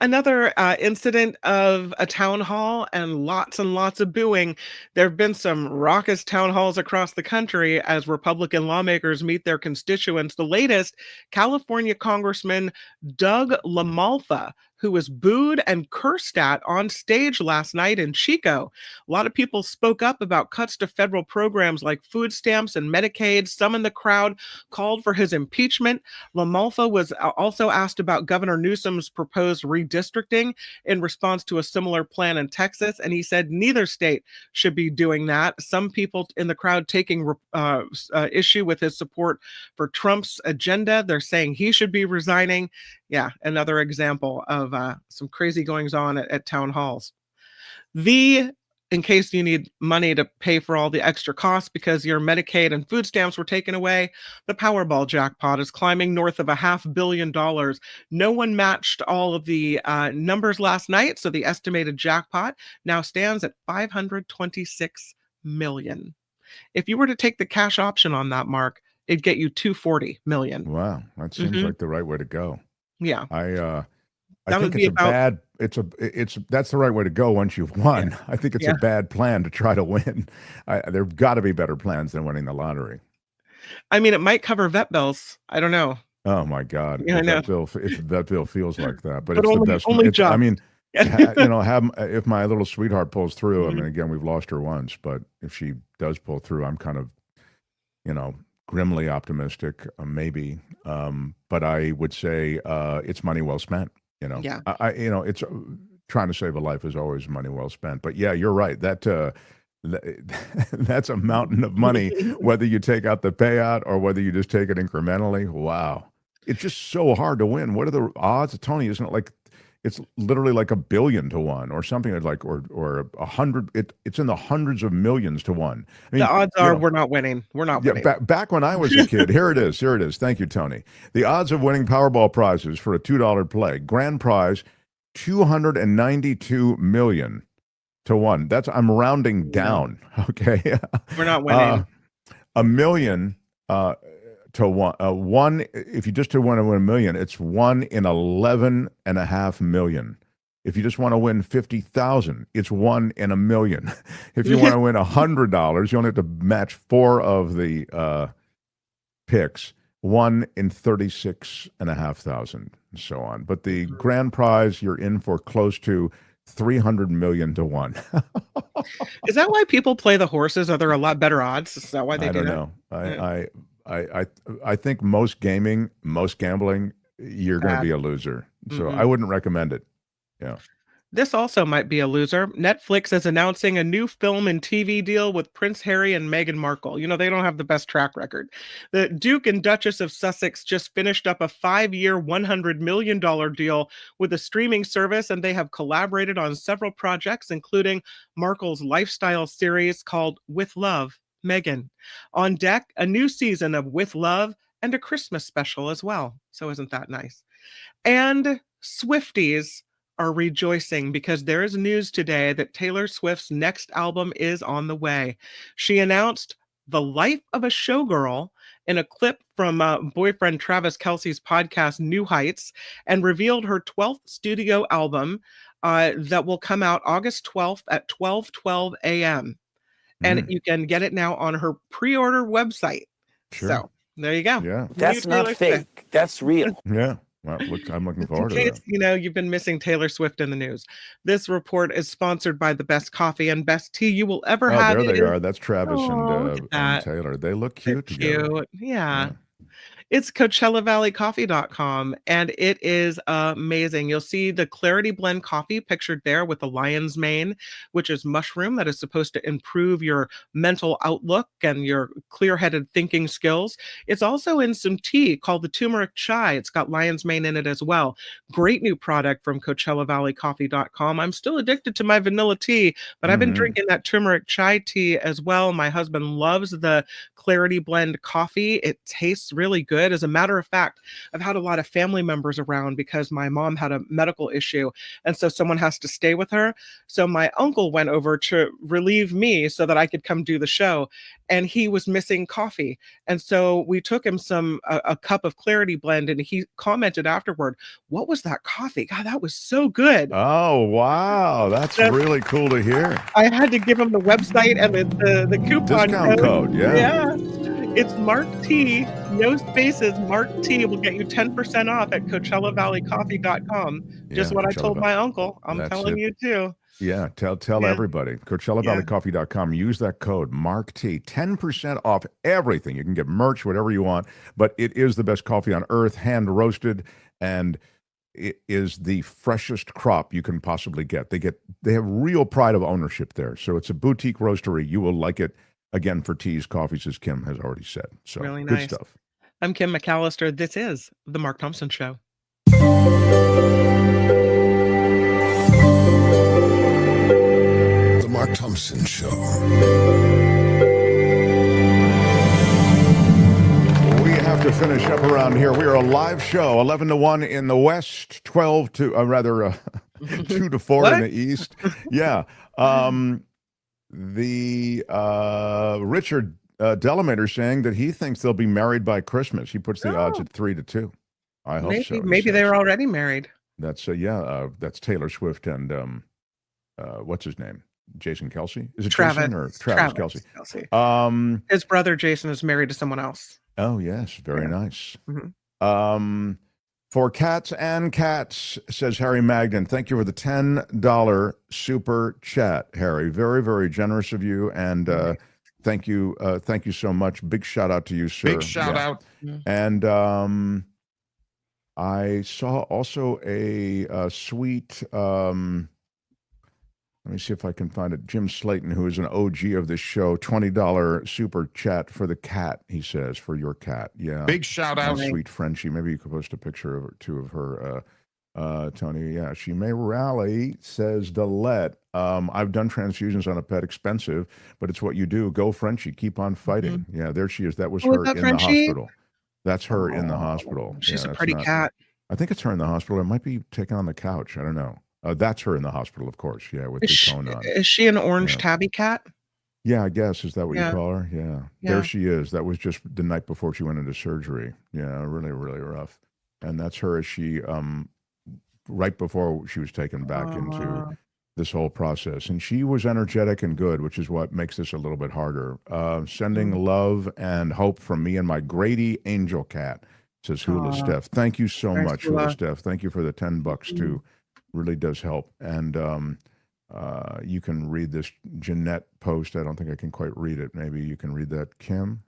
Another incident of a town hall and lots of booing. There have been some raucous town halls across the country as Republican lawmakers meet their constituents. The latest, California Congressman Doug LaMalfa, who was booed and cursed at on stage last night in Chico. A lot of people spoke up about cuts to federal programs like food stamps and Medicaid. Some in the crowd called for his impeachment. LaMalfa was also asked about Governor Newsom's proposed redistricting in response to a similar plan in Texas, and he said neither state should be doing that. Some people in the crowd taking issue with his support for Trump's agenda. They're saying he should be resigning. Yeah, another example of some crazy goings on at town halls. In case you need money to pay for all the extra costs because your Medicaid and food stamps were taken away, the Powerball jackpot is climbing north of $500 million. No one matched all of the numbers last night, so the estimated jackpot now stands at $526 million. If you were to take the cash option on that, Mark, it'd get you $240 million. Wow, that seems like the right way to go. Yeah. I think that's the right way to go once you've won. Yeah. I think it's a bad plan to try to win. There've got to be better plans than winning the lottery. I mean, it might cover vet bills. I don't know. Oh my God! Yeah, I know. If that bill feels like that, but But it's only- the best. only It's, I just. mean, if my little sweetheart pulls through, I mean, again, we've lost her once, but if she does pull through, I'm kind of, grimly optimistic, maybe. But I would say it's money well spent. Yeah. It's trying to save a life is always money well spent. But yeah, you're right. That's a mountain of money, whether you take out the payout or whether you just take it incrementally. Wow. It's just so hard to win. What are the odds? Tony, isn't it like it's literally like 1 billion to 1 or something like, or 100, it's in the hundreds of millions to 1. I mean, The odds are we're not winning. We're not winning. Back when I was a kid, here it is. Thank you, Tony. The odds of winning Powerball prizes for a $2 play, grand prize, 292 million to 1. I'm rounding down. Okay. We're not winning. 1 million to 1. One, if you just want to win 1 million, it's 1 in 11.5 million. If you just want to win 50,000, it's 1 in 1 million. If you want to win $100, you only have to match 4 of the picks. 1 in 36,500, and so on. But the grand prize, you're in for close to 300 million to 1. Is that why people play the horses? Are there a lot better odds? Is that why they do that? I don't know. I think most gambling, you're going to be a loser. So I wouldn't recommend it. Yeah. This also might be a loser. Netflix is announcing a new film and TV deal with Prince Harry and Meghan Markle. They don't have the best track record. The Duke and Duchess of Sussex just finished up a 5-year, $100 million deal with a streaming service, and they have collaborated on several projects, including Markle's lifestyle series called With Love, Meghan. On deck, a new season of With Love and a Christmas special as well. So isn't that nice? And Swifties are rejoicing because there is news today that Taylor Swift's next album is on the way. She announced The Life of a Showgirl in a clip from boyfriend Travis Kelce's podcast New Heights, and revealed her 12th studio album that will come out August 12th at 12:12 a.m. And you can get it now on her pre-order website. Sure. So there you go. Yeah. That's not fake. That's real. Yeah. Well, I'm looking forward to In case, that. you've been missing Taylor Swift in the news. This report is sponsored by the best coffee and best tea you will ever have. There they are. That's Travis look at and that. Taylor. They look cute They're together. cute. Yeah. It's CoachellaValleyCoffee.com, and it is amazing. You'll see the Clarity Blend coffee pictured there with the lion's mane, which is mushroom that is supposed to improve your mental outlook and your clear-headed thinking skills. It's also in some tea called the turmeric chai. It's got lion's mane in it as well. Great new product from CoachellaValleyCoffee.com. I'm still addicted to my vanilla tea, but I've been drinking that turmeric chai tea as well. My husband loves the Clarity Blend coffee. It tastes really good. As a matter of fact, I've had a lot of family members around because my mom had a medical issue, and so someone has to stay with her. So my uncle went over to relieve me so that I could come do the show, and he was missing coffee. And so we took him a cup of Clarity Blend, and he commented afterward, "What was that coffee? God, that was so good." Oh, wow. That's really cool to hear. I had to give him the website and the coupon Discount code. Yeah. It's Mark T, no spaces. Mark T will get you 10% off at CoachellaValleyCoffee.com. Just what I told my uncle. I'm telling you too. Yeah, tell everybody. CoachellaValleyCoffee.com. Use that code Mark T. 10% off everything. You can get merch, whatever you want, but it is the best coffee on earth, hand roasted, and it is the freshest crop you can possibly get. They have real pride of ownership there. So it's a boutique roastery. You will like it. Again, for teas, coffees, as Kim has already said. So really good nice stuff. I'm Kim McAllister. This is The Mark Thompson Show. The Mark Thompson Show. We have to finish up around here. We are a live show, 11 to 1 in the West, 12 to, 2 to 4 in the East. Yeah. Richard Delamater saying that he thinks they'll be married by Christmas. He puts the odds at 3 to 2. I hope so. Maybe they were already married. That's that's Taylor Swift and what's his name? Jason Kelce? Is it Travis, Jason or Travis Kelce? His brother Jason is married to someone else. Oh yes, very nice. For cats and cats, says Harry Magnan. Thank you for the $10 super chat, Harry. Very, very generous of you, and thank you so much. Big shout out to you, sir. Big shout out. And I saw also a sweet. Let me see if I can find it. Jim Slayton, who is an OG of this show, $20 super chat for the cat, he says, for your cat. Yeah. Big shout out. Sweet Frenchie. Maybe you could post a picture of two of her, Tony. Yeah, she may rally, says Delette. I've done transfusions on a pet, expensive, but it's what you do. Go Frenchie. Keep on fighting. Yeah, there she is. That was her in the hospital. That's her in the hospital. She's a pretty cat. I think it's her in the hospital. It might be taken on the couch. I don't know. That's her in the hospital, of course. Yeah, with the cone on. Is she an orange tabby cat? Yeah, I guess. Is that what you call her? Yeah. Yeah. There she is. That was just the night before she went into surgery. Yeah, really, really rough. And that's her as she, right before she was taken back into this whole process. And she was energetic and good, which is what makes this a little bit harder. Sending love and hope from me and my Grady Angel cat, says Hula Steph. Thank you so much, Hula Steph. Thank you for the $10 too. Really does help. And you can read this Jeanette post. I don't think I can quite read it. Maybe you can read that, Kim.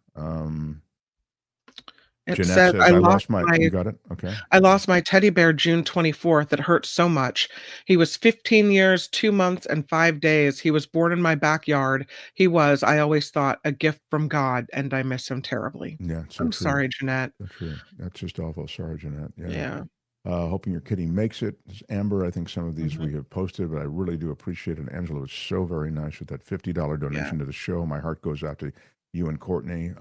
It Jeanette says, says, I lost my, you got it? Okay. I lost my teddy bear June 24th. It hurt so much. He was 15 years, 2 months, and 5 days. He was born in my backyard. He was, I always thought, a gift from God, and I miss him terribly. Yeah. I'm sorry, Jeanette. That's true. That's just awful. Sorry, Jeanette. Yeah. Hoping your kitty makes it. Amber, I think some of these we have posted, but I really do appreciate it. Angela was so very nice with that $50 donation to the show. My heart goes out to you and Courtney.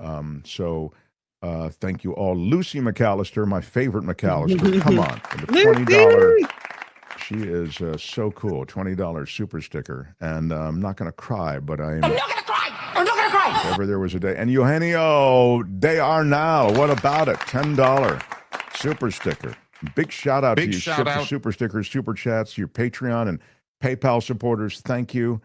Thank you all. Lucy McAllister, my favorite McAllister. Come on. For the $20. She is so cool. $20 super sticker. And I'm not going to cry, but I'm not going to cry. I'm not going to cry. If ever there was a day. And Eugenio, they are now. What about it? $10 super sticker. Big shout out to you. Super stickers, super chats, your Patreon and PayPal supporters. Thank you.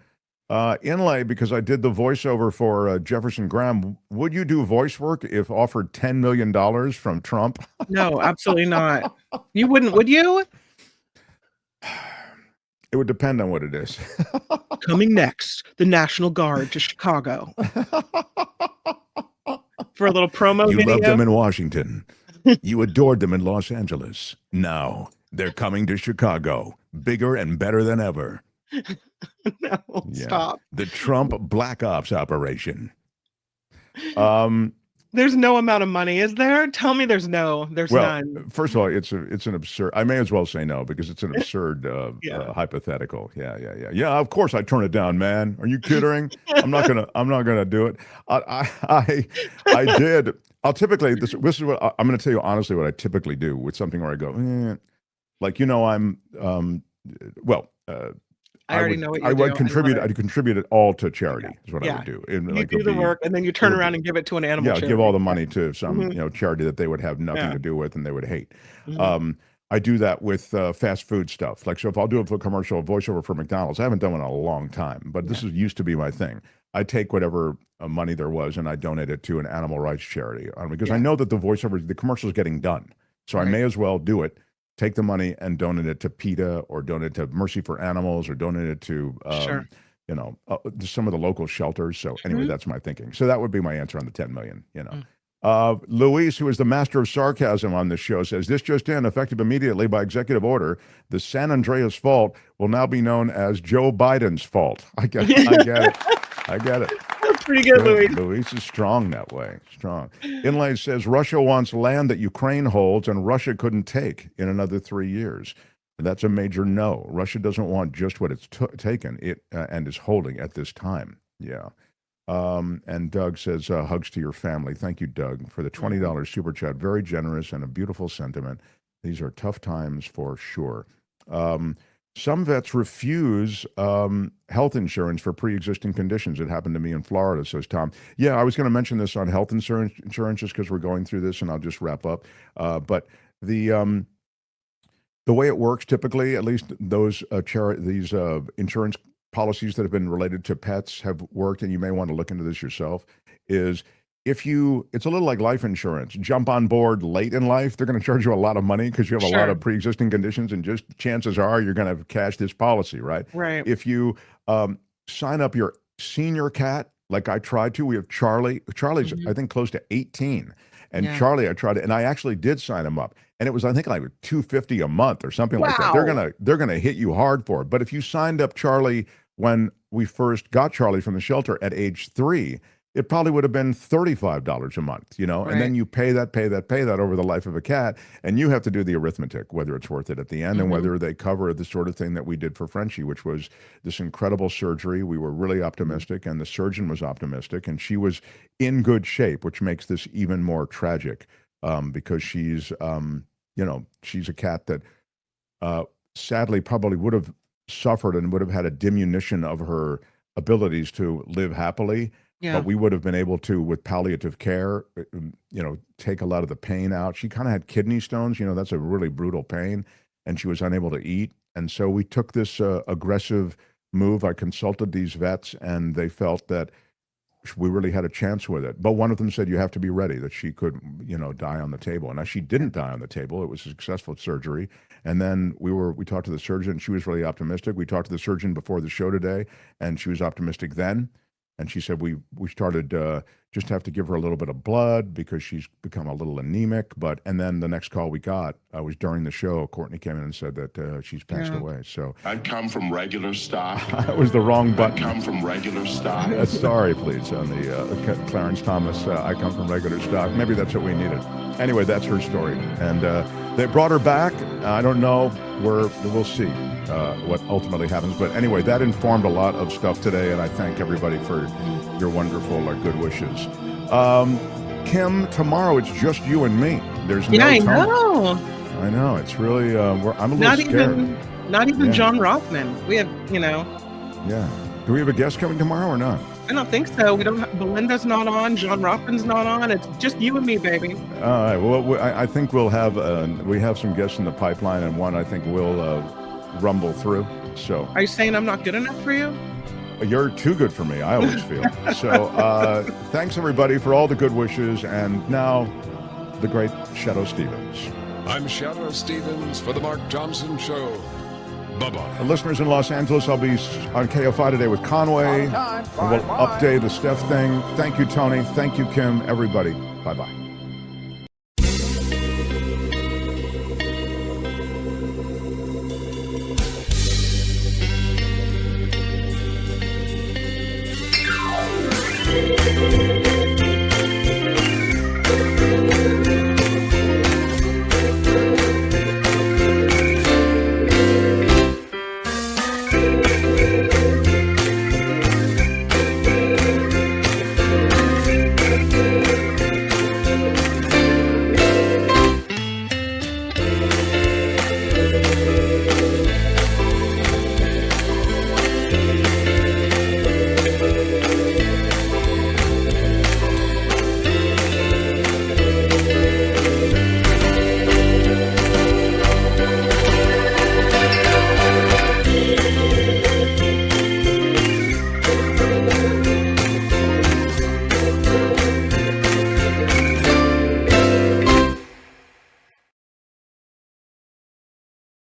Inlay, because I did the voiceover for Jefferson Graham. Would you do voice work if offered $10 million from Trump? No, absolutely not. You wouldn't, would you? It would depend on what it is. Coming next, the National Guard to Chicago. For a little promo You video. loved them in Washington. You adored them in Los Angeles. Now they're coming to Chicago, bigger and better than ever. No, stop. The Trump Black Ops operation. There's no amount of money, is there? Tell me there's none. First of all, it's an absurd. I may as well say no because it's an absurd hypothetical. Yeah. Of course, I turn it down, man. Are you kidding? I'm not gonna do it. I did. I'll typically this is what I'm going to tell you honestly what I typically do with something where I go, like I'm I already know what you're I would doing. contribute. I'd contribute it all to charity. Is what I would do. You do the work, and then you turn around and give it to an animal. Yeah, charity. give all the money to some charity that they would have nothing to do with and they would hate. I do that with fast food stuff. Like, so if I'll do a commercial voiceover for McDonald's, I haven't done one in a long time, but this used to be my thing. I take whatever money there was and I donate it to an animal rights charity because I know that the commercial is getting done. So I may as well do it. Take the money and donate it to PETA or donate it to Mercy for Animals or donate it to, some of the local shelters. So anyway, that's my thinking. So that would be my answer on the 10 million, Luis, who is the master of sarcasm on this show, says, this just in, effective immediately by executive order, the San Andreas fault will now be known as Joe Biden's fault. I get it. I get it. That's pretty good, Luis. Luis is strong that way. Strong. Inlay says Russia wants land that Ukraine holds and Russia couldn't take in another 3 years. That's a major no. Russia doesn't want just what it's taken and is holding at this time. Yeah. And Doug says, hugs to your family. Thank you, Doug, for the $20 super chat. Very generous and a beautiful sentiment. These are tough times for sure. Some vets refuse health insurance for pre-existing conditions. It happened to me in Florida, says Tom. Yeah, I was going to mention this on health insurance just because we're going through this, and I'll just wrap up. But the way it works typically, at least these insurance policies that have been related to pets have worked, and you may want to look into this yourself, is it's a little like life insurance. Jump on board late in life, they're going to charge you a lot of money because you have a lot of pre-existing conditions, and just chances are you're going to cash this policy, right? Right. If you sign up your senior cat, like I tried to, we have Charlie. Charlie's, I think, close to 18. And Charlie, I tried to, and I actually did sign him up. And it was, I think, like $250 a month or something like that. They're gonna hit you hard for it. But if you signed up Charlie when we first got Charlie from the shelter at age 3, it probably would have been $35 a month, you know, and then you pay that over the life of a cat, and you have to do the arithmetic, whether it's worth it at the end and whether they cover the sort of thing that we did for Frenchie, which was this incredible surgery. We were really optimistic, and the surgeon was optimistic, and she was in good shape, which makes this even more tragic because she's, you know, she's a cat that sadly probably would have suffered and would have had a diminution of her abilities to live happily. But we would have been able to, with palliative care, you know, take a lot of the pain out. She kind of had kidney stones, you know, that's a really brutal pain, and she was unable to eat. And so we took this aggressive move. I consulted these vets, and they felt that we really had a chance with it. But one of them said, you have to be ready, that she could, you know, die on the table. And now she didn't die on the table. It was a successful surgery. And then we talked to the surgeon. She was really optimistic. We talked to the surgeon before the show today, and she was optimistic then. And she said, we started just have to give her a little bit of blood because she's become a little anemic. And then the next call we got was during the show. Courtney came in and said that she's passed away. So I'd come from regular stock. That was the wrong button. I'd come from regular stock. Sorry, please, on the Clarence Thomas, I come from regular stock. Maybe that's what we needed. Anyway, that's her story. And they brought her back. I don't know. We'll see what ultimately happens. But anyway, that informed a lot of stuff today, and I thank everybody for your wonderful good wishes. Kim, tomorrow it's just you and me. There's no I Tony. know. I know. It's really, I'm a little scared. Not even John Rothman. We have, you know. Yeah. Do we have a guest coming tomorrow or not? I don't think so. We don't. Belinda's not on. John Rothman's not on. It's just you and me, baby. All right. Well, I think we'll have we have some guests in the pipeline, and one I think will rumble through. So. Are you saying I'm not good enough for you? You're too good for me. I always feel. So thanks everybody for all the good wishes, and now the great Shadow Stevens. I'm Shadow Stevens for the Mark Thompson Show. Bye-bye. Listeners in Los Angeles, I'll be on KFI today with Conway. And we'll update the Steph thing. Thank you, Tony. Thank you, Kim. Everybody. Bye-bye.